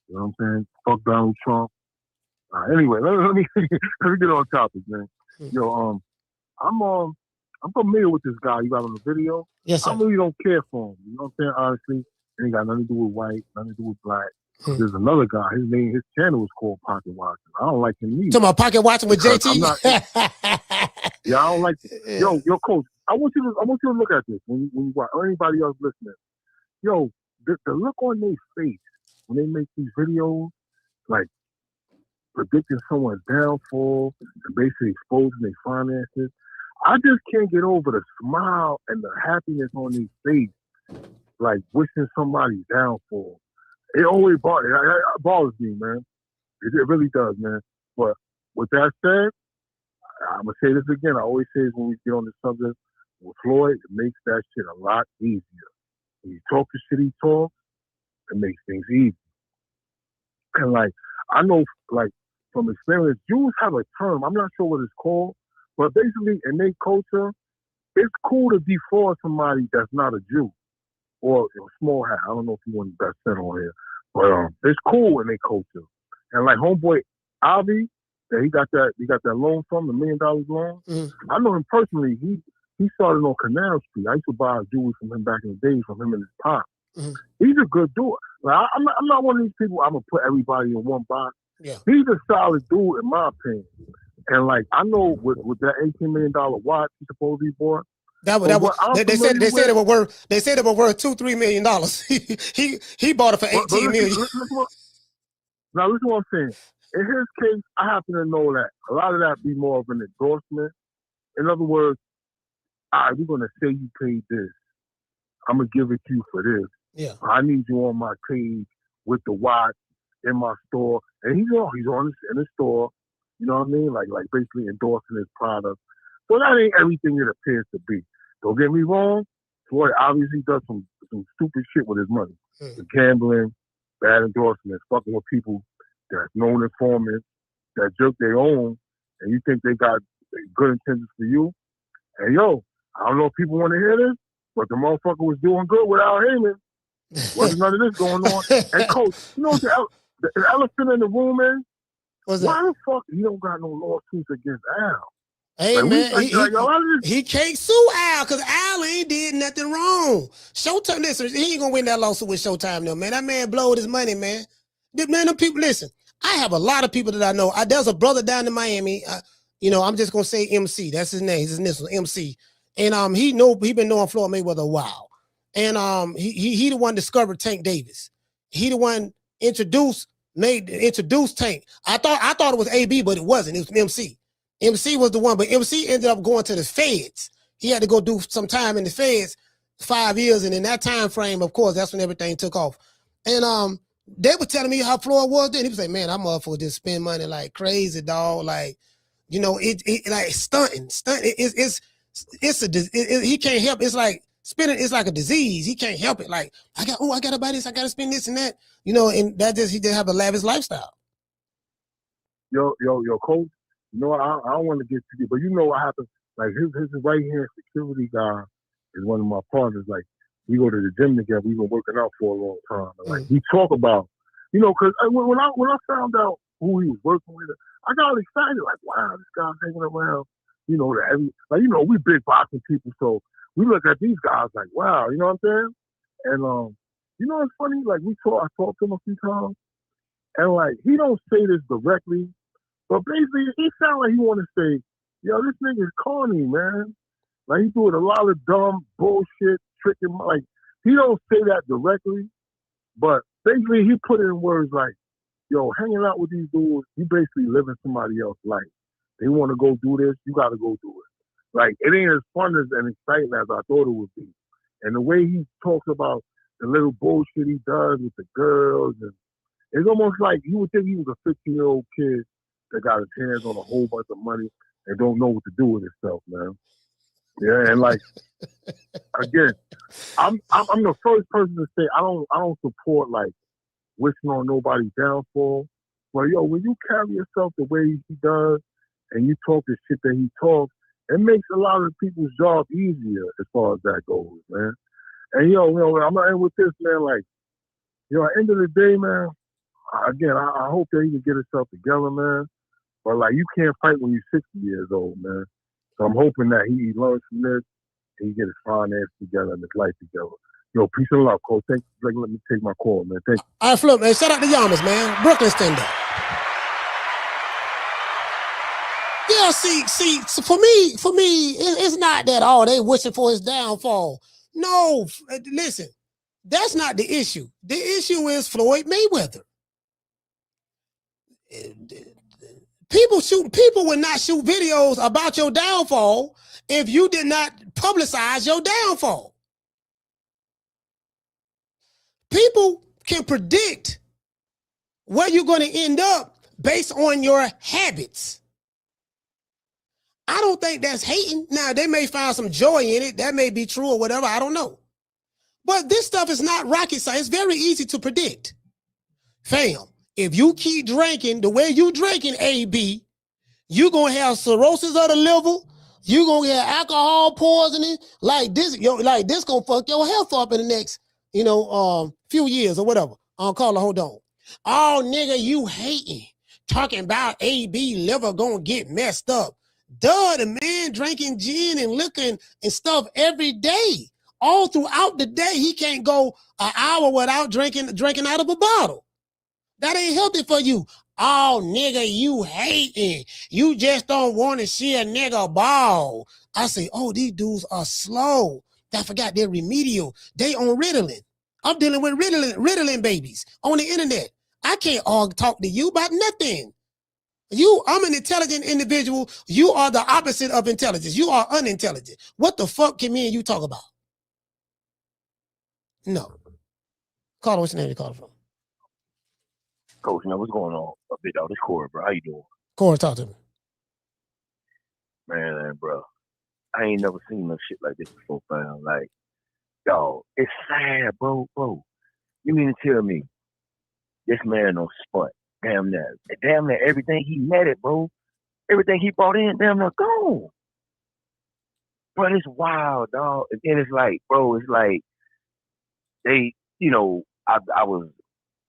You know what I'm saying? Fuck Donald Trump. Anyway, let me get on topic, man. Yo, I'm familiar with this guy you got on the video. Yes, sir. I really don't care for him. You know what I'm saying? Honestly, it ain't got nothing to do with white, nothing to do with black. There's another guy. His channel is called Pocket Watching. I don't like him either. Talking about Pocket Watching with JT? Yeah, I don't like it. Yo, coach, I want you to look at this when you watch, or anybody else listening. Yo, the look on their face when they make these videos, like predicting someone's downfall and basically exposing their finances, I just can't get over the smile and the happiness on their face, like wishing somebody's downfall. It always bothers me, man. It really does, man. But with that said, I'm going to say this again. I always say this when we get on this subject. With Floyd, it makes that shit a lot easier. When you talk the shit he talks, it makes things easy. And like, I know, like, from experience, Jews have a term. I'm not sure what it's called, but basically in their culture, it's cool to defraud somebody that's not a Jew or a small hat. I don't know if you want the best set on here, but it's cool in their culture. And like homeboy Avi, that he got that loan from, the $1 million loan. I know him personally. He started on Canal Street. I used to buy jewelry from him back in the days, from him and his pop. He's a good dude. Like, I'm not one of these people I'm gonna put everybody in one box. Yeah. He's a solid dude in my opinion. And like I know with that $18 million watch he supposedly bought. They said it was worth $2-3 million. he bought it for $18 million. Now listen to what I'm saying. In his case, I happen to know that a lot of that be more of an endorsement. In other words, all right, we're gonna say you paid this. I'm gonna give it to you for this. Yeah. I need you on my page with the watch in my store. And he's in the store, you know what I mean? Like basically endorsing his product. So that ain't everything it appears to be. Don't get me wrong, Floyd obviously does some stupid shit with his money. The gambling, bad endorsements, fucking with people that's known informants, that jerk their own, and you think they got good intentions for you. And yo, I don't know if people want to hear this, but the motherfucker was doing good without Heyman. Wasn't none of this going on. And coach, you know what the elephant in the room is? Why the fuck he don't got no lawsuits against Al? Hey, like, man, he can't sue Al because Al ain't did nothing wrong. Showtime, listen, he ain't gonna win that lawsuit with Showtime, though, man. That man blowed his money, man. Man, them people, listen, I have a lot of people that I know. There's a brother down in Miami, I'm just gonna say MC. That's his name. His initial MC. And he been knowing Floyd Mayweather a while. And he the one discovered Tank Davis. He the one introduced Tank. I thought it was AB, but it wasn't. It was MC. MC was the one, but MC ended up going to the feds. He had to go do some time in the feds, 5 years, and in that time frame, of course, that's when everything took off. And they were telling me how Floyd was then. He was like, man, I'm up for just spend money like crazy, dog. Like, it like stunting. He can't help. It's like spending. It's like a disease. He can't help it. Like I gotta buy this. I gotta spend this and that. And that he didn't have a lavish lifestyle. Yo, coach. I don't want to get too deep, but what happened? Like his right hand security guy is one of my partners. Like we go to the gym together. We've been working out for a long time. And, like we talk about, because when I found out who he was working with, I got excited. Like wow, this guy's hanging around. We big boxing people, so we look at these guys like wow. You know what I'm saying? And it's funny. Like I talked to him a few times, and like he don't say this directly. But basically, he sound like he want to say, yo, this nigga's corny, man. Like, he doing a lot of dumb bullshit, tricking. Like, he don't say that directly, but basically, he put it in words like, yo, hanging out with these dudes, you basically living somebody else's life. They want to go do this, you got to go do it. Like, it ain't as fun and exciting as I thought it would be. And the way he talks about the little bullshit he does with the girls, and it's almost like you would think he was a 15-year-old kid that got his hands on a whole bunch of money and don't know what to do with himself, man. Yeah, and like again, I'm the first person to say I don't support like wishing on nobody's downfall. But yo, when you carry yourself the way he does and you talk the shit that he talks, it makes a lot of people's job easier as far as that goes, man. And I'm gonna end with this, man. Like, at the end of the day, man. Again, I hope that he can get himself together, man. But like, you can't fight when you're 60 years old, man. So I'm hoping that he learns from this and he get his finances together and his life together. Yo, peace and love, coach. Thanks for letting me take my call, man. Thank you. All right, Flip, man. Shout out to Yamas, man. Brooklyn stand up. Yeah, see, so for me, it's not that they wishing for his downfall. No, listen. That's not the issue. The issue is Floyd Mayweather. People would not shoot videos about your downfall if you did not publicize your downfall. People can predict where you're going to end up based on your habits. I don't think that's hating. Now, they may find some joy in it. That may be true or whatever. I don't know. But this stuff is not rocket science. It's very easy to predict. Fam, if you keep drinking the way you drinking, AB, you're going to have cirrhosis of the liver. You're going to get alcohol poisoning. Like this going to fuck your health up in the next, few years or whatever. Carla, hold on. Oh, nigga, you hating. Talking about AB liver going to get messed up. Duh, the man drinking gin and liquor and stuff every day. All throughout the day, he can't go an hour without drinking out of a bottle. That ain't healthy for you. Oh, nigga, you hating. You just don't want to see a nigga ball. I say, oh, these dudes are slow. I forgot they're remedial. They on Ritalin. I'm dealing with Ritalin babies on the internet. I can't talk to you about nothing. I'm an intelligent individual. You are the opposite of intelligence. You are unintelligent. What the fuck can me and you talk about? No. Carla, what's your name you calling from? Coach, now what's going on? This Corey, bro. How you doing? Corey, talk to me. Man, bro. I ain't never seen no shit like this before, fam. Like, y'all, it's sad, bro. You mean to tell me this man on spot? Damn near everything he netted, bro. Everything he brought in, damn near gone. But it's wild, dog. And then it's like, bro, they, I was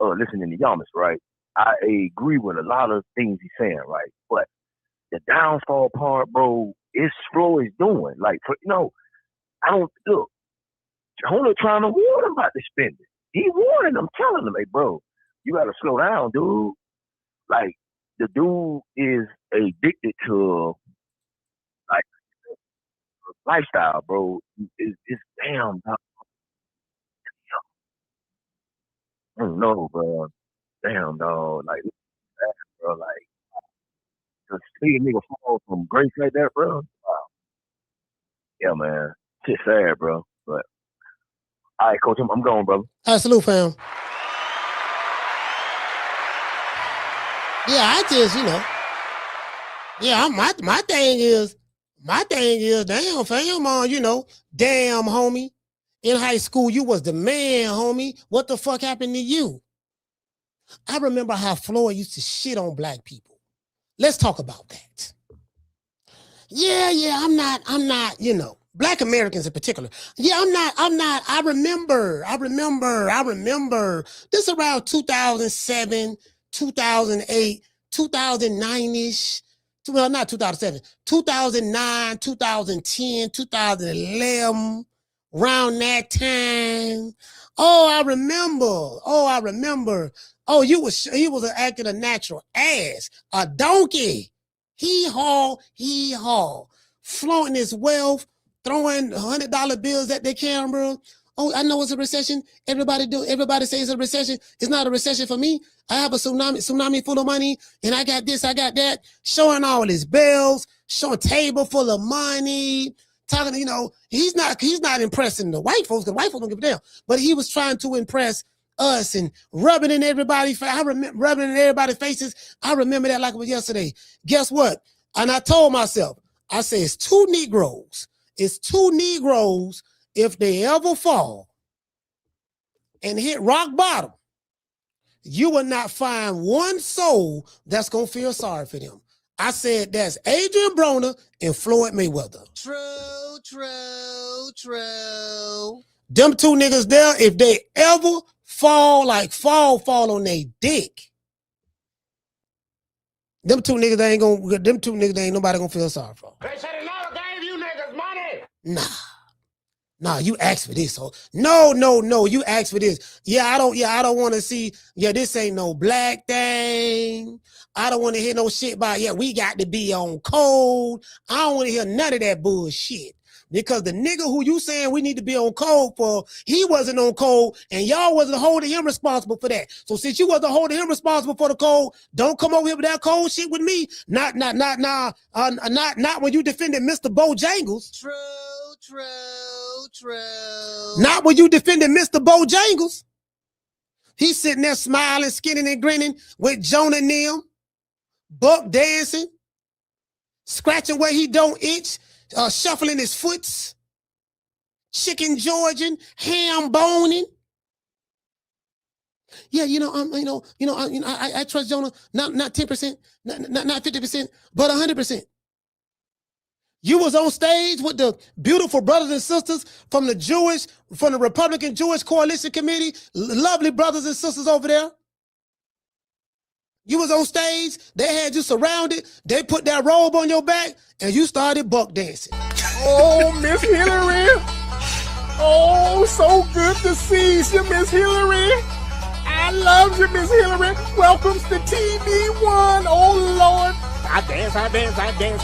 listening to Yamas, right? I agree with a lot of things he's saying, right? But the downfall part, bro, it's Floyd's doing. Like, I don't look. Jonah trying to warn him about the spending. He warning him, telling him, hey, bro, you gotta slow down, dude. Like, the dude is addicted to like lifestyle, bro. It's damn. I don't know, bro. Damn, dog. Like, bro, like, to see a nigga fall from grace like that, bro. Wow. Yeah, man. Shit sad, bro. But all right, coach, I'm going, brother. Salute, fam. Yeah, I just, yeah, my thing is, damn, fam, damn, homie. In high school, you was the man, homie. What the fuck happened to you? I remember how Floyd used to shit on black people. Let's talk about that. Yeah, I'm not, black Americans in particular. Yeah, I'm not. I remember. This around 2007, 2008, 2009-ish. Well, not 2007, 2009, 2010, 2011. Around that time. I remember. Oh, he was acting a natural ass, a donkey. Hee haw, flaunting his wealth, throwing $100 bills at the camera. Oh, I know it's a recession. Everybody says it's a recession. It's not a recession for me. I have a tsunami full of money, and I got this, I got that. Showing all his bills, showing table full of money. Talking, he's not impressing the white folks because white folks don't give a damn. But he was trying to impress us and rubbing in everybody's face. I remember rubbing in everybody's faces. I remember that like it was yesterday. Guess what? And I told myself, I say it's two Negroes. It's two Negroes. If they ever fall and hit rock bottom, you will not find one soul that's gonna feel sorry for them. I said that's Adrian Broner and Floyd Mayweather. True. Them two niggas there, if they ever fall on their dick, them two niggas ain't nobody gonna feel sorry for. They said they never gave you niggas money. Nah, you asked for this. So no, you asked for this. I don't want to see, this ain't no black thing. I don't want to hear no shit about, we got to be on code. I don't want to hear none of that bullshit. Because the nigga who you saying we need to be on code for, he wasn't on code, and y'all wasn't holding him responsible for that. So since you wasn't holding him responsible for the code, don't come over here with that code shit with me. Not when you defended Mr. Bojangles. True. Not when you defended Mr. Bojangles. He's sitting there smiling, skinning and grinning with Jonah and them, buck dancing, scratching where he don't itch, shuffling his foots, chicken Georgian, ham boning. Yeah, I trust Jonah, not 10%, not 50%, but 100%. You was on stage with the beautiful brothers and sisters from the Republican Jewish Coalition Committee, lovely brothers and sisters over there. You was on stage, they had you surrounded, they put that robe on your back, and you started buck dancing. Oh, Miss Hillary. Oh, so good to see you, Miss Hillary. I love you, Miss Hillary. Welcome to TV1. Oh, Lord. I dance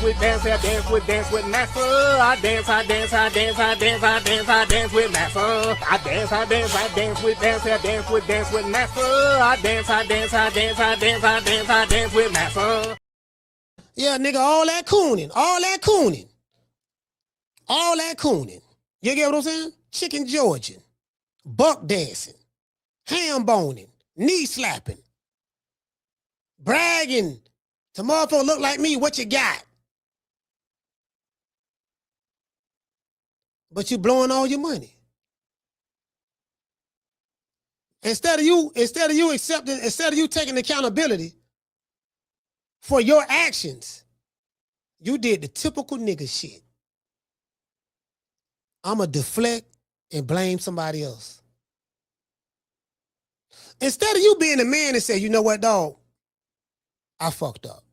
with Master. I dance with Master. I dance with Master. I dance with Master. Yeah, nigga, all that cooning. You get what I'm saying? Chicken Georgian, buck dancing, ham boning, knee slapping, bragging. To motherfucker look like me, what you got? But you blowing all your money. Instead of you taking accountability for your actions, you did the typical nigga shit. I'ma deflect and blame somebody else. Instead of you being a man and say, you know what, dog? I fucked up.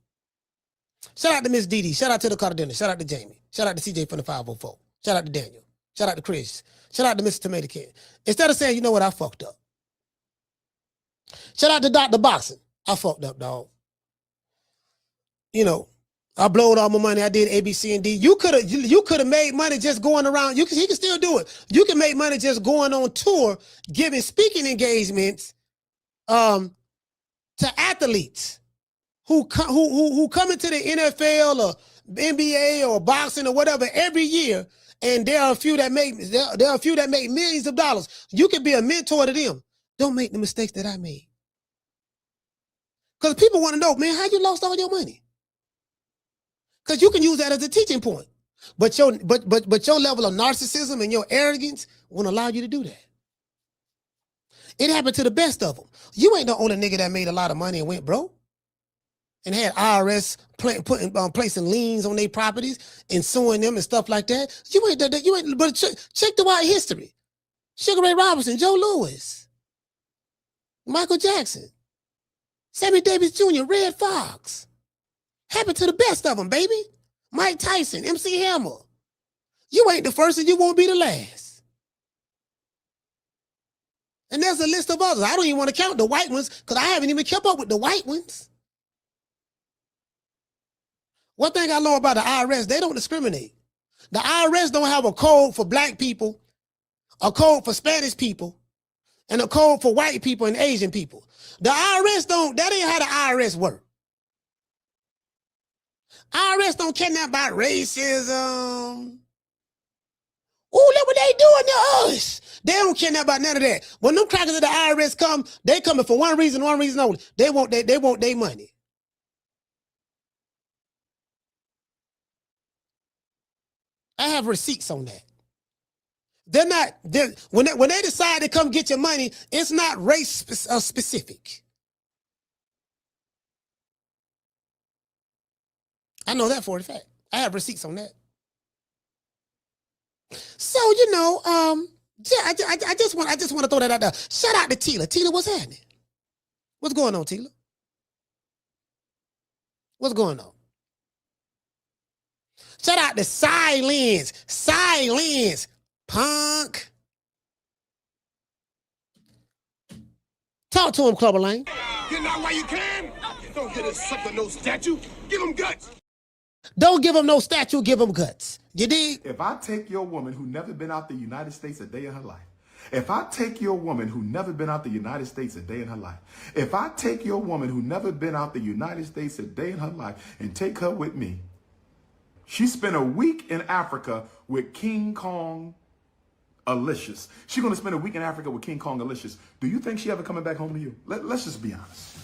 Shout out to Miss Dee Dee. Shout out to the Carter Dinner. Shout out to Jamie. Shout out to CJ from the 504. Shout out to Daniel. Shout out to Chris. Shout out to Mr. Tomato Can. Instead of saying, you know what, I fucked up. Shout out to Dr. Boxing. I fucked up, dog. You know, I blowed all my money. I did A, B, C, and D. You could have made money just going around. He can still do it. You can make money just going on tour, giving speaking engagements to athletes who come into the NFL or NBA or boxing or whatever every year, and there are a few that make millions of dollars. You can be a mentor to them. Don't make the mistakes that I made. Because people want to know, man, how you lost all your money? Because you can use that as a teaching point. But your level of narcissism and your arrogance won't allow you to do that. It happened to the best of them. You ain't the only nigga that made a lot of money and went broke and had IRS placing liens on their properties and suing them and stuff like that. But check the wide history. Sugar Ray Robinson, Joe Louis, Michael Jackson, Sammy Davis Jr., Red Fox. Happened to the best of them, baby. Mike Tyson, MC Hammer. You ain't the first and you won't be the last. And there's a list of others. I don't even want to count the white ones because I haven't even kept up with the white ones. One thing I know about the IRS, they don't discriminate. The IRS don't have a code for black people, a code for Spanish people, and a code for white people and Asian people. The IRS that ain't how the IRS work. IRS don't care nothing about racism. Oh, look what they doing to us. They don't care nothing about none of that. When them crackers of the IRS come, they coming for one reason only. They want their money. I have receipts on that. When they decide to come get your money, it's not race specific. I know that for a fact. I have receipts on that. So, I just want to throw that out there. Shout out to Tila. Tila, what's happening? What's going on, Tila? What's going on? Shout out to Silence, punk. Talk to him, Clubber Lane. Get out while you can. Don't get us something, no statue. Give him guts. Don't give them no statue, give them guts. You dig? If I take your woman who never been out the United States a day in her life, if I take your woman who never been out the United States a day in her life, if I take your woman who never been out the United States a day in her life and take her with me, she spent a week in Africa with King Kong Alicious. She's going to spend a week in Africa with King Kong Alicious. Do you think she ever coming back home to you? Let's just be honest.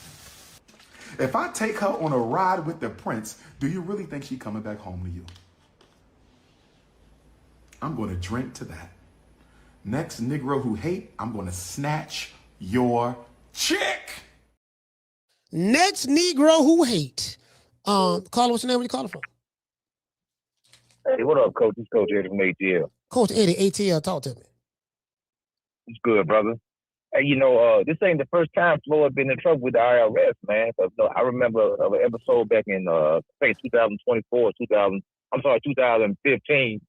If I take her on a ride with the prince, do you really think she coming back home to you? I'm going to drink to that. Next Negro who hate, I'm going to snatch your chick. Next Negro who hate. Caller, what's your name? Where you calling from? Hey, what up, Coach? It's Coach Eddie from ATL. Coach Eddie, ATL, talk to me. It's good, brother. Hey, you know, this ain't the first time Floyd been in trouble with the IRS, man. I remember an episode back in, I think 2015.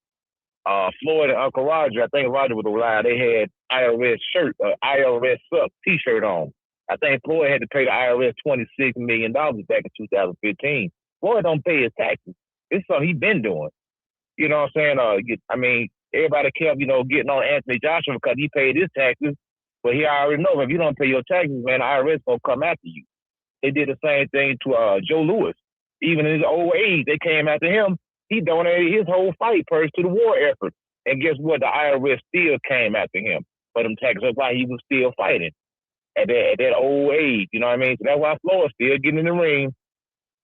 Floyd and Uncle Roger, I think Roger was alive, they had IRS shirt, IRS t-shirt on. I think Floyd had to pay the IRS $26 million back in 2015. Floyd don't pay his taxes. It's something he been doing. You know what I'm saying? I mean, everybody kept, getting on Anthony Joshua because he paid his taxes. But he already know if you don't pay your taxes, man, the IRS gonna come after you. They did the same thing to Joe Louis. Even in his old age, they came after him. He donated his whole fight purse to the war effort. And guess what? The IRS still came after him for them taxes. That's why he was still fighting at that old age. You know what I mean? So that's why Floyd still getting in the ring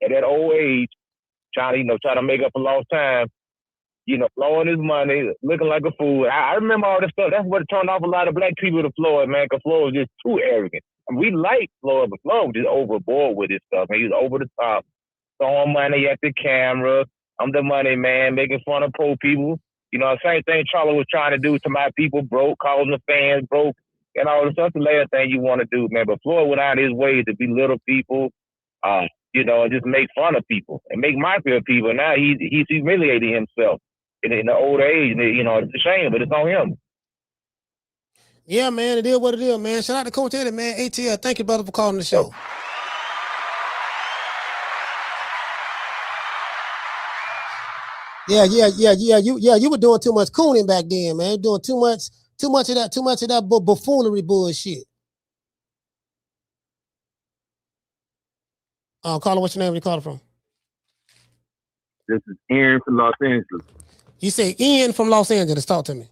at that old age, trying to make up for lost time. Blowing his money, looking like a fool. I remember all this stuff. That's what turned off a lot of black people to Floyd, man, because Floyd was just too arrogant. I mean, we like Floyd, but Floyd was just overboard with his stuff, man. He was over the top, throwing money at the camera. I'm the money man, making fun of poor people. Same thing Charlie was trying to do to my people, broke, calling the fans broke, and all this stuff. The last thing you want to do, man. But Floyd went out of his way to belittle people, and just make fun of people and make mockery of people. Now he's humiliating himself. In the old age, it's a shame, but it's on him. Yeah, man, it is what it is, man. Shout out to Coach Eddie, man. ATL, thank you, brother, for calling the show. Yeah. You were doing too much cooning back then, man. Doing too much of that buffoonery bullshit. Caller, what's your name? Where you calling from? This is Aaron from Los Angeles. You say Ian from Los Angeles. Talk to me.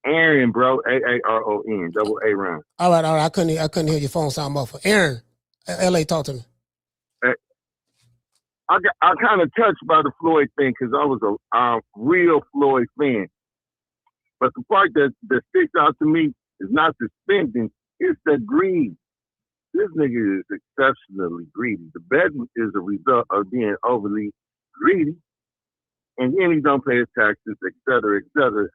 Aaron, bro. AARON. Double A round. All right. I couldn't hear your phone sound muffled. Aaron, LA, talk to me. I kind of touched by the Floyd thing because I was a real Floyd fan. But the part that sticks out to me is not the spending, it's the greed. This nigga is exceptionally greedy. The betting is a result of being overly greedy. And then he don't pay his taxes, et cetera, et cetera.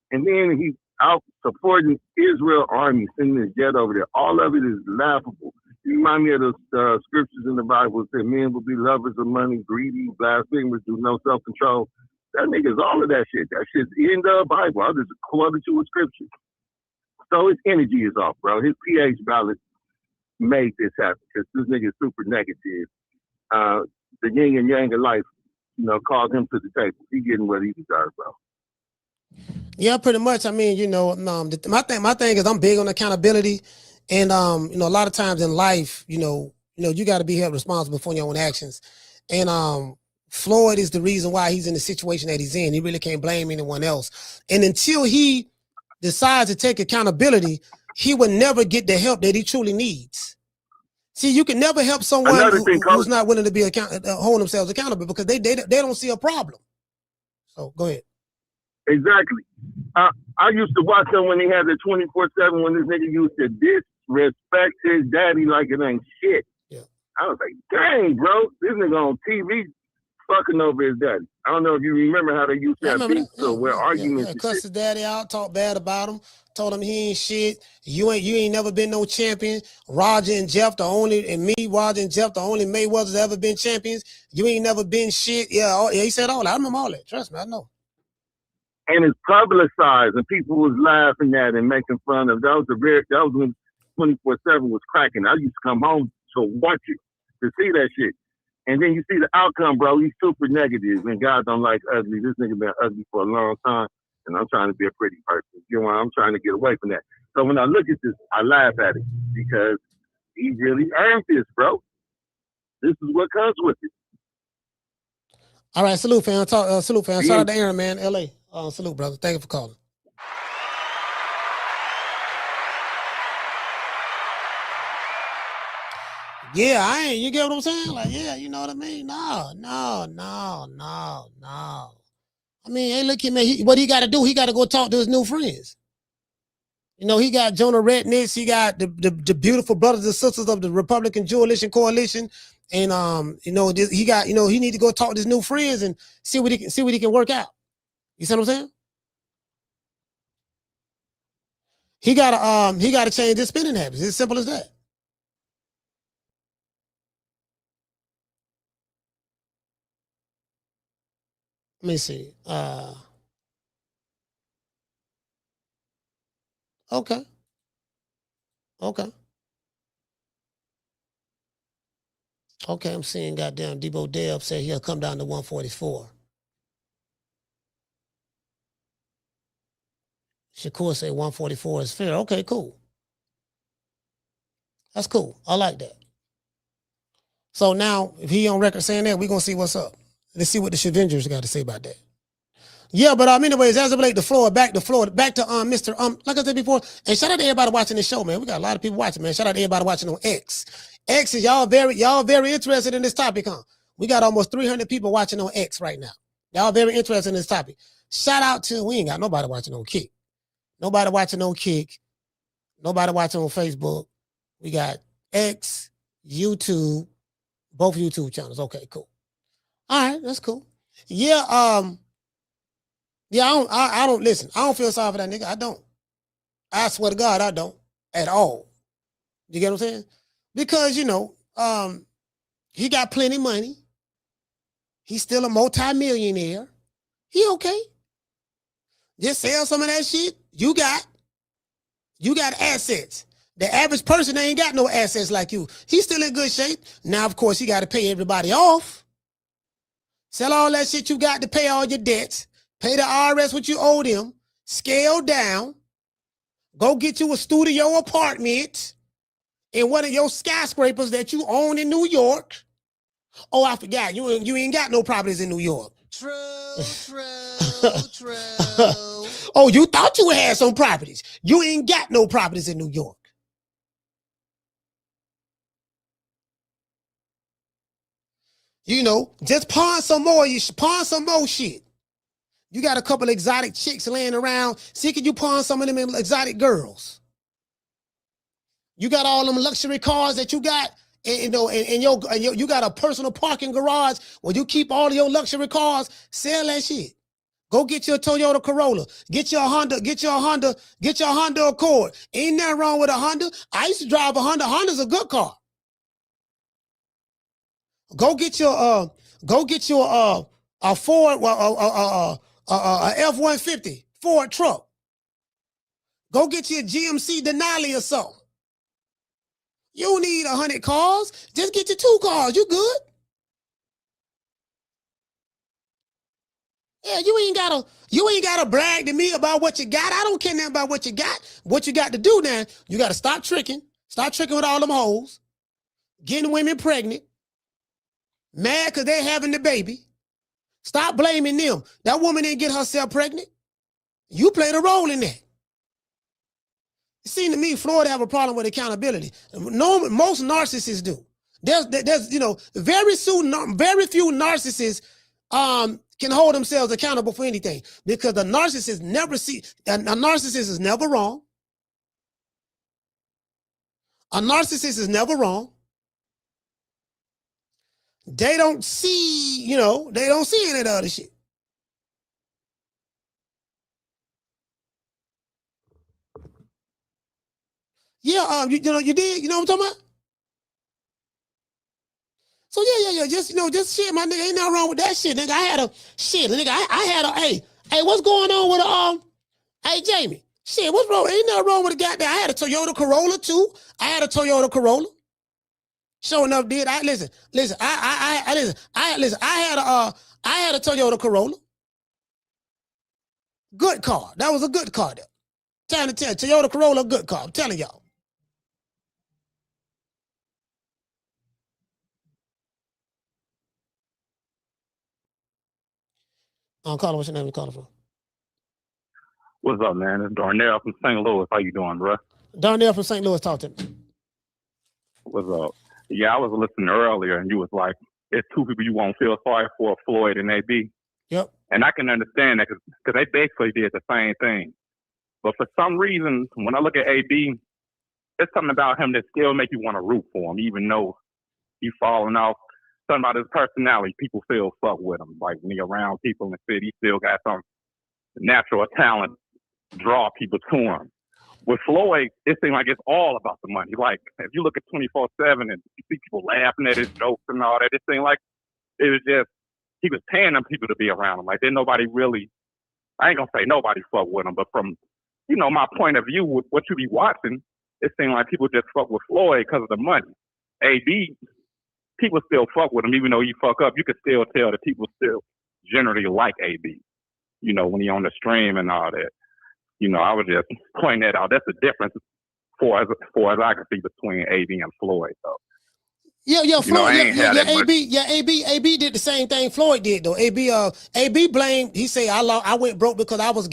And then he's out supporting Israel army, sending his jet over there. All of it is laughable. You remind me of those scriptures in the Bible that say men will be lovers of money, greedy, blasphemers, do no self-control. That nigga's all of that shit. That shit's in the Bible. I'll just quote it to a scripture. So his energy is off, bro. His pH balance made this happen because this nigga is super negative. The yin and yang of life, called him to the table. He getting what he deserves, bro. Yeah, pretty much. I mean, my thing is I'm big on accountability, and a lot of times in life, you got to be held responsible for your own actions, and Floyd is the reason why he's in the situation that he's in. He really can't blame anyone else, and until he decides to take accountability, he will never get the help that he truly needs. See, you can never help someone who's not willing to be hold themselves accountable because they don't see a problem. So go ahead. Exactly. I used to watch him when he had the 24/7 when this nigga used to disrespect his daddy like it ain't shit. Yeah. I was like, dang, bro, this nigga on TV fucking over his daddy. I don't know if you remember how they used to have beef arguments. Cussed his daddy out, talked bad about him, told him he ain't shit. You ain't never been no champion. Roger and Jeff, Roger and Jeff, the only Mayweathers that ever been champions. You ain't never been shit. Yeah, he said all that. I remember all that. Trust me, I know. And it's publicized, and people was laughing at it and making fun of. That was when 24/7 was cracking. I used to come home to watch it, to see that shit. And then you see the outcome, bro. He's super negative, and God don't like ugly. This nigga been ugly for a long time, and I'm trying to be a pretty person. You know, I'm trying to get away from that. So when I look at this, I laugh at it because he really earned this, bro. This is what comes with it. All right, salute, fam. Salute, fam. Shout out to Aaron, man, LA. Salute, brother. Thank you for calling. Yeah, I ain't. You get what I'm saying? Like, yeah, you know what I mean? No. I mean, hey, look at me. What he got to do? He got to go talk to his new friends. You know, he got Jonah Rechnitz. He got the beautiful brothers and sisters of the Republican Coalition, and you know, he got, you know, he need to go talk to his new friends and see what he can work out. You see what I'm saying? He gotta change his spending habits. It's as simple as that. Let me see. Okay. Okay, I'm seeing goddamn Debo Deb say he'll come down to 144. Shakur say 144 is fair. Okay, cool. That's cool. I like that. So now, if he on record saying that, we're going to see what's up. Let's see what the Shavengers got to say about that. Yeah, but anyways, as it relates to Floyd, back to Mr. Like I said before, and shout out to everybody watching this show, man. We got a lot of people watching, man. Shout out to everybody watching on X. X is y'all very interested in this topic, huh? We got almost 300 people watching on X right now. Y'all very interested in this topic. Shout out to, we ain't got nobody watching on Kick. Nobody watching on Kick. Nobody watching on Facebook. We got X, YouTube, both YouTube channels. Okay, cool. All right, that's cool. Yeah, I don't listen. I don't feel sorry for that nigga. I don't. I swear to God, I don't at all. You get what I'm saying? Because, you know, he got plenty money. He's still a multi-millionaire. He okay. Just sell some of that shit. You got assets. The average person ain't got no assets like you. He's still in good shape. Now, of course, he got to pay everybody off. Sell all that shit you got to pay all your debts. Pay the IRS what you owe them. Scale down. Go get you a studio apartment in one of your skyscrapers that you own in New York. Oh, I forgot. You ain't got no properties in New York. True. Oh, you thought you had some properties. You ain't got no properties in New York. You know, just pawn some more shit. You got a couple exotic chicks laying around. See, can you pawn some of them exotic girls? You got all them luxury cars that you got, and you got a personal parking garage where you keep all of your luxury cars. Sell that shit. Go get your Toyota Corolla. Get your Honda Accord. Ain't nothing wrong with a Honda. I used to drive a Honda. Honda's a good car. Go get your a Ford, a F-150 Ford truck. Go get you a GMC Denali or something. You don't need 100 cars. Just get your 2 cars. You good? Yeah, you ain't gotta brag to me about what you got. I don't care nothing about what you got. What you got to do now, you got to stop tricking. Stop tricking with all them hoes. Getting women pregnant. Mad because they're having the baby. Stop blaming them. That woman didn't get herself pregnant. You played a role in that. It seemed to me Floyd have a problem with accountability. Most narcissists do. There's you know, very few narcissists can hold themselves accountable for anything because the narcissist a narcissist is never wrong. A narcissist is never wrong. They don't see, any of the other shit. Yeah, you did, you know what I'm talking about? So yeah, just shit, my nigga, ain't nothing wrong with that shit, nigga. Hey, what's going on with hey, Jamie, shit, what's wrong? Ain't nothing wrong with the goddamn, I had a Toyota Corolla too. Sure enough, did I listen? I had a Toyota Corolla. Good car. That was a good car there. Trying to tell Toyota Corolla, good car. I'm telling y'all. Caller, what's your name? You calling from? What's up, man? It's Darnell from St. Louis. How you doing, bro? Darnell from St. Louis, talk to me. What's up? Yeah, I was listening earlier, and you was like, it's two people you won't feel sorry for, Floyd and AB. Yep. And I can understand that because they basically did the same thing. But for some reason, when I look at AB, there's something about him that still make you want to root for him, even though he's falling off. Something about his personality, people still fuck with him. Like when he's around people in the city, he still got some natural talent draw people to him. With Floyd, it seems like it's all about the money. Like, if you look at 24/7 and you see people laughing at his jokes and all that, it seems like it was just, he was paying them people to be around him. Like, then nobody really, I ain't gonna say nobody fuck with him, but from, you know, my point of view, with what you be watching, it seems like people just fuck with Floyd because of the money. AB, people still fuck with him, even though he fuck up. You could still tell that people still generally like AB, you know, when he on the stream and all that. You know, I was just pointing that out. That's the difference for as I can see between AB and Floyd, though. Yeah, Floyd. AB did the same thing Floyd did though. AB blamed. He said I went broke because I was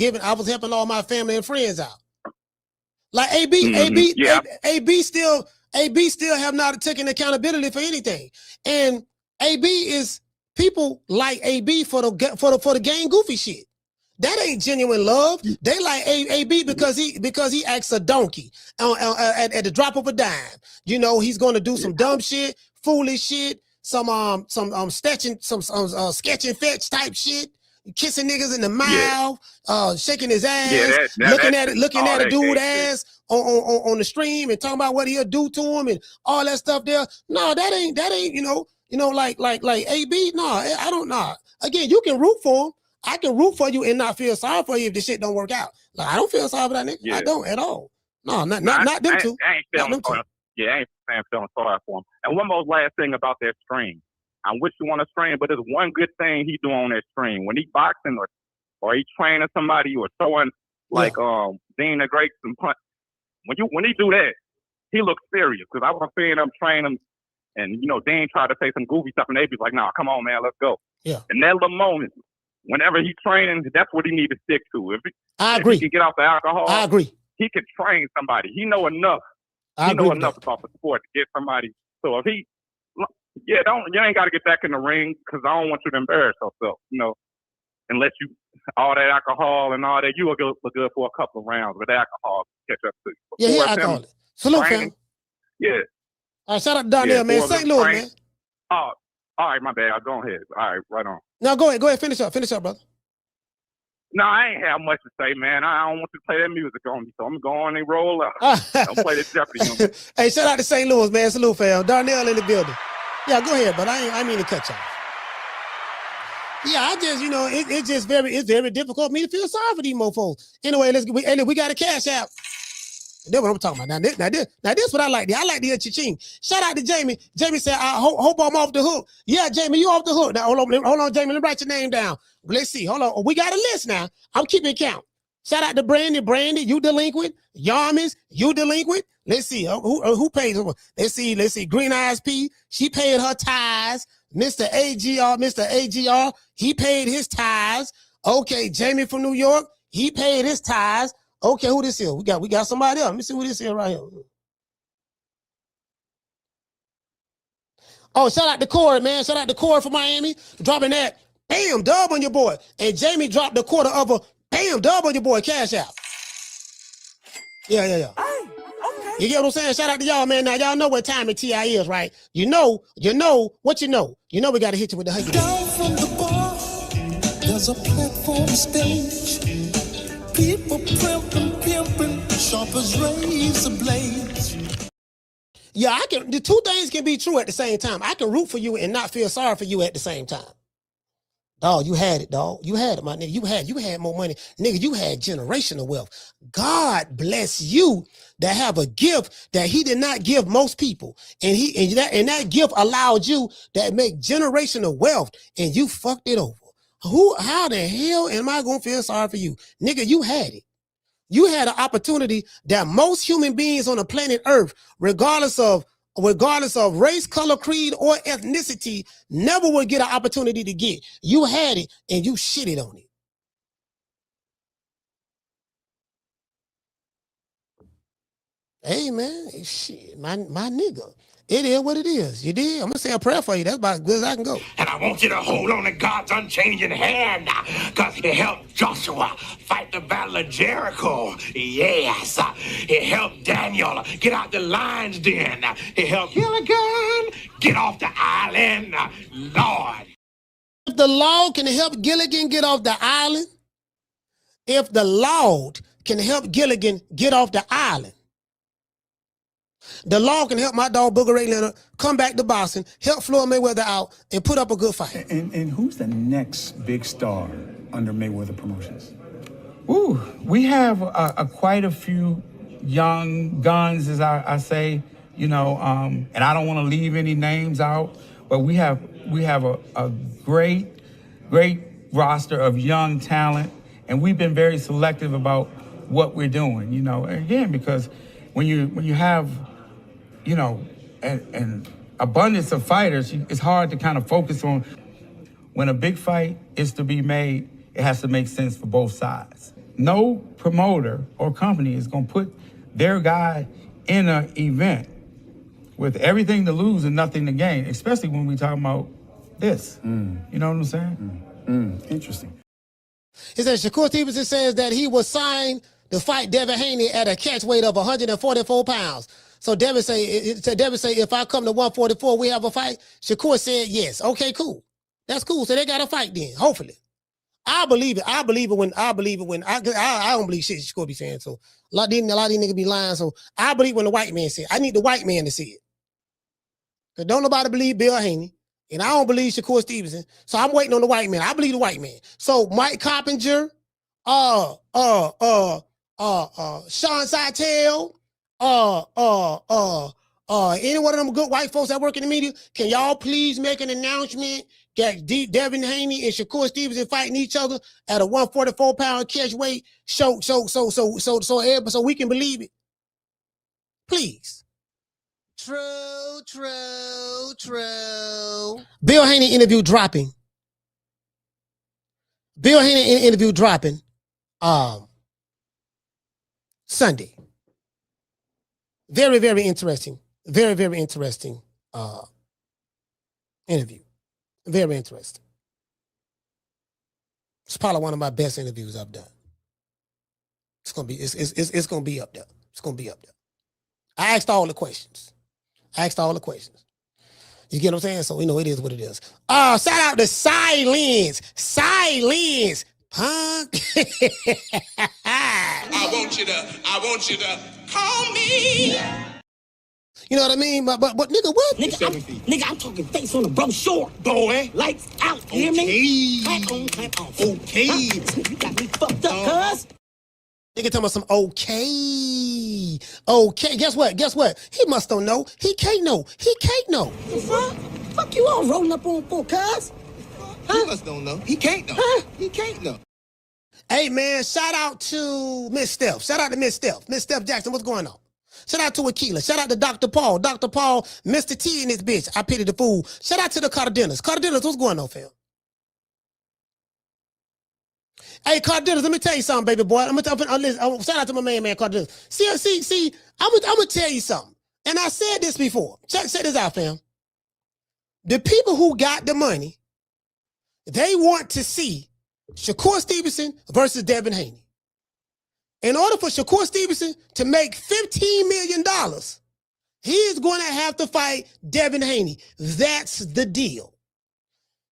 helping all my family and friends out. Like AB still have not taken accountability for anything. And AB is, people like AB for the gang goofy shit. That ain't genuine love. They like AB because he acts a donkey at the drop of a dime. You know, he's going to do some dumb shit, foolish shit, some sketch and fetch type shit, kissing niggas in the mouth, shaking his ass, looking at a dude ass on the stream and talking about what he'll do to him and all that stuff there. No, that ain't like AB. No, I don't know. Again, you can root for him. I can root for you and not feel sorry for you if this shit don't work out. Like, I don't feel sorry for that nigga. Yeah. I don't at all. No, not them two. I ain't feeling sorry. Yeah, I ain't feeling sorry for him. And one more last thing about that stream. I wish you want to stream, but there's one good thing he do on that stream. When he boxing or he training somebody or throwing like Dean the Greats and punch. When he do that, he looks serious. Because I was seeing him train him, and you know, Dean tried to say some goofy stuff, and they be like, "Nah, come on, man, let's go." Yeah. And that little moment, whenever he's training, that's what he need to stick to. I agree. If he can get off the alcohol, I agree. He can train somebody. He know enough. He know enough about the sport to get somebody. So if he, you ain't got to get back in the ring because I don't want you to embarrass yourself, you know, unless you, all that alcohol and all that, you will look good for a couple of rounds with alcohol catch up to you. Yeah, alcoholic. Salute, fam. Yeah. All right, shout out to Darnell, man. St. Louis, man. Oh, all right, my bad. Go ahead. All right, right on. No, go ahead. Finish up, brother. No, I ain't have much to say, man. I don't want to play that music on me, so I'm going and roll up. Don't play the Jeopardy on me. Hey, shout out to St. Louis, man. Salute, fam. Darnell in the building. Yeah, go ahead, but I mean to cut you off. Yeah, I just, it's very difficult for me to feel sorry for these mofos. Anyway, we got a cash out. That's what I'm talking about. Now this what I like. I like the cha-ching. Shout out to Jamie. Jamie said, I hope I'm off the hook. Yeah, Jamie, you off the hook. Now, hold on, Jamie. Let me write your name down. Let's see. Hold on. We got a list now. I'm keeping count. Shout out to Brandy. Brandy, you delinquent. Yarmis, you delinquent. Let's see. Who pays? Let's see. Green Eyes P, she paid her tithes. Mr. AGR, he paid his tithes. Okay, Jamie from New York, he paid his tithes. Okay, who this is? We got somebody else. Let me see who this is right here. Oh, shout out to Corey, man. Shout out to Corey from Miami. Dropping that bam dub on your boy. And Jamie dropped the quarter of a bam dub on your boy. Cash out. Yeah. Hey, okay. You get what I'm saying? Shout out to y'all, man. Now y'all know what time it TI is, right? You know what you know. You know we gotta hit you with the huggy. Down from the bar, there's a platform stage. People pimping, sharp as razor blades. Yeah, the two things can be true at the same time. I can root for you and not feel sorry for you at the same time. Dog, you had it, dog. You had it, my nigga. You had more money. Nigga, you had generational wealth. God bless you that have a gift that he did not give most people. And that gift allowed you that make generational wealth, and you fucked it over. How the hell am I gonna feel sorry for you? Nigga, you had it. You had an opportunity that most human beings on the planet Earth, regardless of race, color, creed, or ethnicity, never would get an opportunity to get. You had it and you shitted on it. Hey man, shit, my nigga. It is what it is. You did? I'm gonna say a prayer for you. That's about as good as I can go. And I want you to hold on to God's unchanging hand, because he helped Joshua fight the battle of Jericho. Yes. He helped Daniel get out the lion's den. He helped Gilligan get off the island. Lord. If the Lord can help Gilligan get off the island, if the Lord can help Gilligan get off the island, the law can help my dog Booger Ray Leonard come back to boxing, help Floyd Mayweather out, and put up a good fight. And who's the next big star under Mayweather Promotions? Ooh, we have quite a few young guns, as I say, and I don't want to leave any names out, but we have a great roster of young talent, and we've been very selective about what we're doing, again, because when you have an abundance of fighters, it's hard to kind of focus on. When a big fight is to be made, it has to make sense for both sides. No promoter or company is going to put their guy in an event with everything to lose and nothing to gain, especially when we talking about this. You know what I'm saying? Interesting. It says Shakur Stevenson says that he was signed to fight Devin Haney at a catch weight of 144 pounds. So Devin say, if I come to 144, we have a fight. Shakur said yes. Okay, cool. That's cool. So they got a fight then. Hopefully, I believe it. I don't believe shit Shakur be saying. So a lot of these niggas be lying. So I believe when the white man said. I need the white man to see it. Cause don't nobody believe Bill Haney, and I don't believe Shakur Stevenson. So I'm waiting on the white man. I believe the white man. So Mike Coppinger, Sean Seitel, any one of them good white folks that work in the media, can y'all please make an announcement that Devin Haney and Shakur Stevenson fighting each other at a 144-pound catch weight, so we can believe it, please. True. Bill Haney interview dropping. Sunday. Very, very interesting. Very, very interesting interview. Very interesting. It's probably one of my best interviews I've done. It's gonna be up there. It's gonna be up there. I asked all the questions. You get what I'm saying? So it is what it is. Shout out to Silence, punk. I want you to call me. You know what I mean? But nigga, what? Nigga, I'm talking face on the bro short. Boy. Lights out, hear me? Clap on. Okay. Huh? You got me fucked up, cuz. Nigga talking about some okay. Guess what? He must don't know. He can't know. The fuck? Fuck you all rolling up on for, cuz? He must don't know. He can't know. Huh? He can't know. Hey man, shout out to Miss Steph. Miss Steph Jackson, what's going on? Shout out to Aquila. Shout out to Dr. Paul. Dr. Paul, Mr. T in this bitch. I pity the fool. Shout out to the Cardenas. What's going on, fam? Hey, Cardenas, let me tell you something, baby boy. Shout out to my man, Cardenas. See, I'm gonna tell you something. And I said this before. Check this out, fam. The people who got the money, they want to see Shakur Stevenson versus Devin Haney. In order for Shakur Stevenson to make $15 million, he is going to have to fight Devin Haney. That's the deal.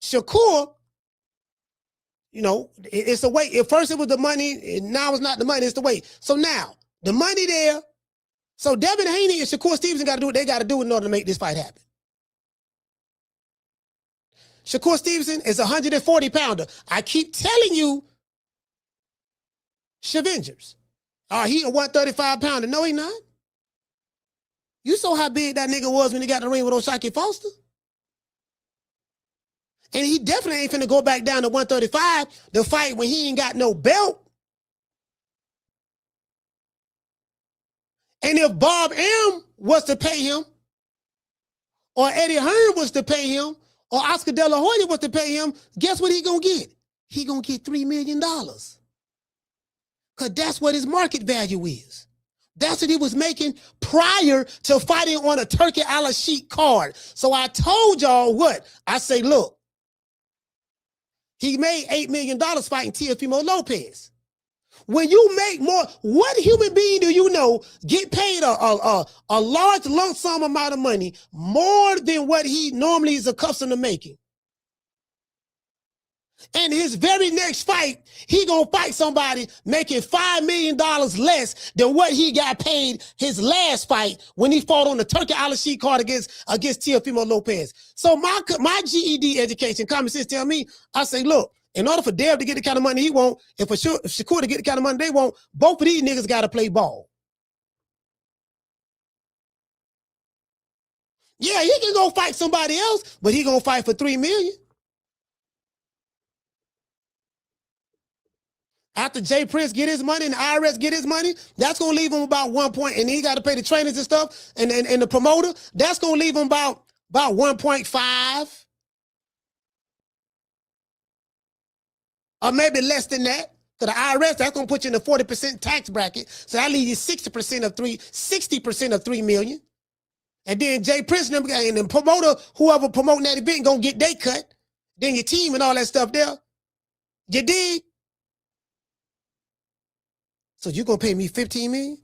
Shakur, it's the weight. At first it was the money, and now it's not the money, it's the weight. So now, the money there. So Devin Haney and Shakur Stevenson got to do what they got to do in order to make this fight happen. Shakur Stevenson is a 140-pounder. I keep telling you, Shavengers. He a 135-pounder. No, he not. You saw how big that nigga was when he got in the ring with O'Shaquie Foster. And he definitely ain't finna go back down to 135 to fight when he ain't got no belt. And if Bob M was to pay him, or Eddie Hearn was to pay him, or Oscar De La Hoya was to pay him, guess what he gonna get? He gonna get $3 million. Because that's what his market value is. That's what he was making prior to fighting on a Turkey Al-Sheikh card. So I told y'all what? I say, look, he made $8 million fighting Teofimo Lopez. When you make more, what human being do you know get paid a large lump sum amount of money more than what he normally is accustomed to making? And his very next fight, he gonna fight somebody making $5 million less than what he got paid his last fight when he fought on the Turkey Al-Sheikh card against Teofimo Lopez. So my GED education, common sense tell me, I say, look, in order for Dev to get the kind of money he want, and for Shakur to get the kind of money they want, both of these niggas gotta play ball. Yeah, he can go fight somebody else, but he gonna fight for $3 million. After Jay Prince get his money and the IRS get his money, that's gonna leave him about 1 point, and he got to pay the trainers and stuff, and the promoter. That's gonna leave him about 1.5, or maybe less than that. Because the IRS, that's gonna put you in the 40% tax bracket, so that leaves you 60% of $3 million. And then Jay Prince and the promoter, whoever promoting that event, gonna get their cut. Then your team and all that stuff there. You dig? So you gonna pay me $15 million?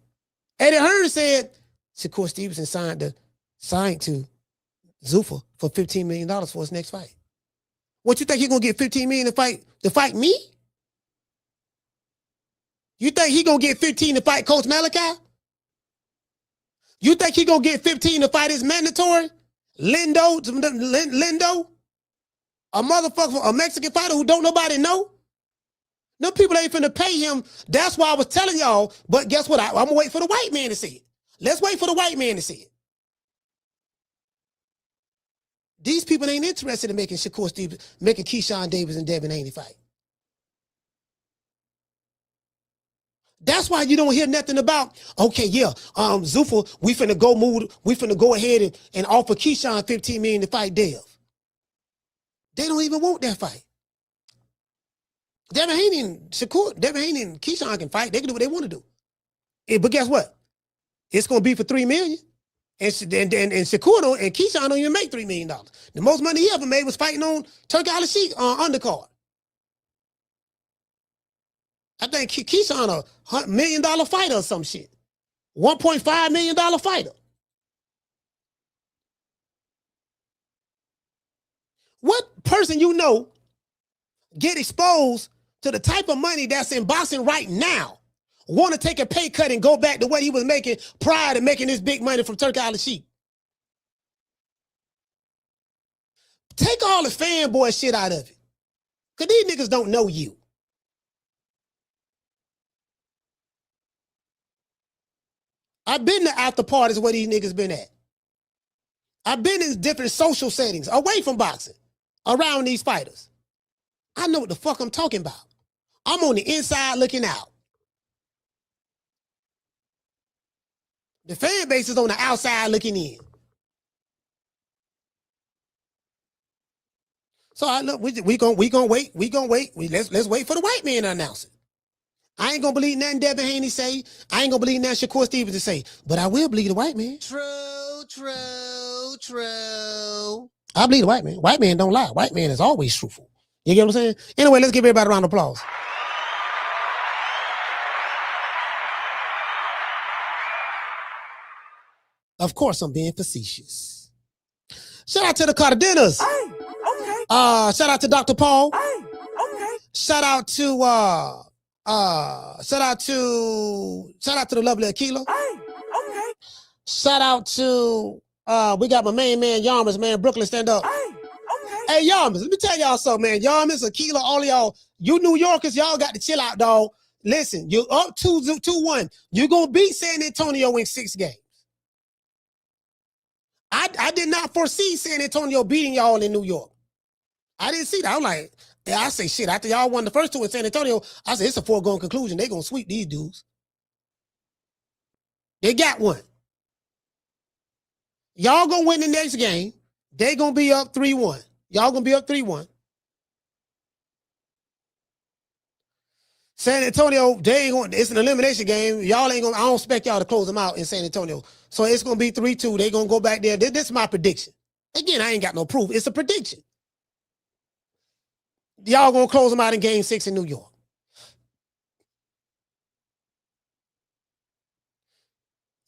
Eddie Hearn said Shakur Stevenson signed to Zuffa for $15 million for his next fight. What you think he gonna get $15 million to fight me? You think he gonna get 15 to fight Coach Malachi? You think he gonna get 15 to fight his mandatory? Lindo, a motherfucker, a Mexican fighter who don't nobody know? No people ain't finna pay him. That's why I was telling y'all. But guess what? I'm gonna wait for the white man to see it. Let's wait for the white man to see it. These people ain't interested in making Shakur Stevens, making Keyshawn Davis and Devin Haney fight. That's why you don't hear nothing about, okay, yeah, Zuffa, we finna go ahead and offer Keyshawn $15 million to fight Dev. They don't even want that fight. Devin Haney and Keyshawn can fight. They can do what they want to do. But guess what? It's gonna be for $3 million. And Shakur and Keyshawn don't even make $3 million. The most money he ever made was fighting on Turkey Al-Sheikh undercard. I think Keyshawn a $1 million fighter or some shit. $1.5 million fighter. What person you know get exposed to the type of money that's in boxing right now, want to take a pay cut and go back to what he was making prior to making this big money from Turkey Al-Sheikh? Take all the fanboy shit out of it. Because these niggas don't know you. I've been to after parties where these niggas been at. I've been in different social settings, away from boxing, around these fighters. I know what the fuck I'm talking about. I'm on the inside looking out. The fan base is on the outside looking in. So I look, we gonna wait. Let's wait for the white man to announce it. I ain't gonna believe nothing Devin Haney say. I ain't gonna believe nothing Shakur Stevens say. But I will believe the white man. True. I believe the white man. White man don't lie. White man is always truthful. You get what I'm saying? Anyway, let's give everybody a round of applause. Of course, I'm being facetious. Shout out to the Cardenas. Hey, okay. Shout out to Dr. Paul. Hey, okay. Shout out to the lovely Akila. Hey, okay. Shout out to we got my main man Yarmers, man. Brooklyn, stand up. Hey, okay. Hey, y'all, let me tell y'all something, man. Y'all, Miss Akila, all of y'all, you New Yorkers, y'all got to chill out, dog. Listen, you're up 2-1. You're going to beat San Antonio in 6 games. I did not foresee San Antonio beating y'all in New York. I didn't see that. I'm like, yeah, I say shit. After y'all won the first 2 in San Antonio, I said it's a foregone conclusion. They're going to sweep these dudes. They got one. Y'all going to win the next game. They going to be up 3-1. Y'all going to be up 3-1. San Antonio, they ain't going. It's an elimination game. Y'all ain't going. I don't expect y'all to close them out in San Antonio. So it's going to be 3-2. They going to go back there. This is my prediction. Again, I ain't got no proof. It's a prediction. Y'all going to close them out in Game 6 in New York.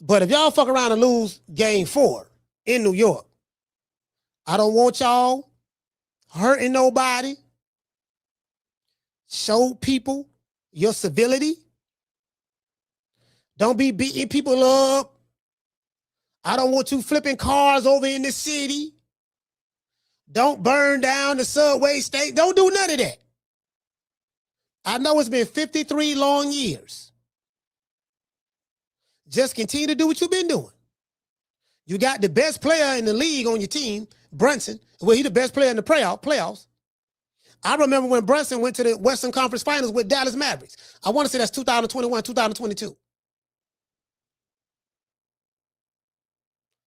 But if y'all fuck around and lose Game 4 in New York, I don't want y'all hurting nobody. Show people your civility. Don't be beating people up. I don't want you flipping cars over in the city. Don't burn down the subway station. Don't do none of that. I know it's been 53 long years. Just continue to do what you've been doing. You got the best player in the league on your team, Brunson. Well, he's the best player in the playoffs. I remember when Brunson went to the Western Conference Finals with Dallas Mavericks. I want to say that's 2021, 2022.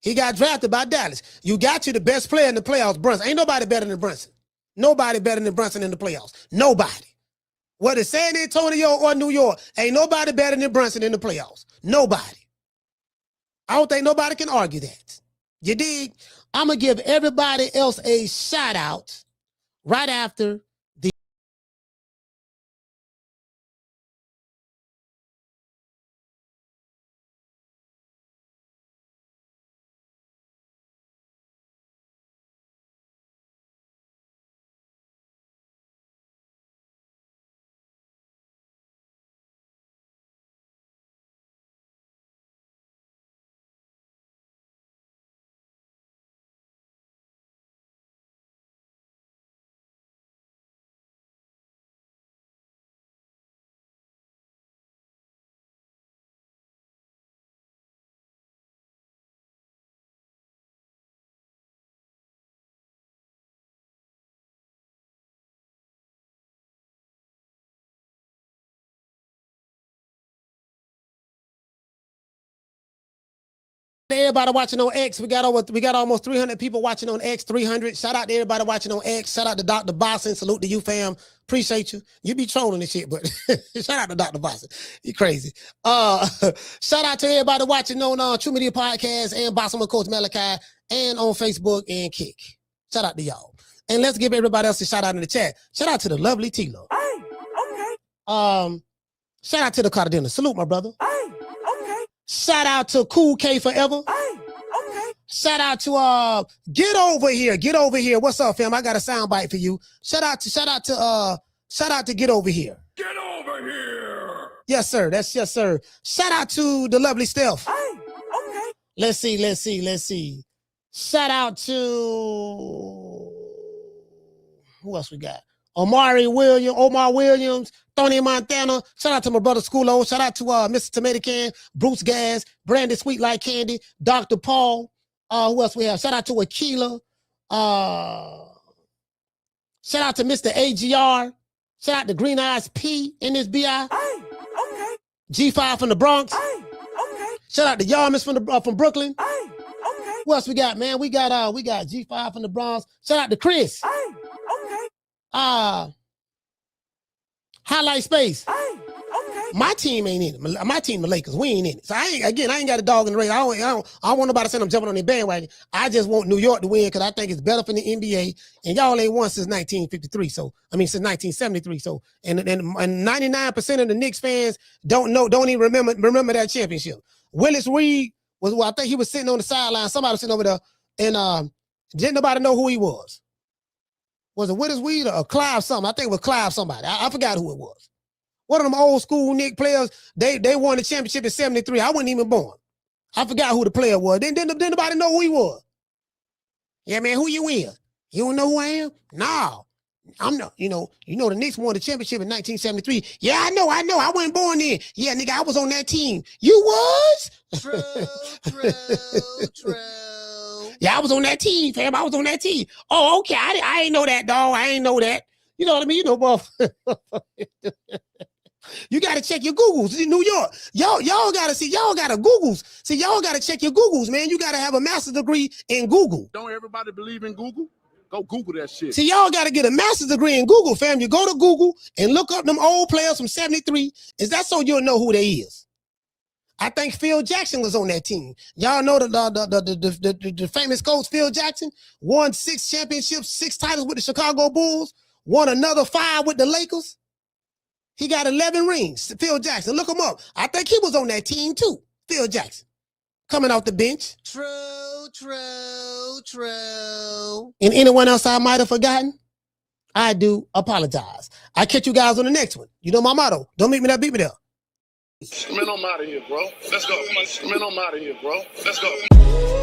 He got drafted by Dallas. You got you the best player in the playoffs, Brunson. Ain't nobody better than Brunson. Nobody better than Brunson in the playoffs. Nobody. Whether San Antonio or New York, ain't nobody better than Brunson in the playoffs. Nobody. I don't think nobody can argue that. You dig? I'm going to give everybody else a shout out right after the everybody watching on X. We got almost 300 people watching on X, 300. Shout out to everybody watching on X. Shout out to Dr. Boston. Salute to you, fam. Appreciate you. You be trolling and shit, but shout out to Dr. Boston. You crazy. Shout out to everybody watching on True Media Podcast and Boston with Coach Malachi and on Facebook and Kick. Shout out to y'all. And let's give everybody else a shout out in the chat. Shout out to the lovely T-Lo. Hey, okay. Shout out to the Cardinal. Salute, my brother. Hey, okay. Shout out to Cool K Forever. Hey, okay. Shout out to Get Over Here. Get Over Here. What's up, fam? I got a sound bite for you. Shout out to Get Over Here. Get over here. Yes, sir. That's yes, sir. Shout out to the lovely Steph. Hey, okay. Let's see. Shout out to who else we got? Omar Williams, Tony Montana. Shout out to my brother Schoolo. Shout out to Mr. Tomato Can, Bruce Gas, Brandon Sweet Like Candy, Dr. Paul. Who else we have? Shout out to Aquila. Shout out to Mr. AGR. Shout out to Green Eyes P in this BI. Hey, okay. G5 from the Bronx. Hey, okay. Shout out to Yarmus from Brooklyn. Hey, okay. Who else we got, man? We got G5 from the Bronx. Shout out to Chris. Hey, okay. Highlight Space. Hey, okay. My team ain't in it. My team, the Lakers, we ain't in it. So I ain't got a dog in the race. I don't want nobody saying I'm jumping on their bandwagon. I just want New York to win because I think it's better for the NBA. And y'all ain't won since 1953. Since 1973. So and 99% of the Knicks fans don't even remember that championship. Willis Reed I think he was sitting on the sideline. Somebody was sitting over there, and didn't nobody know who he was. Was it Willis Reed or Clive something? I think it was Clive somebody. I forgot who it was. One of them old school Knicks players, they won the championship in 73. I wasn't even born. I forgot who the player was. Didn't nobody know who he was. Yeah, man, who you with? You don't know who I am? No. I'm not, you know the Knicks won the championship in 1973. Yeah, I know. I wasn't born then. Yeah, nigga, I was on that team. You was? True. Yeah, I was on that team, fam. I was on that team. Oh, okay. I ain't know that, dog. I ain't know that. You know what I mean? You know, buff. You gotta check your Googles in New York. Y'all gotta Googles. See, y'all gotta check your Googles, man. You gotta have a master's degree in Google. Don't everybody believe in Google? Go Google that shit. See, y'all gotta get a master's degree in Google, fam. You go to Google and look up them old players from 73. Is that so you'll know who they is? I think Phil Jackson was on that team. Y'all know the famous coach Phil Jackson won 6 championships, 6 titles with the Chicago Bulls, won another 5 with the Lakers. He got 11 rings. Phil Jackson, look him up. I think he was on that team too. Phil Jackson, coming off the bench. True. And anyone else I might have forgotten? I do apologize. I catch you guys on the next one. You know my motto. Don't meet me there, beat me there. Man, I'm out of here, bro. Let's go. Man, I'm out of here, bro. Let's go.